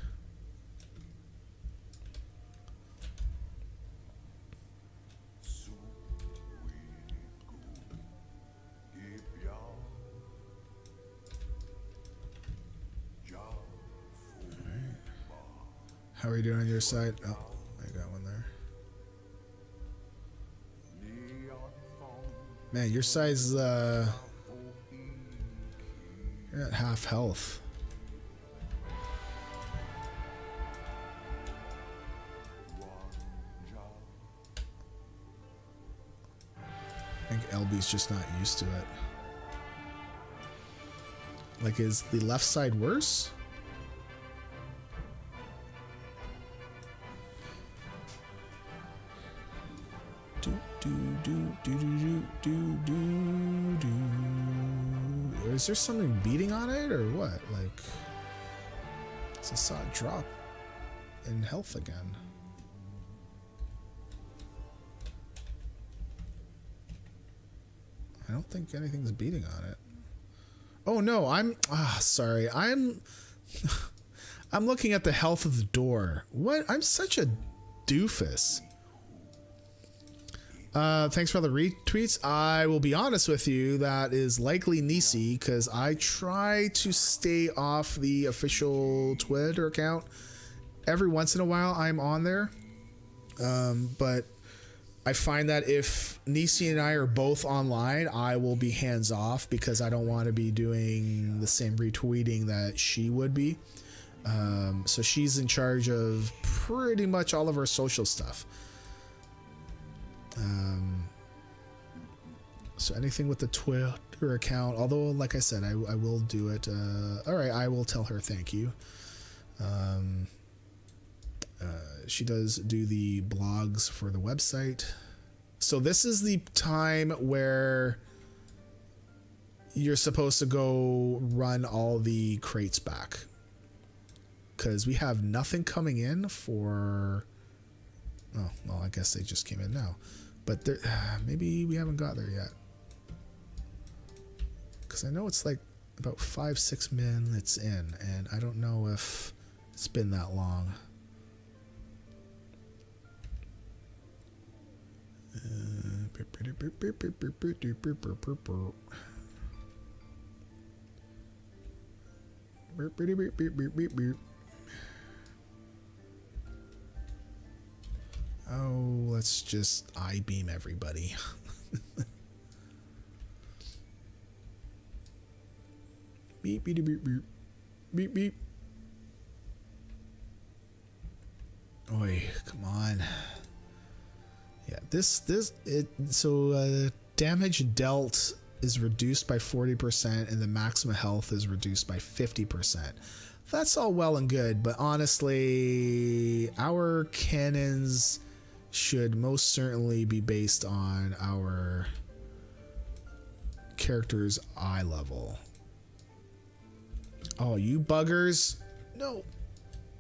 How are you doing on your side? Oh, I got one there. Man, your side's you're at half health. I think Elbi's just not used to it. Like, is the left side worse? Is there something beating on it or what? Like, I saw a drop in health again. don't think anything's beating on it. Oh no, sorry. I'm looking at the health of the door. What? I'm such a doofus. Thanks for all the retweets. I will be honest with you, that is likely Nisi, because I try to stay off the official Twitter account. Every once in a while I'm on there. But I find that if Nisi and I are both online, I will be hands off because I don't want to be doing the same retweeting that she would be. So she's in charge of pretty much all of our social stuff. So anything with the Twitter account, although like I said, I will do it. All right, I will tell her thank you. She does do the blogs for the website. So this is the time where you're supposed to go run all the crates back, because we have nothing coming in for... Oh, well, I guess they just came in now. But there, maybe we haven't got there yet. Because I know it's like about 5-6 minutes in, and I don't know if it's been that long. Oh, let's just I-beam everybody. Beep, beep, beep, beep, beep, beep. Oi, come on. Yeah, so damage dealt is reduced by 40% and the maximum health is reduced by 50%. That's all well and good, but honestly, our cannons should most certainly be based on our character's eye level. Oh, you buggers. No.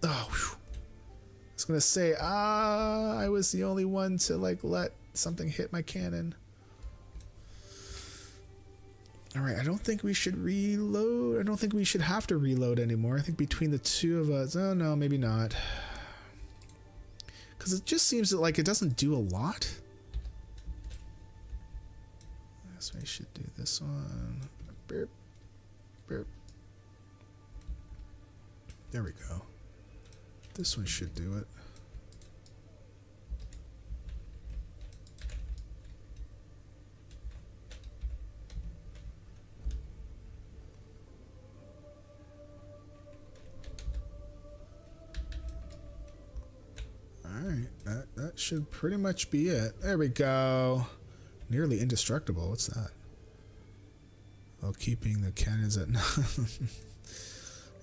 Oh, whew. I was gonna say, I was the only one to like let something hit my cannon. All right, I don't think we should reload. I don't think we should have to reload anymore. I think between the two of us, oh no, maybe not. Because it just seems that like it doesn't do a lot. I guess we should do this one. Burp, burp. There we go. This one should do it. Alright, that should pretty much be it. There we go. Nearly indestructible. What's that? While keeping the cannons at...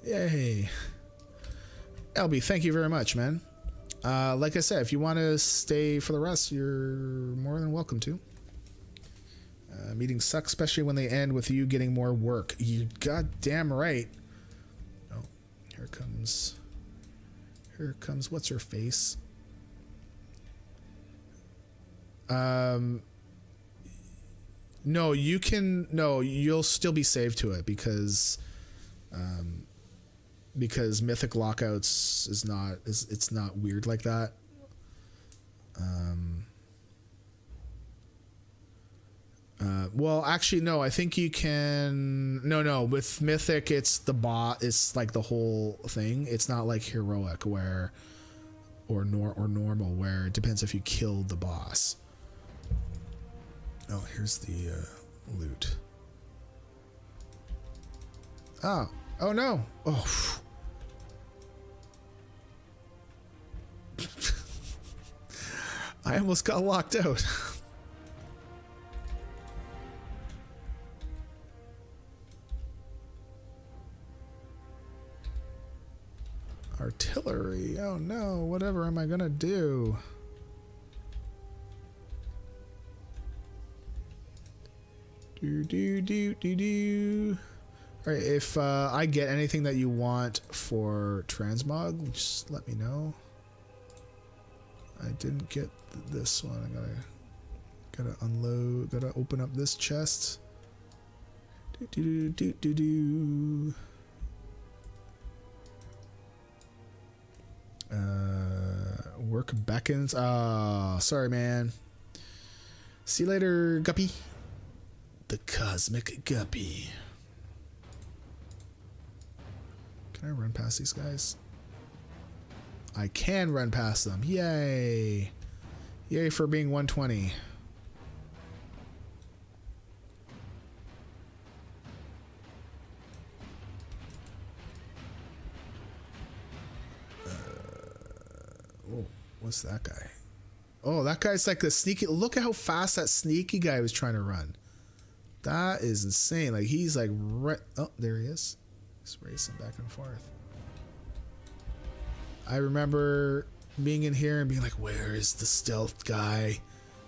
Yay. Elbi, thank you very much, man. Like I said, if you want to stay for the rest, you're more than welcome to. Meetings suck, especially when they end with you getting more work. You goddamn right. Oh, here comes what's her face? No, you'll still be saved to it because mythic lockouts it's not weird like that. Well, actually, no, I think you can, no, with mythic, it's the bot, it's like the whole thing. It's not like heroic or normal where it depends if you killed the boss. Oh, here's the loot. Oh no. Oh. I almost got locked out. Artillery. Oh no, whatever am I gonna do? Do. All right, if I get anything that you want for transmog, just let me know. I didn't get this one. I gotta unload. Gotta open up this chest. Do, do, do, do. Work beckons. Oh, sorry, man. See you later, Guppy. The Cosmic Guppy. Can I run past these guys? I can run past them. Yay. Yay for being 120. Oh, what's that guy? Oh, that guy's like the sneaky. Look at how fast that sneaky guy was trying to run. That is insane. Like he's like right. Oh, there he is. He's racing back and forth. I remember being in here and being like, where is the stealth guy?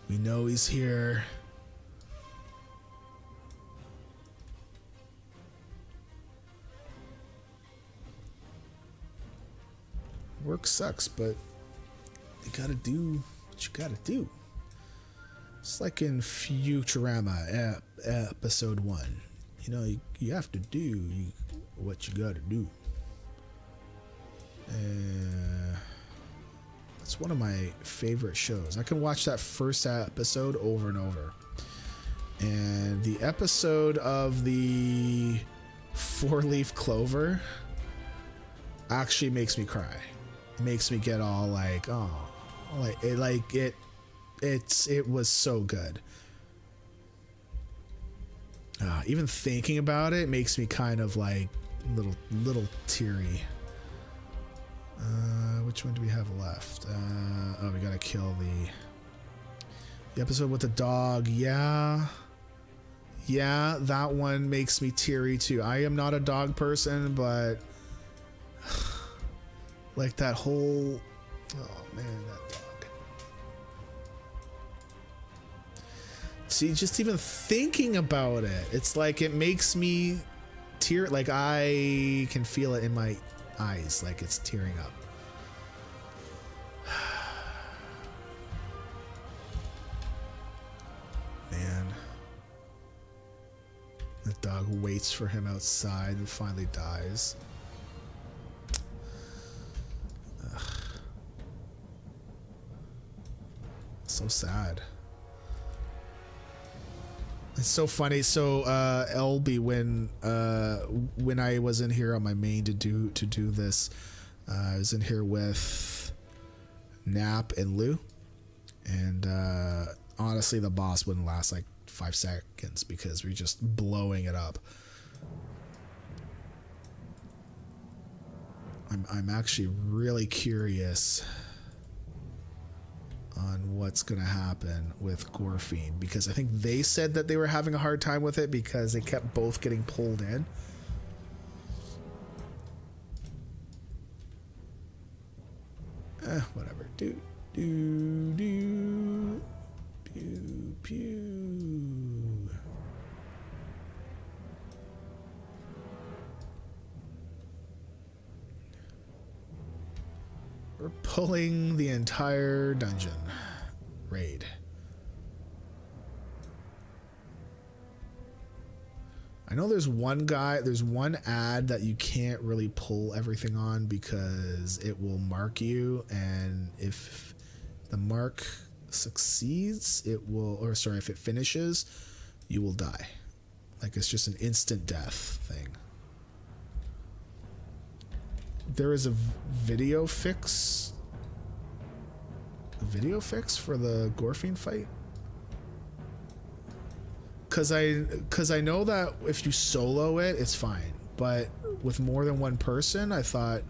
We know he's here. Work sucks, but you gotta do what you gotta do. It's like in Futurama, episode 1. You know, you have to do what you gotta do. It's one of my favorite shows. I can watch that first episode over and over. And the episode of the 4-leaf clover actually makes me cry. It makes me get all like, oh, it was so good. Even thinking about it makes me kind of like little teary. Which one do we have left? Oh, we gotta kill the episode with the dog. Yeah, that one makes me teary too. I am not a dog person, but like that whole, oh man, that dog. See, just even thinking about it, it's like it makes me tear. Like I can feel it in my eyes, like it's tearing up. Man, the dog waits for him outside and finally dies. Ugh. So sad. It's so funny. So Elbi, when I was in here on my main to do this, I was in here with Nap and Lou, and honestly, the boss wouldn't last like 5 seconds because we're just blowing it up. I'm actually really curious on what's going to happen with Gorefiend, because I think they said that they were having a hard time with it because they kept both getting pulled in. Whatever. Do pew pew. We're pulling the entire dungeon raid. I know there's one ad that you can't really pull everything on because it will mark you, and if the mark succeeds, if it finishes, you will die. Like it's just an instant death thing. There is a video fix for the Gorefiend fight, because I know that if you solo it, it's fine, but with more than one person, I thought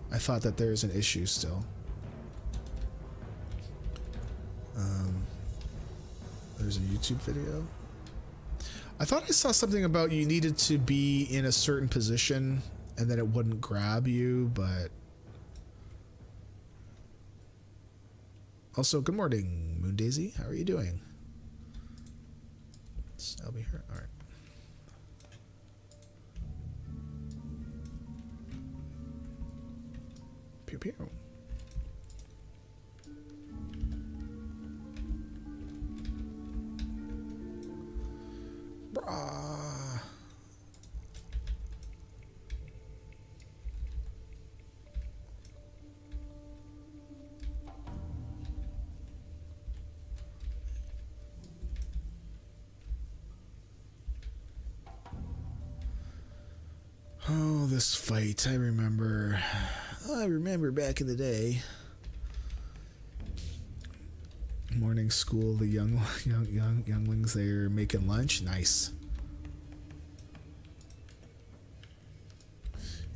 that there's an issue still. There's a YouTube video. I thought I saw something about you needed to be in a certain position and then it wouldn't grab you, but also, good morning, Moon Daisy. How are you doing? I'll be here. All right. Pew pew. Brah. Oh, this fight. I remember back in the day. Morning school, the younglings, they're making lunch. Nice.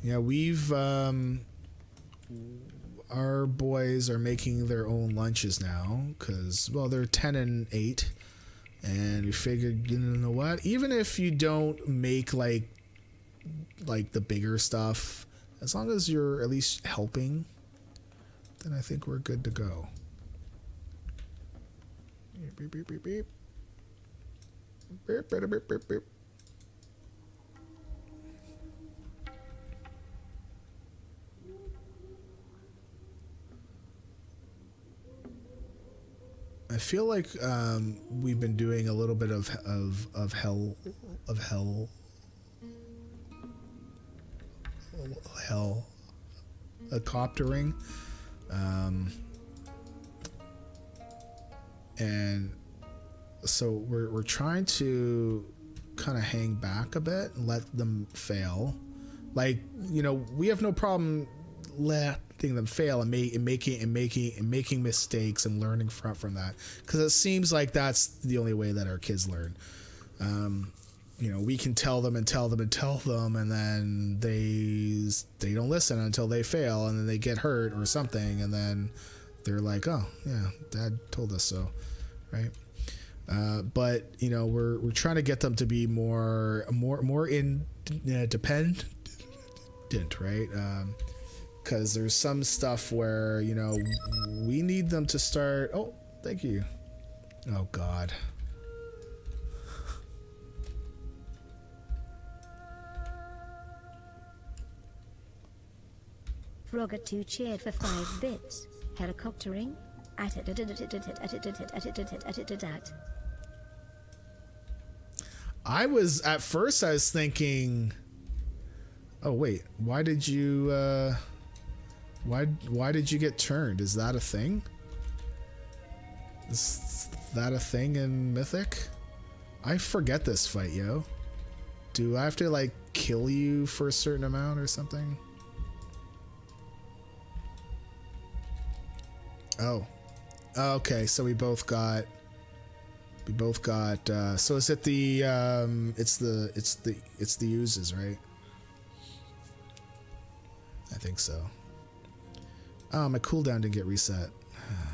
Yeah, we've our boys are making their own lunches now because, well, they're 10 and 8, and we figured, you know what, even if you don't make like the bigger stuff, as long as you're at least helping, then I think we're good to go. Beep, beep, beep, beep. Beep, beep, beep, beep, beep. I feel like we've been doing a little bit of helicoptering, and so we're trying to kind of hang back a bit and let them fail. Like, you know, we have no problem letting them fail and making mistakes and learning from that, because it seems like that's the only way that our kids learn. You know, we can tell them, and then they don't listen until they fail, and then they get hurt or something, and then they're like, oh yeah, Dad told us so, right? But you know, we're trying to get them to be more independent, right? Because there's some stuff where, you know, we need them to start. Oh, thank you. Oh God. Frogger2 cheered for 5 bits. Helicoptering. I was thinking, oh wait, why did you why did you get turned? Is that a thing? Is that a thing in Mythic? I forget this fight, yo. Do I have to like kill you for a certain amount or something? Oh. Okay, so we both got so is it the it's the oozes, right? I think so. Oh, my cooldown didn't get reset. I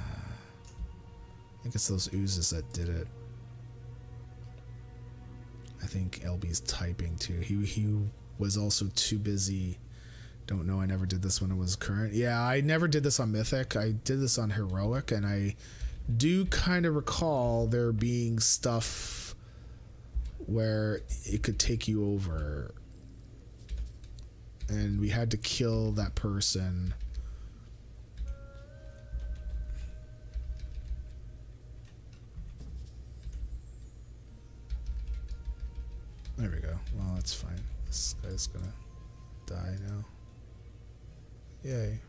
think it's those oozes that did it. I think Elbi's typing too. He was also too busy. Don't know, I never did this when it was current. Yeah, I never did this on Mythic. I did this on Heroic, and I do kind of recall there being stuff where it could take you over, and we had to kill that person. There we go. Well, that's fine. This guy's gonna die now. Yay.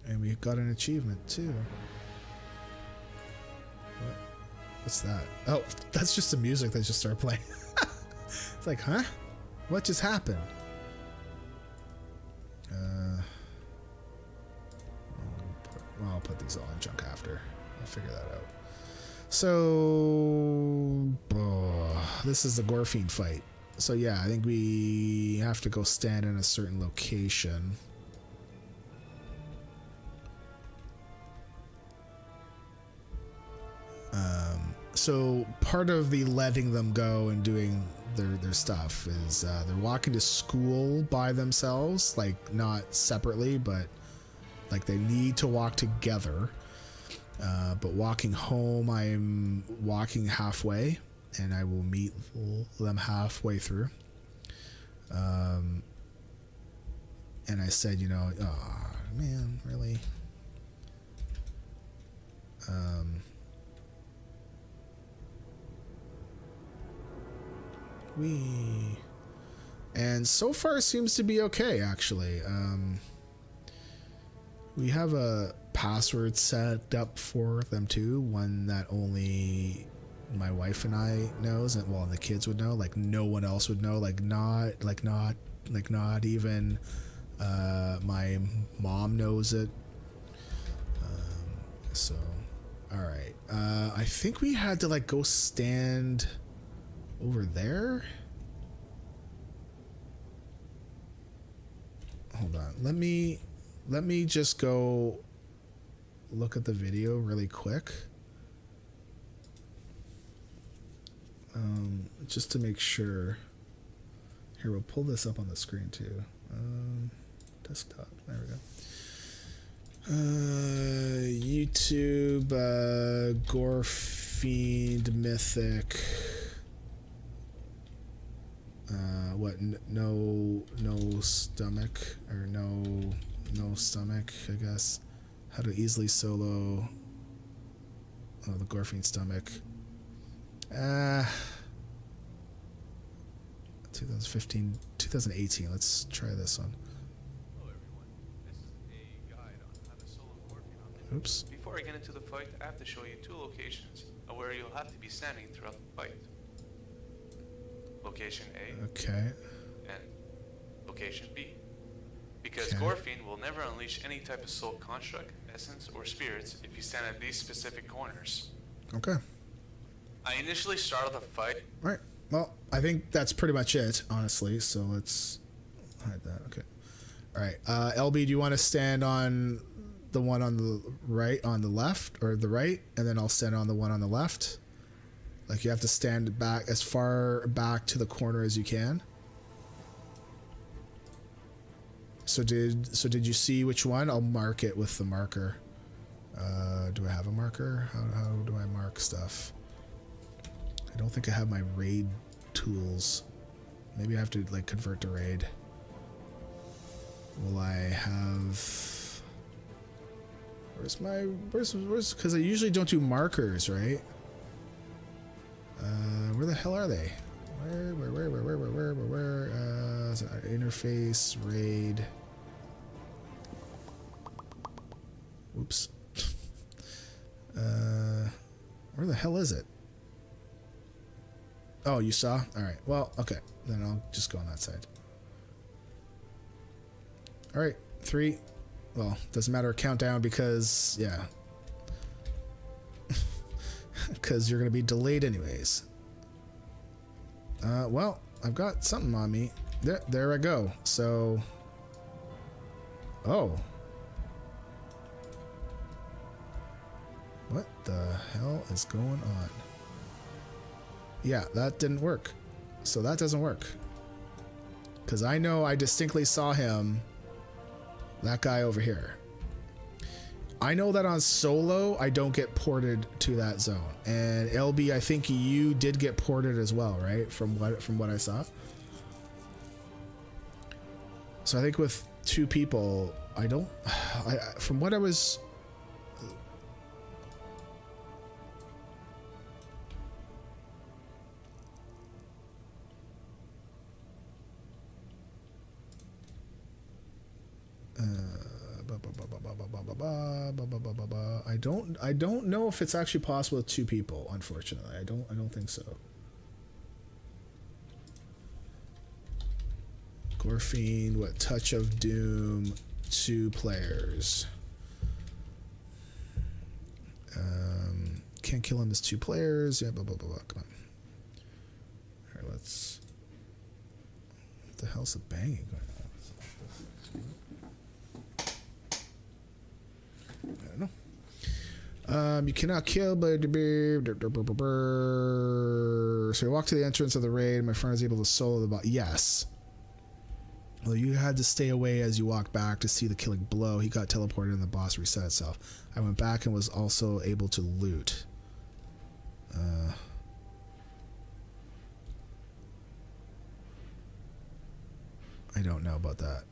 And we got an achievement too. What? What's that? Oh, that's just the music that just started playing. It's like, huh? What just happened? I'll put these all in junk after. I'll figure that out. So, this is the Gorefiend fight. So yeah, I think we have to go stand in a certain location. So part of the letting them go and doing their stuff is they're walking to school by themselves, like not separately, but like they need to walk together. But walking home, I'm walking halfway, and I will meet them halfway through. And I said, you know, oh man, really? And so far it seems to be okay, actually. We have a password set up for them too, one that only my wife and I knows, and well, the kids would know. Like no one else would know. Like not even my mom knows it. So, all right. I think we had to like go stand over there. Hold on. Let me just go look at the video really quick. Just to make sure. Here, we'll pull this up on the screen too. Desktop. There we go. YouTube, Gorefiend, mythic. What? No stomach, or no stomach, I guess. How to easily solo. Oh, the Gorefiend stomach. 2015, 2018. Let's try this one. Hello everyone. This is a guide on how to solo Gorefiend on the Oops. Before I get into the fight, I have to show you 2 locations where you'll have to be standing throughout the fight. Location A Okay. and Location B. Because Okay. Gorefiend will never unleash any type of soul construct, essence, or spirits if you stand at these specific corners. Okay. I initially started the fight. All right. Well, I think that's pretty much it, honestly. So let's hide that. Okay. All right. Elbi, do you want to stand on the one on the right, on the left, or the right, and then I'll stand on the one on the left? Like you have to stand back as far back to the corner as you can. So did you see which one? I'll mark it with the marker. Do I have a marker? How do I mark stuff? I don't think I have my raid tools. Maybe I have to like convert to raid. Will I have... Where's because I usually don't do markers, right? Where the hell are they? Where? Interface, raid. Oops. Where the hell is it? Oh, you saw? Alright, well, okay. Then I'll just go on that side. Alright, 3. Well, doesn't matter, countdown because, yeah. Because you're going to be delayed anyways. Well, I've got something on me. There I go. So... Oh. What the hell is going on? Yeah, that didn't work. So that doesn't work. Because I know I distinctly saw him. That guy over here. I know that on solo, I don't get ported to that zone. And Elbi, I think you did get ported as well, right? From what I saw. So I think with 2 people, from what I was... I don't know if it's actually possible with 2 people, unfortunately. I don't think so. Gorefiend, what? Touch of Doom, 2 players. Can't kill him as 2 players. Yeah, blah blah blah blah. Come on. Alright, let's... What the hell's the banging going on? I don't know. You cannot kill, but so I walked to the entrance of the raid. My friend was able to solo the boss. Yes. Well, you had to stay away as you walked back to see the killing blow. He got teleported and the boss reset itself. I went back and was also able to loot. I don't know about that.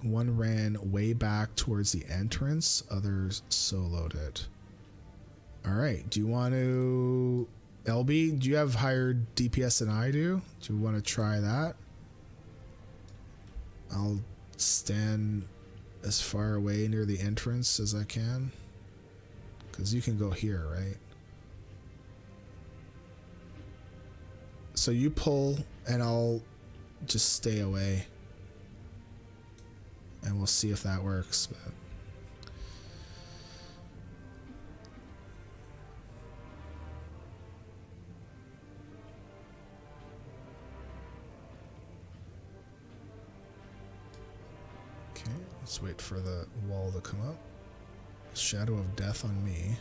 One ran way back towards the entrance. Others soloed it. All right. Do you want to... Elbi, do you have higher DPS than I do? Do you want to try that? I'll stand as far away near the entrance as I can. Because you can go here, right? So you pull, and I'll just stay away. And we'll see if that works. But okay, let's wait for the wall to come up. Shadow of death on me.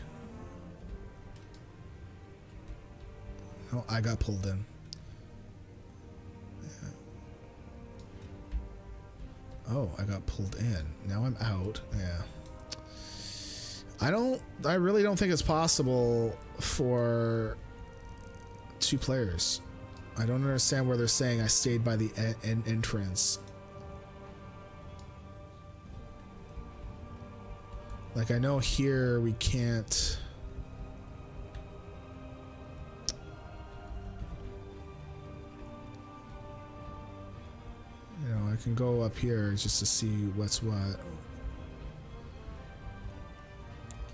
No, I got pulled in. Yeah. Oh, I got pulled in. Now I'm out. Yeah. I really don't think it's possible for 2 players. I don't understand where they're saying I stayed by the entrance. Like, I know here we can't. You know, I can go up here just to see what's what.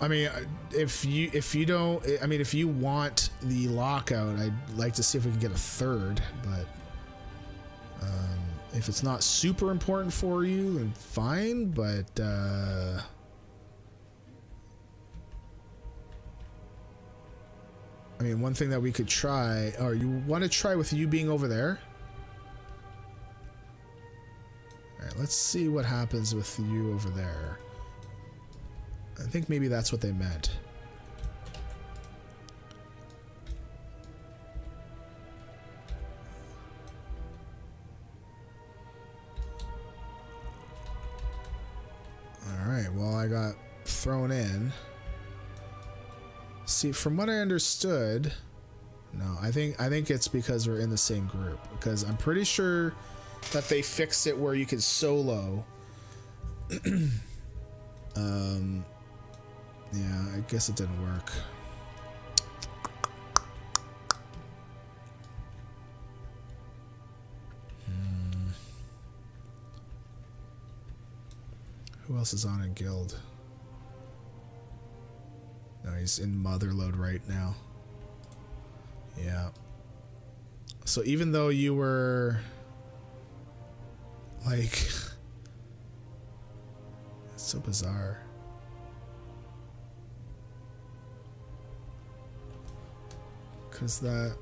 I mean, if you don't, I mean, if you want the lockout, I'd like to see if we can get a 3rd, but if it's not super important for you, then fine, but I mean, one thing that we could try, or you want to try with you being over there? Alright, let's see what happens with you over there. I think maybe that's what they meant. Alright, well, I got thrown in. See, from what I understood, no, I think it's because we're in the same group. Because I'm pretty sure that they fixed it where you can solo. Yeah, I guess it didn't work. Who else is on in guild? No, he's in motherload right now. Yeah. So even though you were like, it's so bizarre. Because that,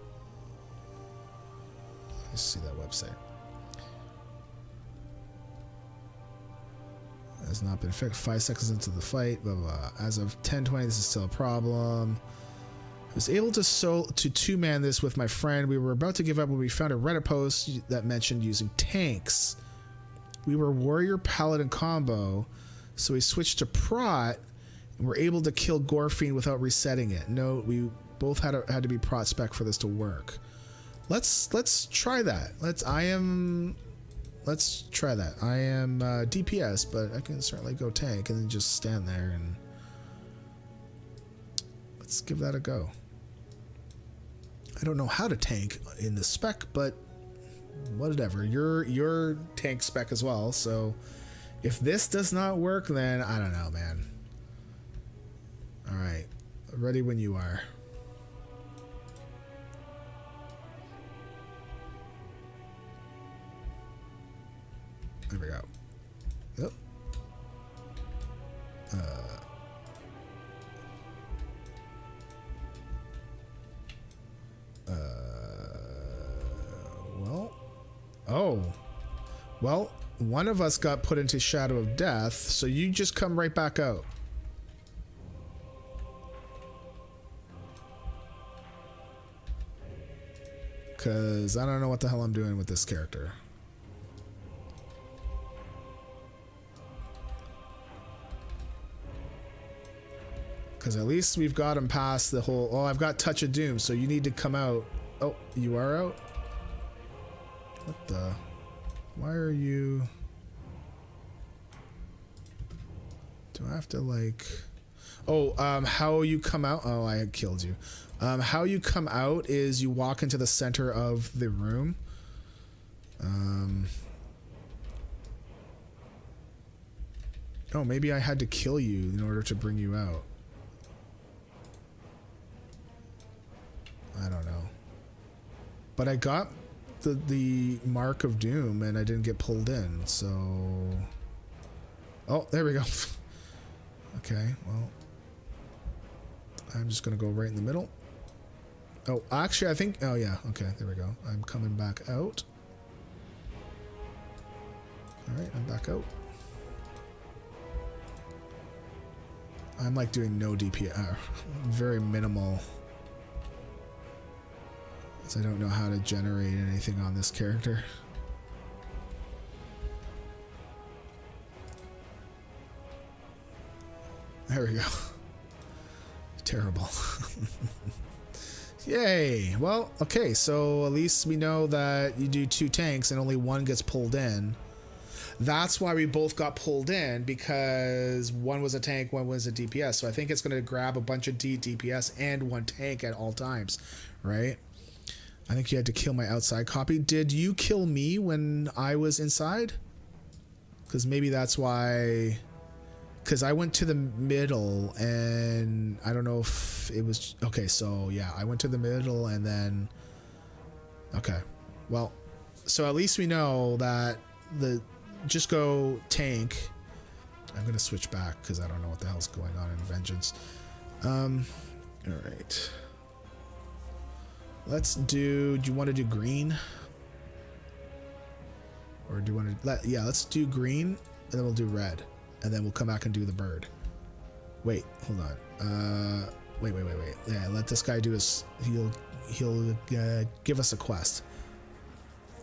let's see that website. Has not been fixed. 5 seconds into the fight, blah, blah, blah. As of 10:20, this is still a problem. I was able to 2-man this with my friend. We were about to give up when we found a Reddit post that mentioned using tanks. We were warrior paladin combo, so we switched to prot and were able to kill Gorefiend without resetting it. No, we both had to be prot spec for this to work. Let's try that. Let's try that. I am DPS, but I can certainly go tank and then just stand there and let's give that a go. I don't know how to tank in the spec, but whatever. You're tank spec as well, so if this does not work, then I don't know, man. All right, ready when you are. There we go. Yep. Well. Oh. Well, one of us got put into Shadow of Death, so you just come right back out. Because I don't know what the hell I'm doing with this character. Because at least we've got him past the whole, oh, I've got Touch of Doom, so you need to come out. Oh, you are out? What the? Why are you? Do I have to like? Oh, how you come out? Oh, I killed you. How you come out is you walk into the center of the room. Oh, maybe I had to kill you in order to bring you out. I don't know. But I got the Mark of Doom and I didn't get pulled in, so... Oh, there we go. Okay, well... I'm just gonna go right in the middle. Oh, actually, I think... Oh, yeah, okay, there we go. I'm coming back out. Alright, I'm back out. I'm like doing no DPS, very minimal. So I don't know how to generate anything on this character. There we go. Terrible. Yay! Well, okay, so at least we know that you do 2 tanks and only one gets pulled in. That's why we both got pulled in, because one was a tank, one was a DPS. So I think it's going to grab a bunch of DPS and 1 tank at all times, right? I think you had to kill my outside copy. Did you kill me when I was inside? Because maybe that's why... Because I went to the middle, and I don't know if it was... Okay, so yeah, I went to the middle, and then... Okay, well, so at least we know that the... Just go tank. I'm going to switch back, because I don't know what the hell's going on in Vengeance. Alright. Let's do... Do you want to do green? Or do you want to... Yeah, let's do green, and then we'll do red. And then we'll come back and do the bird. Wait, hold on. Wait. Yeah, let this guy do his... He'll give us a quest.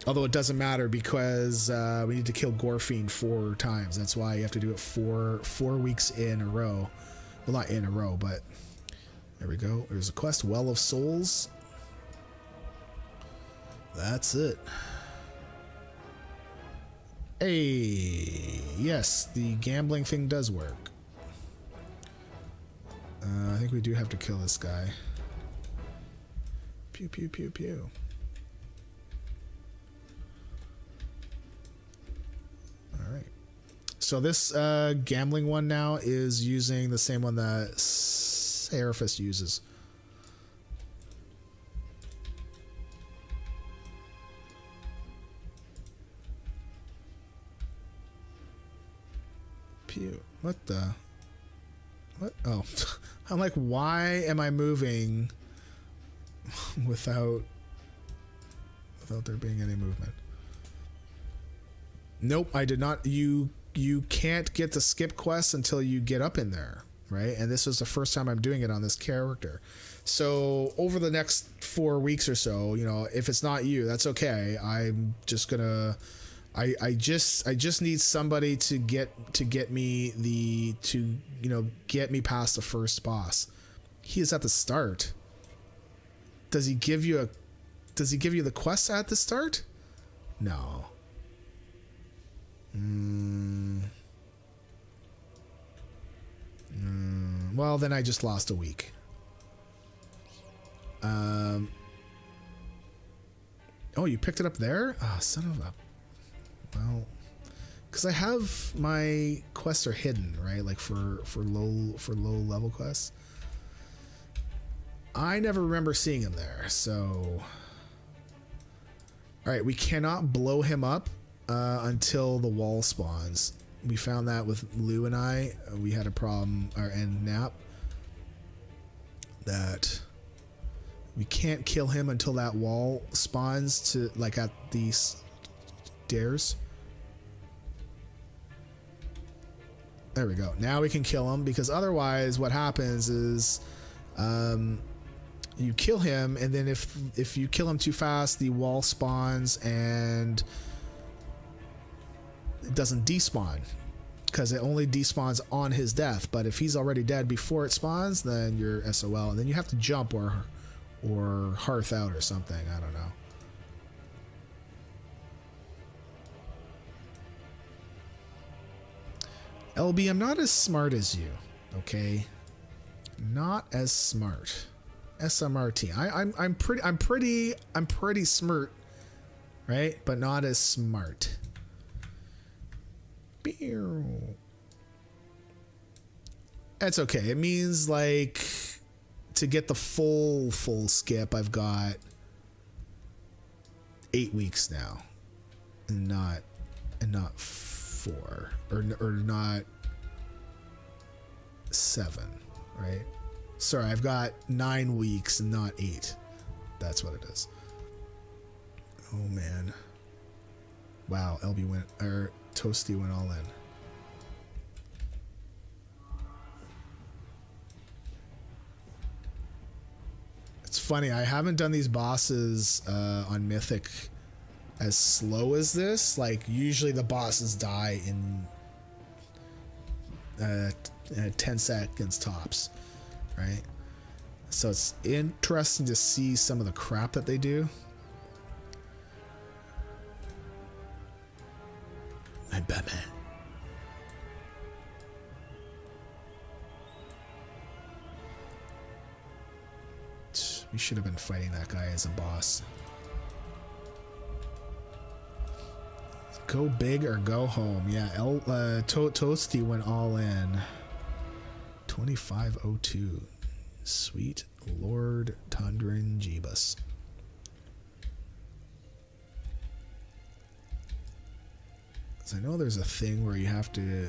Although it doesn't matter, because we need to kill Gorefiend 4 times. That's why you have to do it four weeks in a row. Well, not in a row, but... There we go. There's a quest. Well of Souls. That's it. Hey, yes, the gambling thing does work. I think we do have to kill this guy. Pew, pew, pew, pew. Alright. So this gambling one now is using the same one that Seraphis uses. Pew. What the? What? Oh. I'm like, why am I moving without there being any movement? Nope, I did not. You can't get the skip quest until you get up in there, right? And this was the first time I'm doing it on this character. So over the next 4 weeks or so, you know, if it's not you, that's okay. I'm just gonna... I just need somebody to get me get me past the first boss. He is at the start. Does he give you the quest at the start? No. Well, then I just lost a week. Oh, you picked it up there? Ah, oh, son of a... Well, because I have my quests are hidden, right? Like for low level quests. I never remember seeing him there, so... Alright, we cannot blow him up until the wall spawns. We found that with Lou and I. We had a problem, and Nap, that we can't kill him until that wall spawns to, like, at these stairs. There we go. Now we can kill him, because otherwise what happens is you kill him, and then if you kill him too fast, the wall spawns and it doesn't despawn, because it only despawns on his death. But if he's already dead before it spawns, then you're SOL, and then you have to jump or hearth out or something. I don't know. Elbi, I'm not as smart as you, okay? Not as smart. SMRT. I'm pretty smart, right? But not as smart. That's okay. It means like to get the full skip, I've got 8 weeks now, and not 4 or not 7, right? Sorry, I've got 9 weeks and not 8. That's what it is. Oh man. Wow, Elbi went, or Toasty went all in. It's funny, I haven't done these bosses on Mythic as slow as this. Like, usually the bosses die in 10 seconds tops, right? So it's interesting to see some of the crap that they do. I'm Batman. We should have been fighting that guy as a boss. Go big or go home. Yeah, Toasty went all in. 2502. Sweet Lord Tundran Jeebus. I know there's a thing where you have to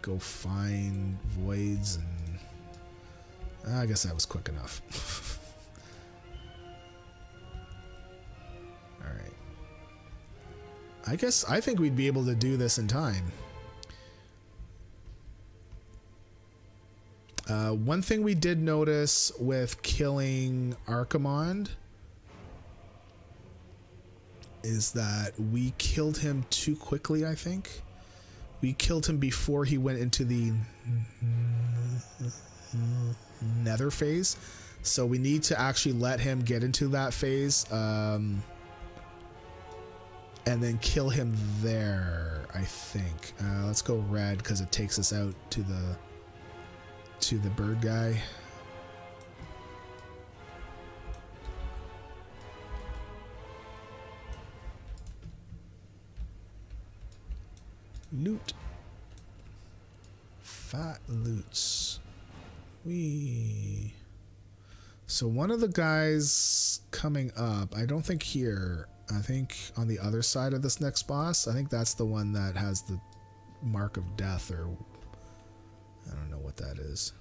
go find voids, and I guess that was quick enough. All right. I think we'd be able to do this in time. One thing we did notice with killing Archimond is that we killed him too quickly, I think. We killed him before he went into the nether phase. So we need to actually let him get into that phase and then kill him there, I think. Let's go red because it takes us out to the bird guy. Loot. Fat loots. So one of the guys coming up, I don't think here, I think on the other side of this next boss, I think that's the one that has the mark of death, or I don't know what that is.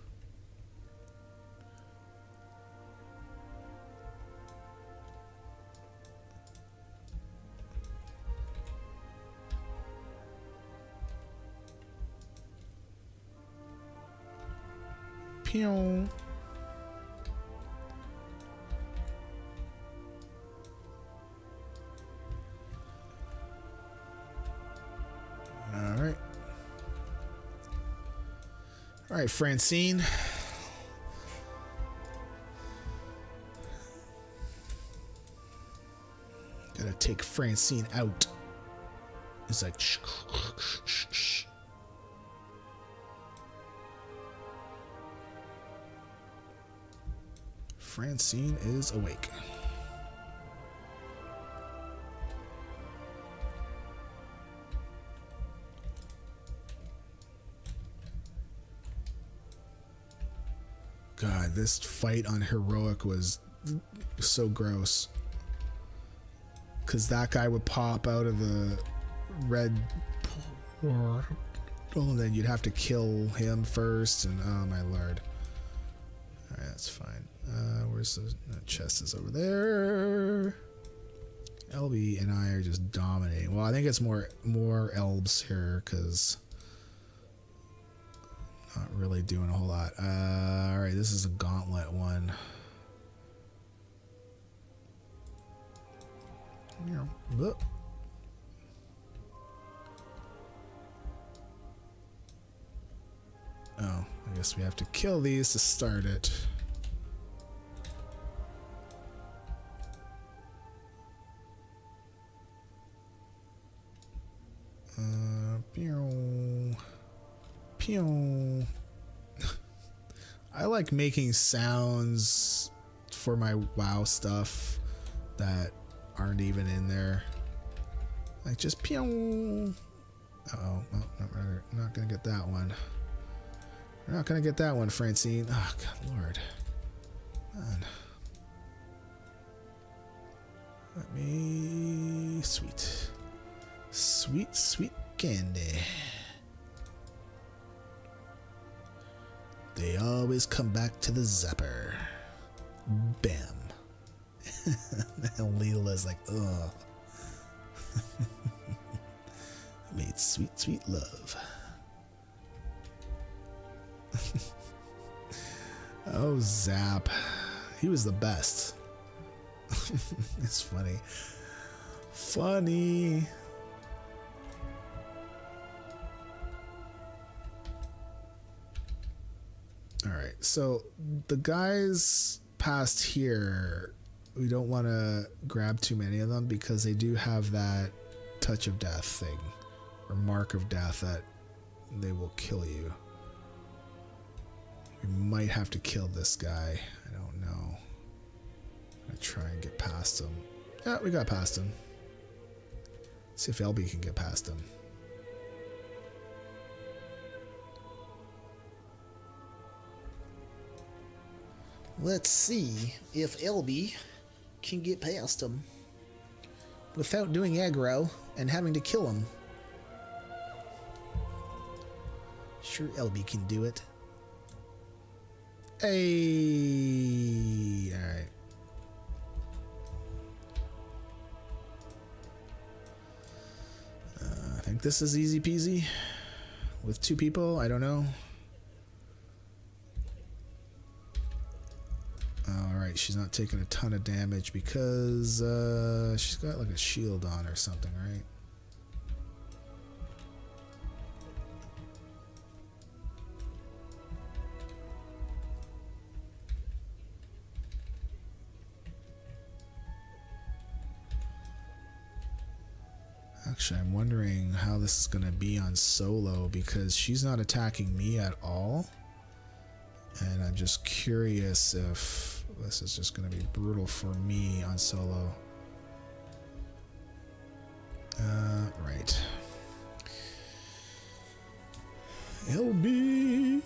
Pew. All right, Francine. Gotta take Francine out. It's like shh, shh, shh, shh. Francine is awake. God, this fight on Heroic was so gross. Because that guy would pop out of the red portal, and then you'd have to kill him first, and oh my lord. Alright, that's fine. Where's the chest? Is over there. Elbi and I are just dominating. Well, I think it's more Elbs here, because not really doing a whole lot. Alright, this is a gauntlet one. Oh, I guess we have to kill these to start it. Pew. Pew. I like making sounds for my WoW stuff that aren't even in there. Like just pew. Uh-oh. Oh, not gonna get that one. We're not gonna get that one, Francine. Oh, God, Lord. Man. Let me... Sweet. Sweet, sweet candy. They always come back to the zapper. Bam. And Leela's like, ugh. Made sweet, sweet love. Oh, Zap. He was the best. It's funny. Funny. Alright, so the guys past here, we don't want to grab too many of them because they do have that touch of death thing, or mark of death that they will kill you. We might have to kill this guy. I don't know. I'm going to try and get past him. Yeah, we got past him. See if Elbi can get past him. Let's see if Elbi can get past him without doing aggro and having to kill him. Sure, Elbi can do it. Hey, all right. I think this is easy peasy with two people. I don't know. Alright, she's not taking a ton of damage because she's got like a shield on or something, right? Actually, I'm wondering how this is going to be on solo because she's not attacking me at all. And I'm just curious if this is just going to be brutal for me on solo. Right. Elbi.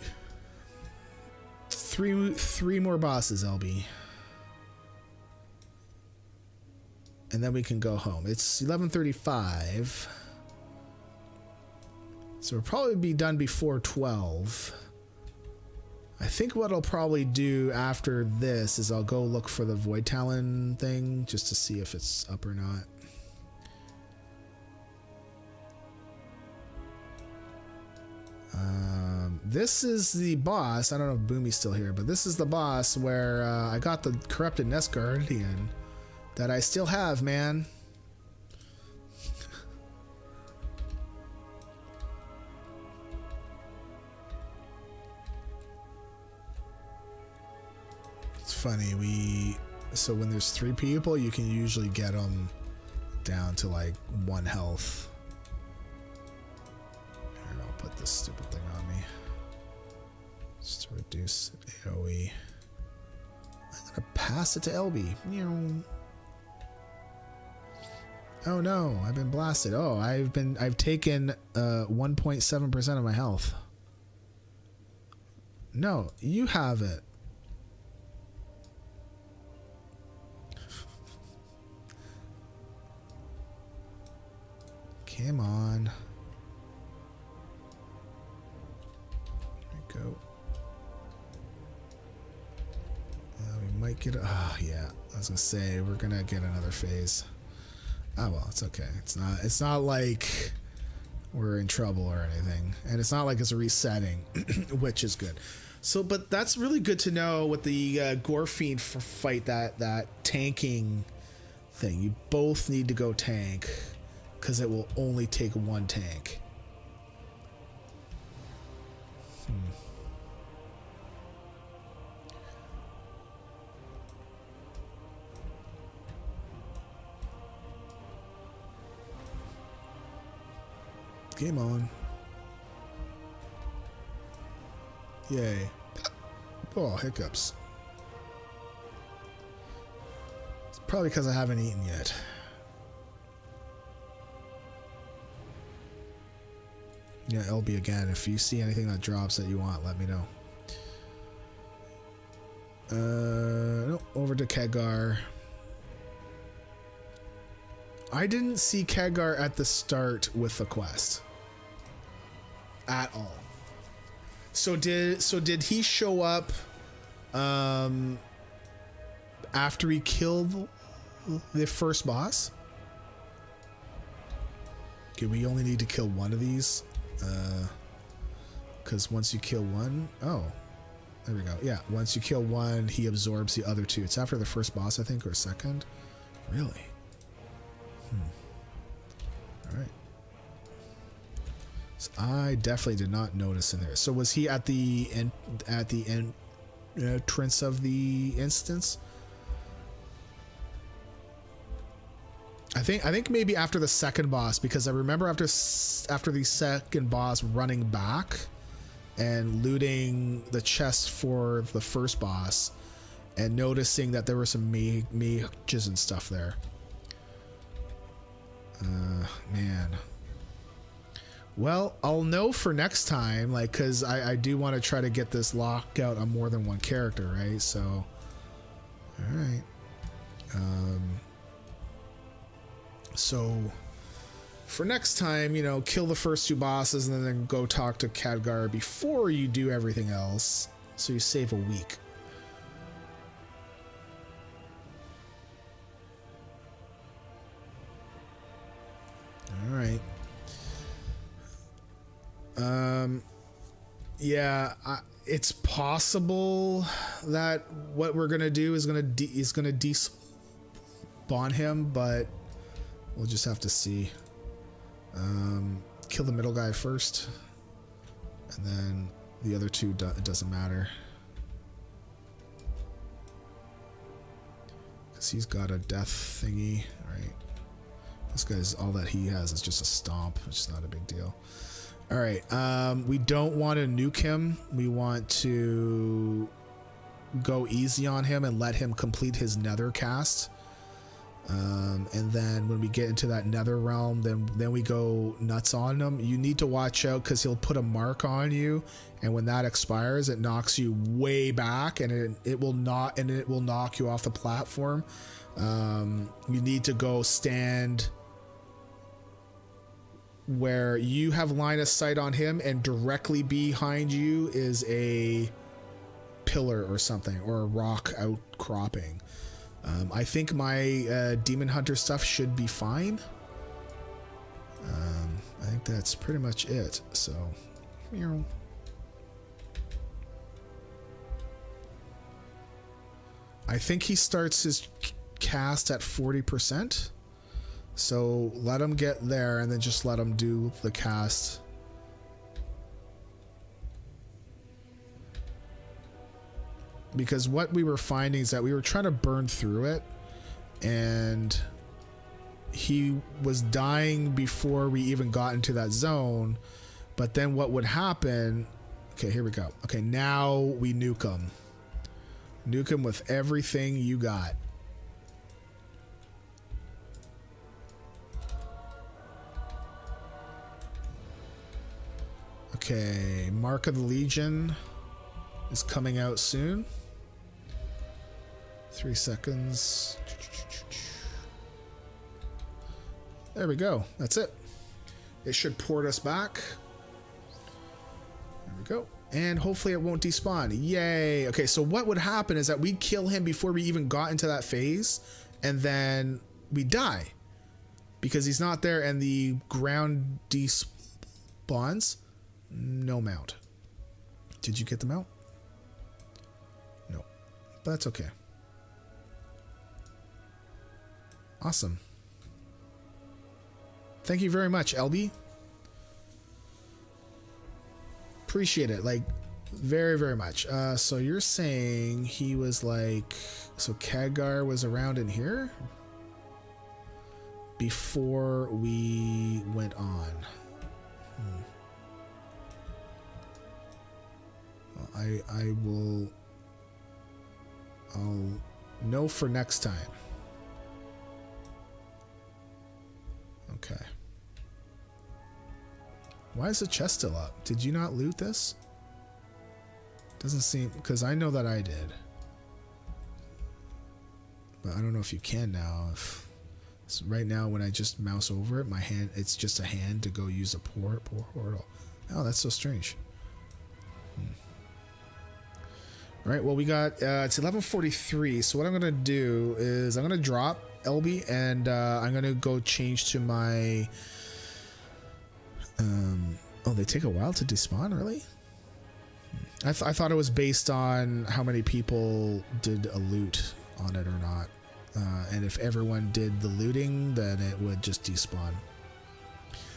Three more bosses, Elbi. And then we can go home. It's 11:35. So we'll probably be done before 12. I think what I'll probably do after this is I'll go look for the Void Talon thing just to see if it's up or not. This is the boss. I don't know if Boomy's still here, but this is the boss where I got the corrupted Nest Guardian that I still have, man. It's funny, so when there's 3 people, you can usually get them down to like 1 health. Here, I'll put this stupid thing on me. Just to reduce AoE. I'm gonna pass it to Elbi. Oh no, I've been blasted. Oh, I've taken 1.7% of my health. No, you have it. Come on. There we go. We might get oh yeah, I was gonna say we're gonna get another phase. Oh well, it's okay. It's not like we're in trouble or anything. And it's not like it's resetting, which is good. So, but that's really good to know with the Gorefiend fight, that tanking thing. You both need to go tank because it will only take 1 tank. Game on. Yay. Oh, hiccups. It's probably because I haven't eaten yet. Yeah, Elbi again. If you see anything that drops that you want, let me know. No, over to Khadgar. I didn't see Khadgar at the start with the quest at all. So did he show up after he killed the first boss? Okay, we only need to kill one of these. Because once you kill one, oh, there we go. Yeah, once you kill one, he absorbs the other two. It's after the first boss, I think, or second. Really? All right. So I definitely did not notice in there. So was he at the entrance of the instance? I think maybe after the second boss, because I remember after the second boss running back and looting the chest for the first boss and noticing that there were some mages and stuff there. Man. Well, I'll know for next time, like, because I do want to try to get this lockout on more than one character, right? So, all right. So for next time, you know, kill the first two bosses and then go talk to Khadgar before you do everything else, so you save a week. All right. Yeah, it's possible that what we're gonna do is gonna despawn him, but we'll just have to see. Kill the middle guy first, and then the other two, it doesn't matter. Because he's got a death thingy, right? This guy's, all that he has is just a stomp, which is not a big deal. All right, we don't want to nuke him. We want to go easy on him and let him complete his nether cast. And then when we get into that nether realm, then we go nuts on him. You need to watch out because he'll put a mark on you, and when that expires, it knocks you way back, and it will knock you off the platform. You need to go stand where you have line of sight on him, and directly behind you is a pillar or something, or a rock outcropping. I think my demon hunter stuff should be fine. I think that's pretty much it. So, I think he starts his cast at 40%. So let him get there and then just let him do the cast. Because what we were finding is that we were trying to burn through it, and he was dying before we even got into that zone. But then what would happen? Okay, here we go. Okay, now we nuke him. Nuke him with everything you got. Okay, Mark of the Legion is coming out soon. 3 seconds. There we go. That's it. It should port us back. There we go. And hopefully it won't despawn. Yay. Okay, so what would happen is that we'd kill him before we even got into that phase, and then we die because he's not there, and the ground despawns. No mount. Did you get the mount? No. But that's okay. Awesome. Thank you very much, Elbi. Appreciate it. Like, very, very much. So you're saying he was like... So Khadgar was around in here? Before we went on. I'll know for next time. Okay. Why is the chest still up? Did you not loot this? Doesn't seem, because I know that I did. But I don't know if you can now. So right now, when I just mouse over it, my hand, it's just a hand to go use a portal. Oh, that's so strange. All right, well, we got, it's 11:43. So what I'm going to do is I'm going to drop Elbi, and I'm going to go change to my... oh, they take a while to despawn, really? I thought it was based on how many people did a loot on it or not. And if everyone did the looting, then it would just despawn.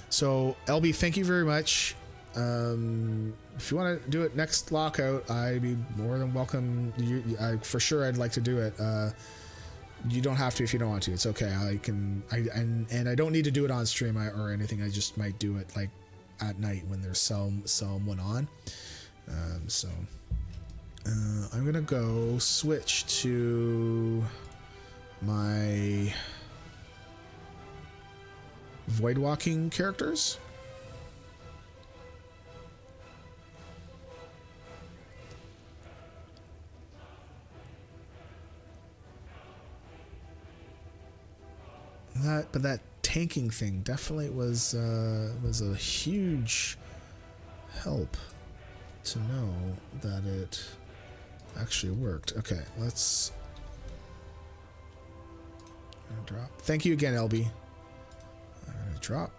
So, Elbi, thank you very much. If you want to do it next lockout, I'd be more than welcome. For sure, I'd like to do it. You don't have to if you don't want to. It's okay. And I don't need to do it on stream or anything. I just might do it like at night when there's someone on. I'm gonna go switch to my void walking characters. But that tanking thing definitely was a huge help to know that it actually worked. Okay, let's drop. Thank you again, Elbi. I'm gonna drop.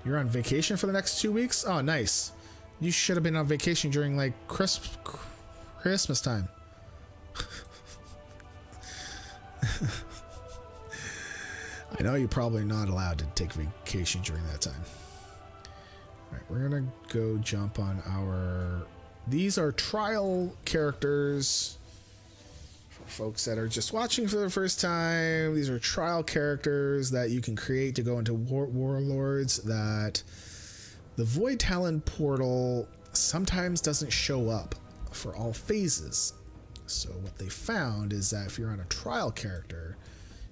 You're on vacation for the next 2 weeks? Oh, nice. You should have been on vacation during like Christmas time. I know you're probably not allowed to take vacation during that time. All right, we're gonna go jump on our... These are trial characters. For folks that are just watching for the first time, these are trial characters that you can create to go into warlords that the Void Talon portal sometimes doesn't show up for all phases. So what they found is that if you're on a trial character,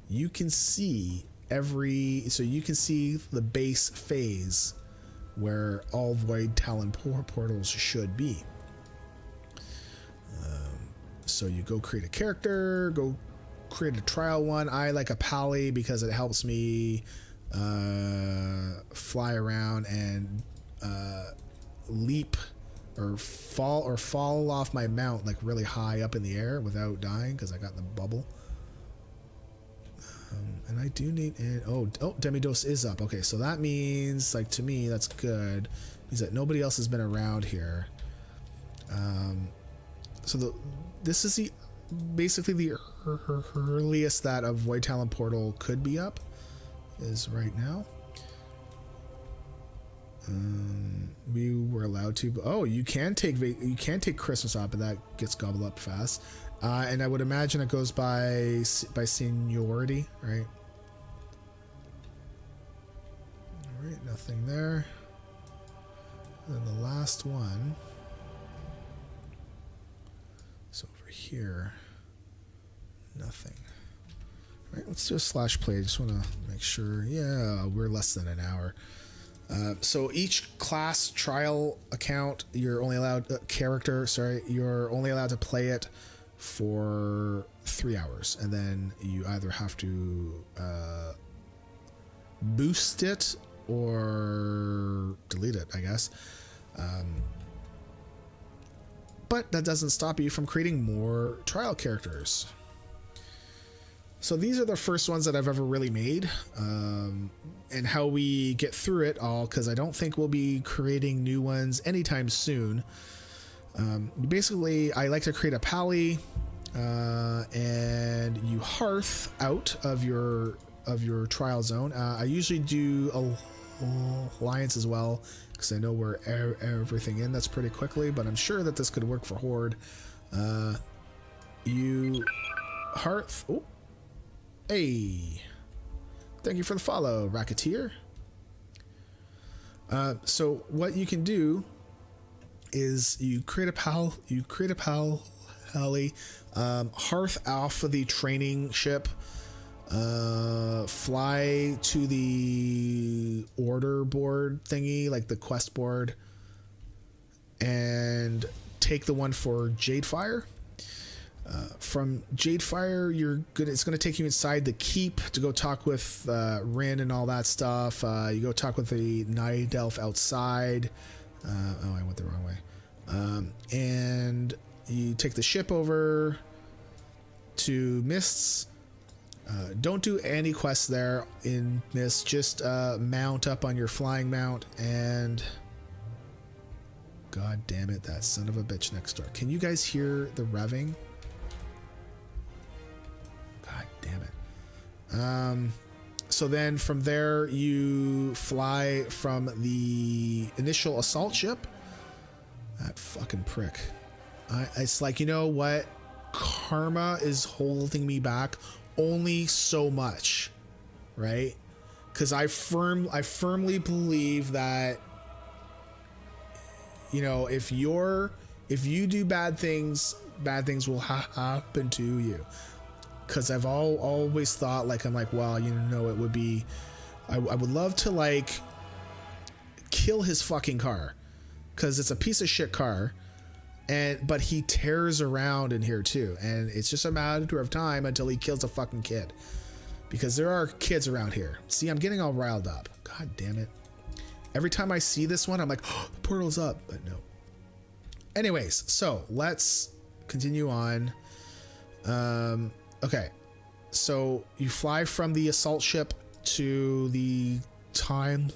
you can see you can see the base phase where all Void Talon portals should be. So you go create a character, go create a trial one. I like a pally because it helps me fly around and leap or fall off my mount like really high up in the air without dying because I got the bubble. And I do need it. Oh, Demidose is up. Okay, so that means, like, to me, that's good. It means that nobody else has been around here. This is basically the earliest that a Void Talon portal could be up is right now. We were allowed to. Oh, you can take Christmas off, but that gets gobbled up fast. And I would imagine it goes by seniority, right? All right, nothing there. And then the last one. So over here, nothing. All right, let's do a slash play. I just want to make sure. Yeah, we're less than an hour. So each class trial account, you're only allowed you're only allowed to play it for 3 hours, and then you either have to boost it or delete it, I guess. But that doesn't stop you from creating more trial characters. So these are the first ones that I've ever really made, and how we get through it all, because I don't think we'll be creating new ones anytime soon. Basically, I like to create a pally, and you hearth out of your trial zone. I usually do alliance as well, because I know where everything in that's pretty quickly, but I'm sure that this could work for Horde. You hearth. Oh, hey, thank you for the follow, Racketeer. So what you can do is you create a pally, hearth off of the training ship, Fly to the order board thingy, like the quest board, and take the one for Jadefire. From Jadefire, it's gonna take you inside the keep to go talk with Rin and all that stuff. You go talk with the night elf outside. Oh, I went the wrong way. And you take the ship over to Mists. Don't do any quests there in Mist. Just mount up on your flying mount and... God damn it, that son of a bitch next door. Can you guys hear the revving? God damn it. So then from there you fly from the initial assault ship. That fucking prick. It's like, you know what? Karma is holding me back only so much, right? Because I firmly believe that, you know, if you do bad things will happen to you. Because I've always thought, like, I'm like, well, you know, it would be, I would love to, like, kill his fucking car, because it's a piece of shit car, but he tears around in here too, and it's just a matter of time until he kills a fucking kid, because there are kids around here. See, I'm getting all riled up. God damn it. Every time I see this one, I'm like, oh, the portal's up, but no. Anyways, so let's continue on. Okay, so you fly from the assault ship to the timeless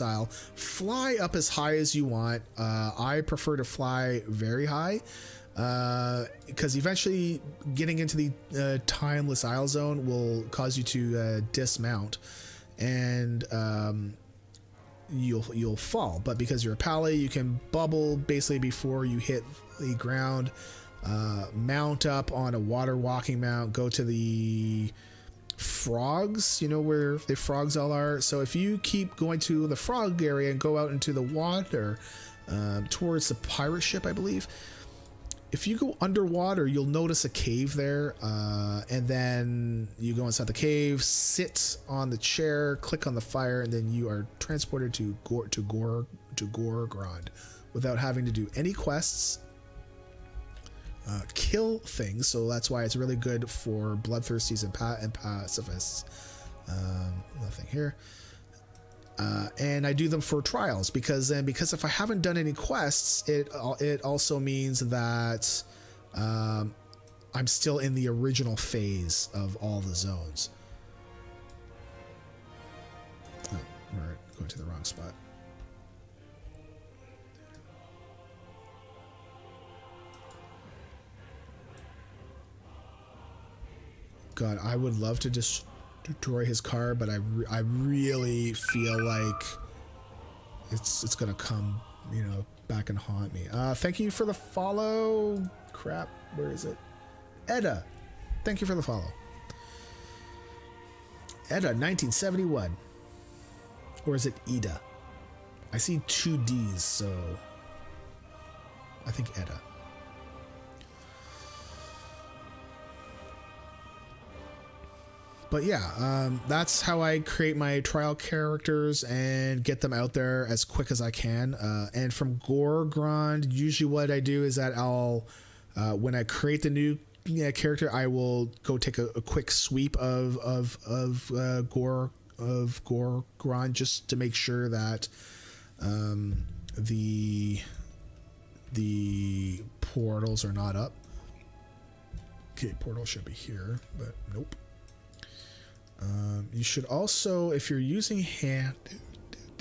isle. Fly up as high as you want. I prefer to fly very high, because eventually getting into the timeless isle zone will cause you to dismount, and you'll fall. But because you're a pally, you can bubble basically before you hit the ground. Mount up on a water walking mount, go to the frogs, you know where the frogs all are. So if you keep going to the frog area and go out into the water, towards the pirate ship, I believe, if you go underwater, you'll notice a cave there, and then you go inside the cave, sit on the chair, click on the fire, and then you are transported to Gorefiend without having to do any quests. Kill things, so that's why it's really good for bloodthirsties and pacifists. Nothing here. And I do them for trials, because if I haven't done any quests, it also means that I'm still in the original phase of all the zones. Oh, we're going to the wrong spot. God, I would love to destroy his car, but I really feel like it's gonna come, you know, back and haunt me. Thank you for the follow. Crap, where is it? Edda, thank you for the follow. Edda 1971, or is it Ida? I see two D's, so I think Edda. But yeah, that's how I create my trial characters and get them out there as quick as I can. And from Gorefiend, usually what I do is that I'll, when I create the new character, I will go take a quick sweep of Gorefiend, just to make sure that the portals are not up. Okay, portal should be here, but nope. You should also, if you're using handy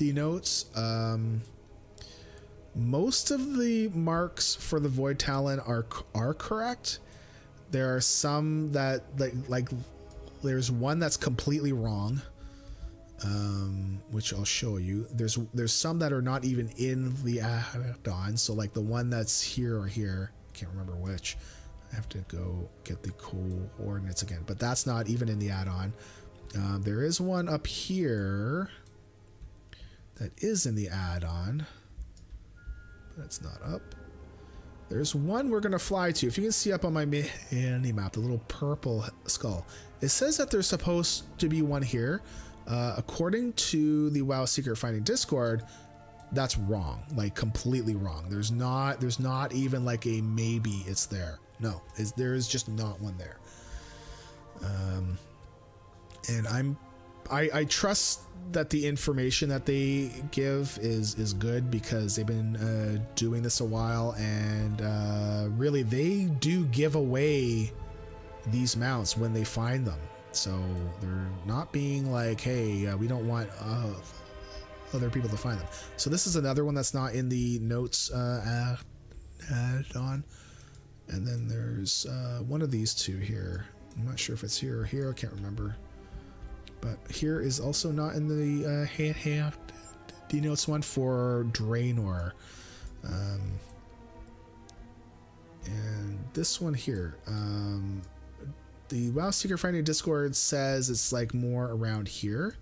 notes, most of the marks for the Void Talon are correct. There are some that like there's one that's completely wrong, which I'll show you. There's some that are not even in the add-on. So like the one that's here or here, I can't remember which. I have to go get the coordinates again, but that's not even in the add-on. There is one up here that is in the add-on, but it's not up. There's one we're going to fly to. If you can see up on my mini map, the little purple skull. It says that there's supposed to be one here. According to the WoW Secret Finding Discord, that's wrong. Like, completely wrong. There's not even like a maybe it's there. No, there is just not one there. And I trust that the information that they give is good, because they've been doing this a while, and really they do give away these mounts when they find them. So they're not being like, hey, we don't want other people to find them. So this is another one that's not in the notes add on. And then there's one of these two here. I'm not sure if it's here or here. I can't remember. But here is also not in the hand denotes one for Draenor. And this one here, the WoW Secret Finding Discord says it's like more around here.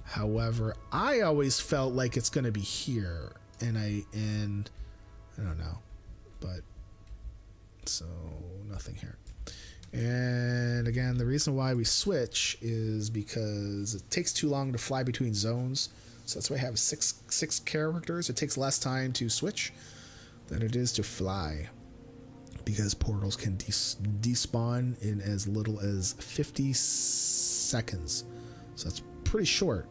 However, I always felt like it's going to be here, and I don't know, but so nothing here. And again, the reason why we switch is because it takes too long to fly between zones. So that's why I have six characters. It takes less time to switch than it is to fly, because portals can despawn in as little as 50 seconds. So that's pretty short.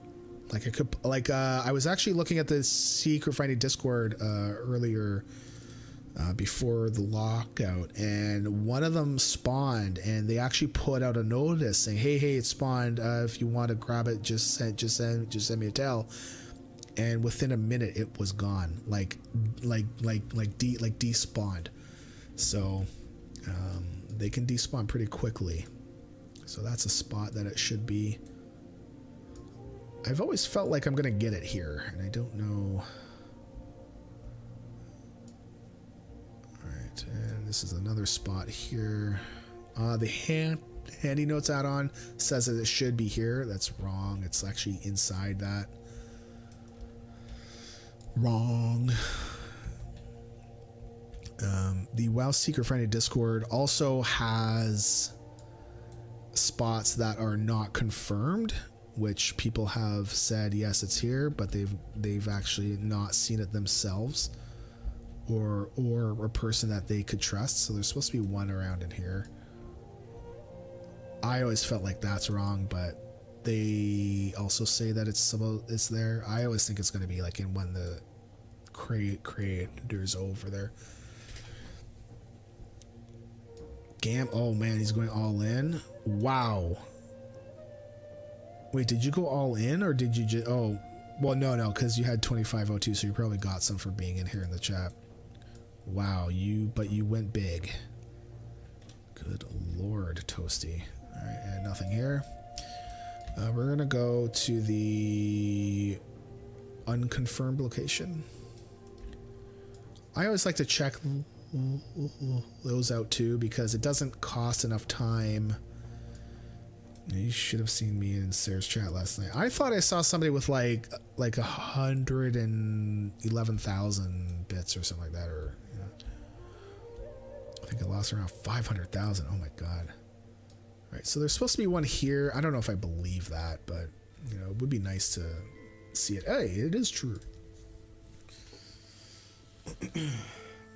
I was actually looking at the Secret Finding Discord earlier, before the lockout, and one of them spawned, and they actually put out a notice saying, hey, it spawned, if you want to grab it, just send me a tell. And within a minute it was gone, like despawned. So they can despawn pretty quickly. So that's a spot that it should be. I've always felt like I'm gonna get it here, and I don't know. And this is another spot here. The handy notes add-on says that it should be here. That's wrong. It's actually inside that. Wrong. The WoW Secret Finding Discord also has spots that are not confirmed, which people have said yes, it's here, but they've actually not seen it themselves. Or a person that they could trust. So there's supposed to be one around in here. I always felt like that's wrong, but they also say that it's there. I always think it's going to be like in when the creator's over there. Oh man, he's going all in. Wow. Wait, did you go all in, or did you just? Oh, well, no, because you had 2502, so you probably got some for being in here in the chat. Wow, but you went big. Good Lord, Toasty. All right, and nothing here. We're gonna go to the unconfirmed location. I always like to check those out too, because it doesn't cost enough time. You should have seen me in Sarah's chat last night. I thought I saw somebody with like 111,000 bits or something like that, or I think I lost around 500,000. Oh my god. All right, so there's supposed to be one here. I don't know if I believe that, but it would be nice to see it. Hey, it is true.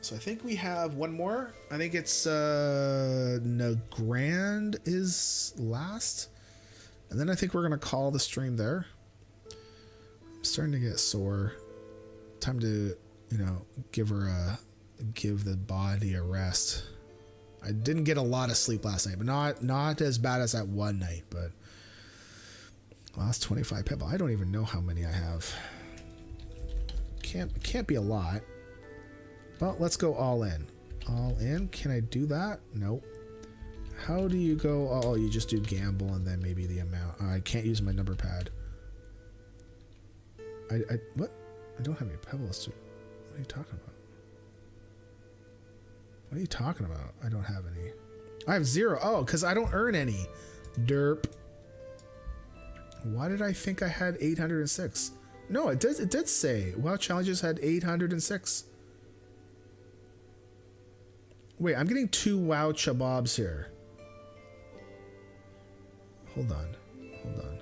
So I think we have one more. I think it's Nagrand is last, and then I think we're gonna call the stream there. I'm starting to get sore. Time to give the body a rest. I didn't get a lot of sleep last night, but not as bad as that one night. But lost 25 pebble. I don't even know how many I have. Can't be a lot. Well, let's go all in. All in? Can I do that? Nope. How do you go? Oh, you just do gamble and then maybe the amount. I can't use my number pad. What? I don't have any pebbles to. What are you talking about? What are you talking about? I don't have any. I have 0. Oh, because I don't earn any. Derp. Why did I think I had 806? No, it did say WoW Challenges had 806. Wait, I'm getting 2 wow chabobs here. Hold on. Hold on.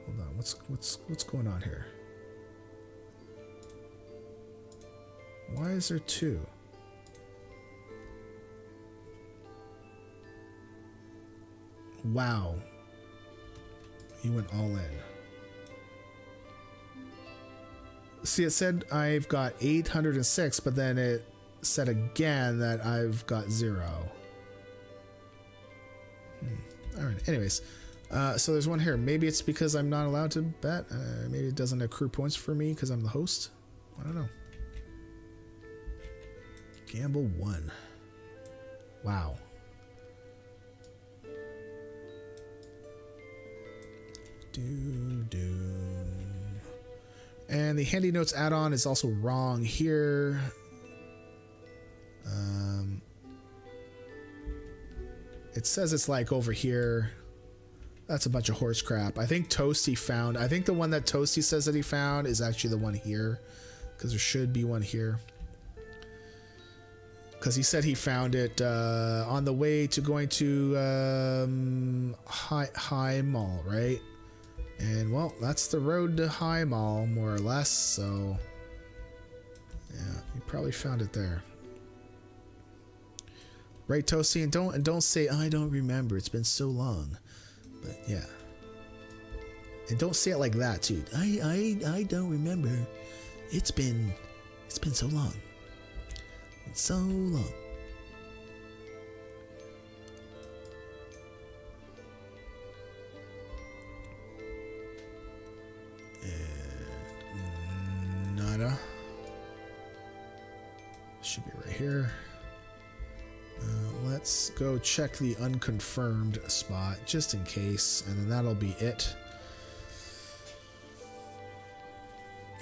Hold on. What's going on here? Why is there 2? Wow. You went all in. See, it said I've got 806, but then it said again that I've got 0. All right. Anyways, so there's one here. Maybe it's because I'm not allowed to bet. Maybe it doesn't accrue points for me because I'm the host. I don't know. Gamble 1. Wow. And the handy notes add-on is also wrong here. It says it's like over here. That's a bunch of horse crap. I think Toasty found. I think the one that Toasty says that he found is actually the one here, because there should be one here. Because he said he found it on the way to going to High Mall, right? And well, that's the road to High Mall, more or less. So yeah, you probably found it there, right, Toasty? And don't say I don't remember. It's been so long. But yeah, and don't say it like that too. I don't remember. It's been so long. It's so long. And nada. Should be right here. Let's go check the unconfirmed spot just in case, and then that'll be it.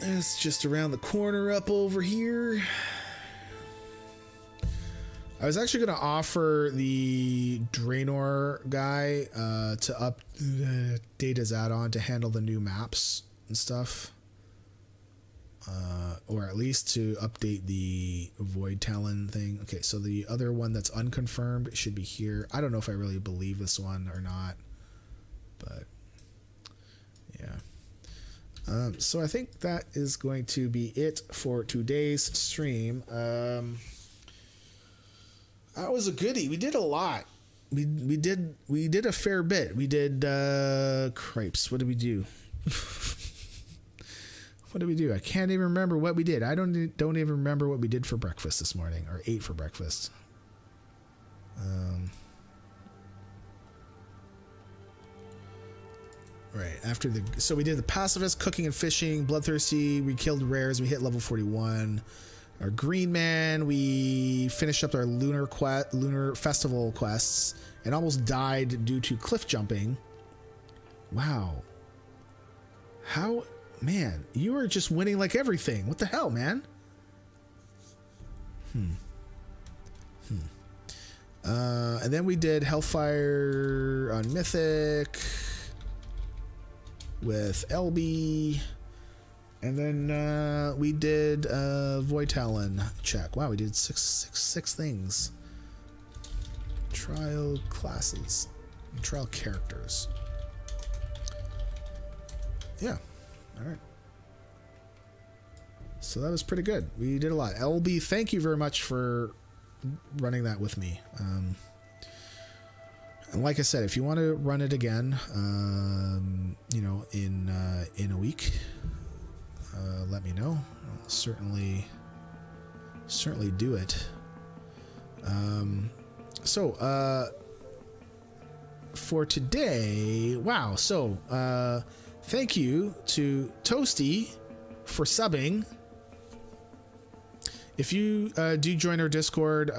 It's just around the corner up over here. I was actually going to offer the Draenor guy to update his add-on to handle the new maps and stuff. Or at least to update the Void Talon thing. Okay, so the other one that's unconfirmed should be here. I don't know if I really believe this one or not, but yeah. So I think that is going to be it for today's stream. That was a goodie. We did a lot. We did a fair bit. We did crepes. What did we do? What did we do? I can't even remember what we did. I don't even remember what we did for breakfast this morning, or ate for breakfast. Right after so we did the Pacifist Cooking and Fishing, Bloodthirsty. We killed rares. We hit level 41. Our Green Man. We finished up our Lunar Festival quests and almost died due to cliff jumping. Wow. How? Man, you are just winning like everything. What the hell, man? And then we did Hellfire on Mythic with Elbi. And then we did Void Talon check. Wow, we did six things. Trial classes. Trial characters. Yeah. All right. So that was pretty good. We did a lot. LB, thank you very much for running that with me. And like I said, if you want to run it again, you know, in a week, let me know. I'll certainly do it. So for today, wow. So thank you to Toasty for subbing. If you do join our Discord,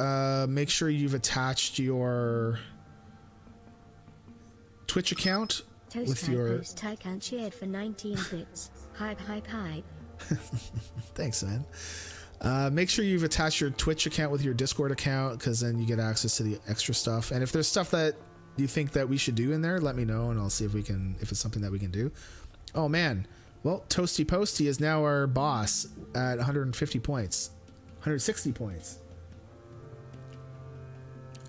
make sure you've attached your Twitch account with your... Tycan cheered for 19 bits. Hype, hype, hype. Thanks, man. Make sure you've attached your Twitch account with your Discord account, because then you get access to the extra stuff. And if there's stuff that you think that we should do in there, let me know, and I'll see if it's something that we can do. Oh man, well, Toasty Posty is now our boss at 150 points, 160 points.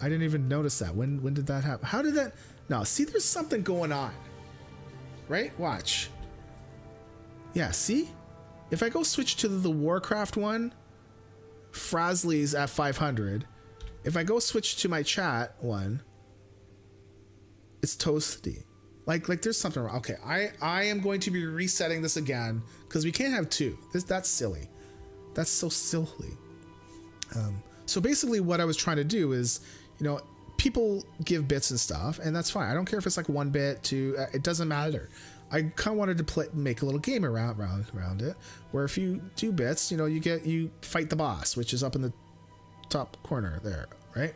I didn't even notice that. When did that happen? How did that? No, see, there's something going on. Right? Watch. Yeah, see? If I go switch to the Warcraft one, Frasley's at 500. If I go switch to my chat one, it's toasty. Like there's something wrong. Okay, I am going to be resetting this again because we can't have two. That's silly. That's so silly. So basically what I was trying to do is, you know, people give bits and stuff, and that's fine. I don't care if it's like 1 bit, 2, it doesn't matter. I kind of wanted to make a little game around it, where if you do bits, you know, you fight the boss, which is up in the top corner there, right?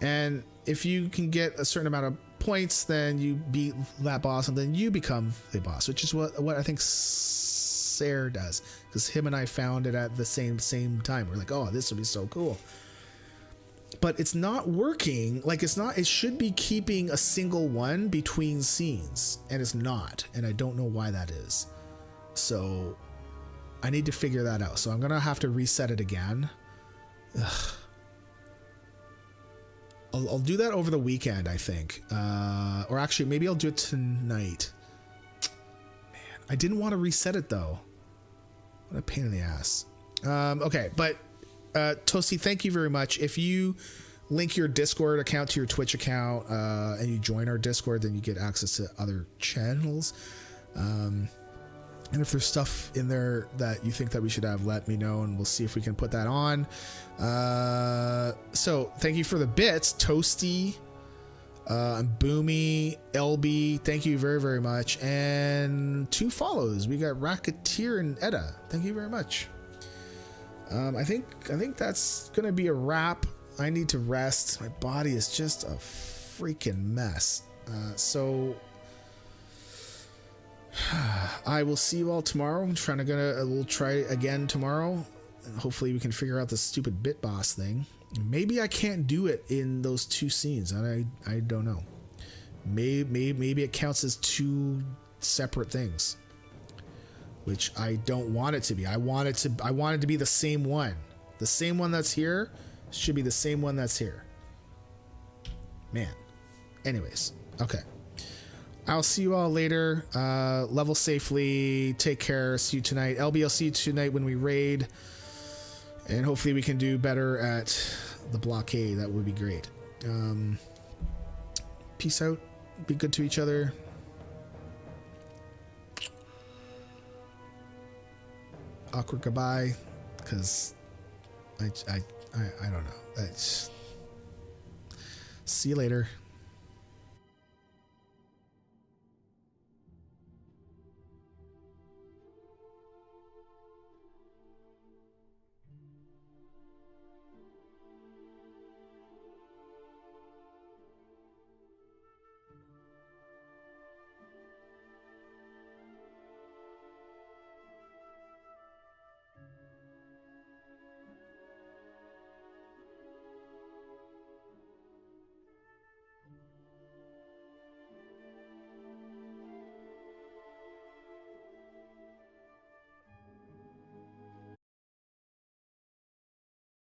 And if you can get a certain amount of points, then you beat that boss, and then you become the boss, which is what I think Sarah does, because him and I found it at the same time. We're like, oh, this would be so cool. But it's not working. Like, it should be keeping a single one between scenes, and it's not, and I don't know why that is. So I need to figure that out. So I'm gonna have to reset it again. Ugh. I'll do that over the weekend, I think, or actually maybe I'll do it tonight. Man, I didn't want to reset it though. What a pain in the ass. Okay, but Toasty, thank you very much. If you link your Discord account to your Twitch account and you join our Discord, then you get access to other channels. And if there's stuff in there that you think that we should have, let me know, and we'll see if we can put that on. So thank you for the bits, Toasty, Boomy, Elbi. Thank you very, very much. And 2 follows. We got Racketeer and Edda. Thank you very much. I think that's gonna be a wrap. I need to rest. My body is just a freaking mess. So I will see you all tomorrow. We'll try again tomorrow, and hopefully we can figure out this stupid bit boss thing. Maybe I can't do it in those 2 scenes, and I don't know. Maybe it counts as 2 separate things, which I don't want it to be. I want it to be the same one. The same one that's here should be the same one that's here. Man. Anyways, okay. I'll see you all later. Level safely. Take care. See you tonight. LB, I'll see you tonight when we raid. And hopefully we can do better at the blockade. That would be great. Peace out. Be good to each other. Awkward goodbye. Because I don't know. See you later.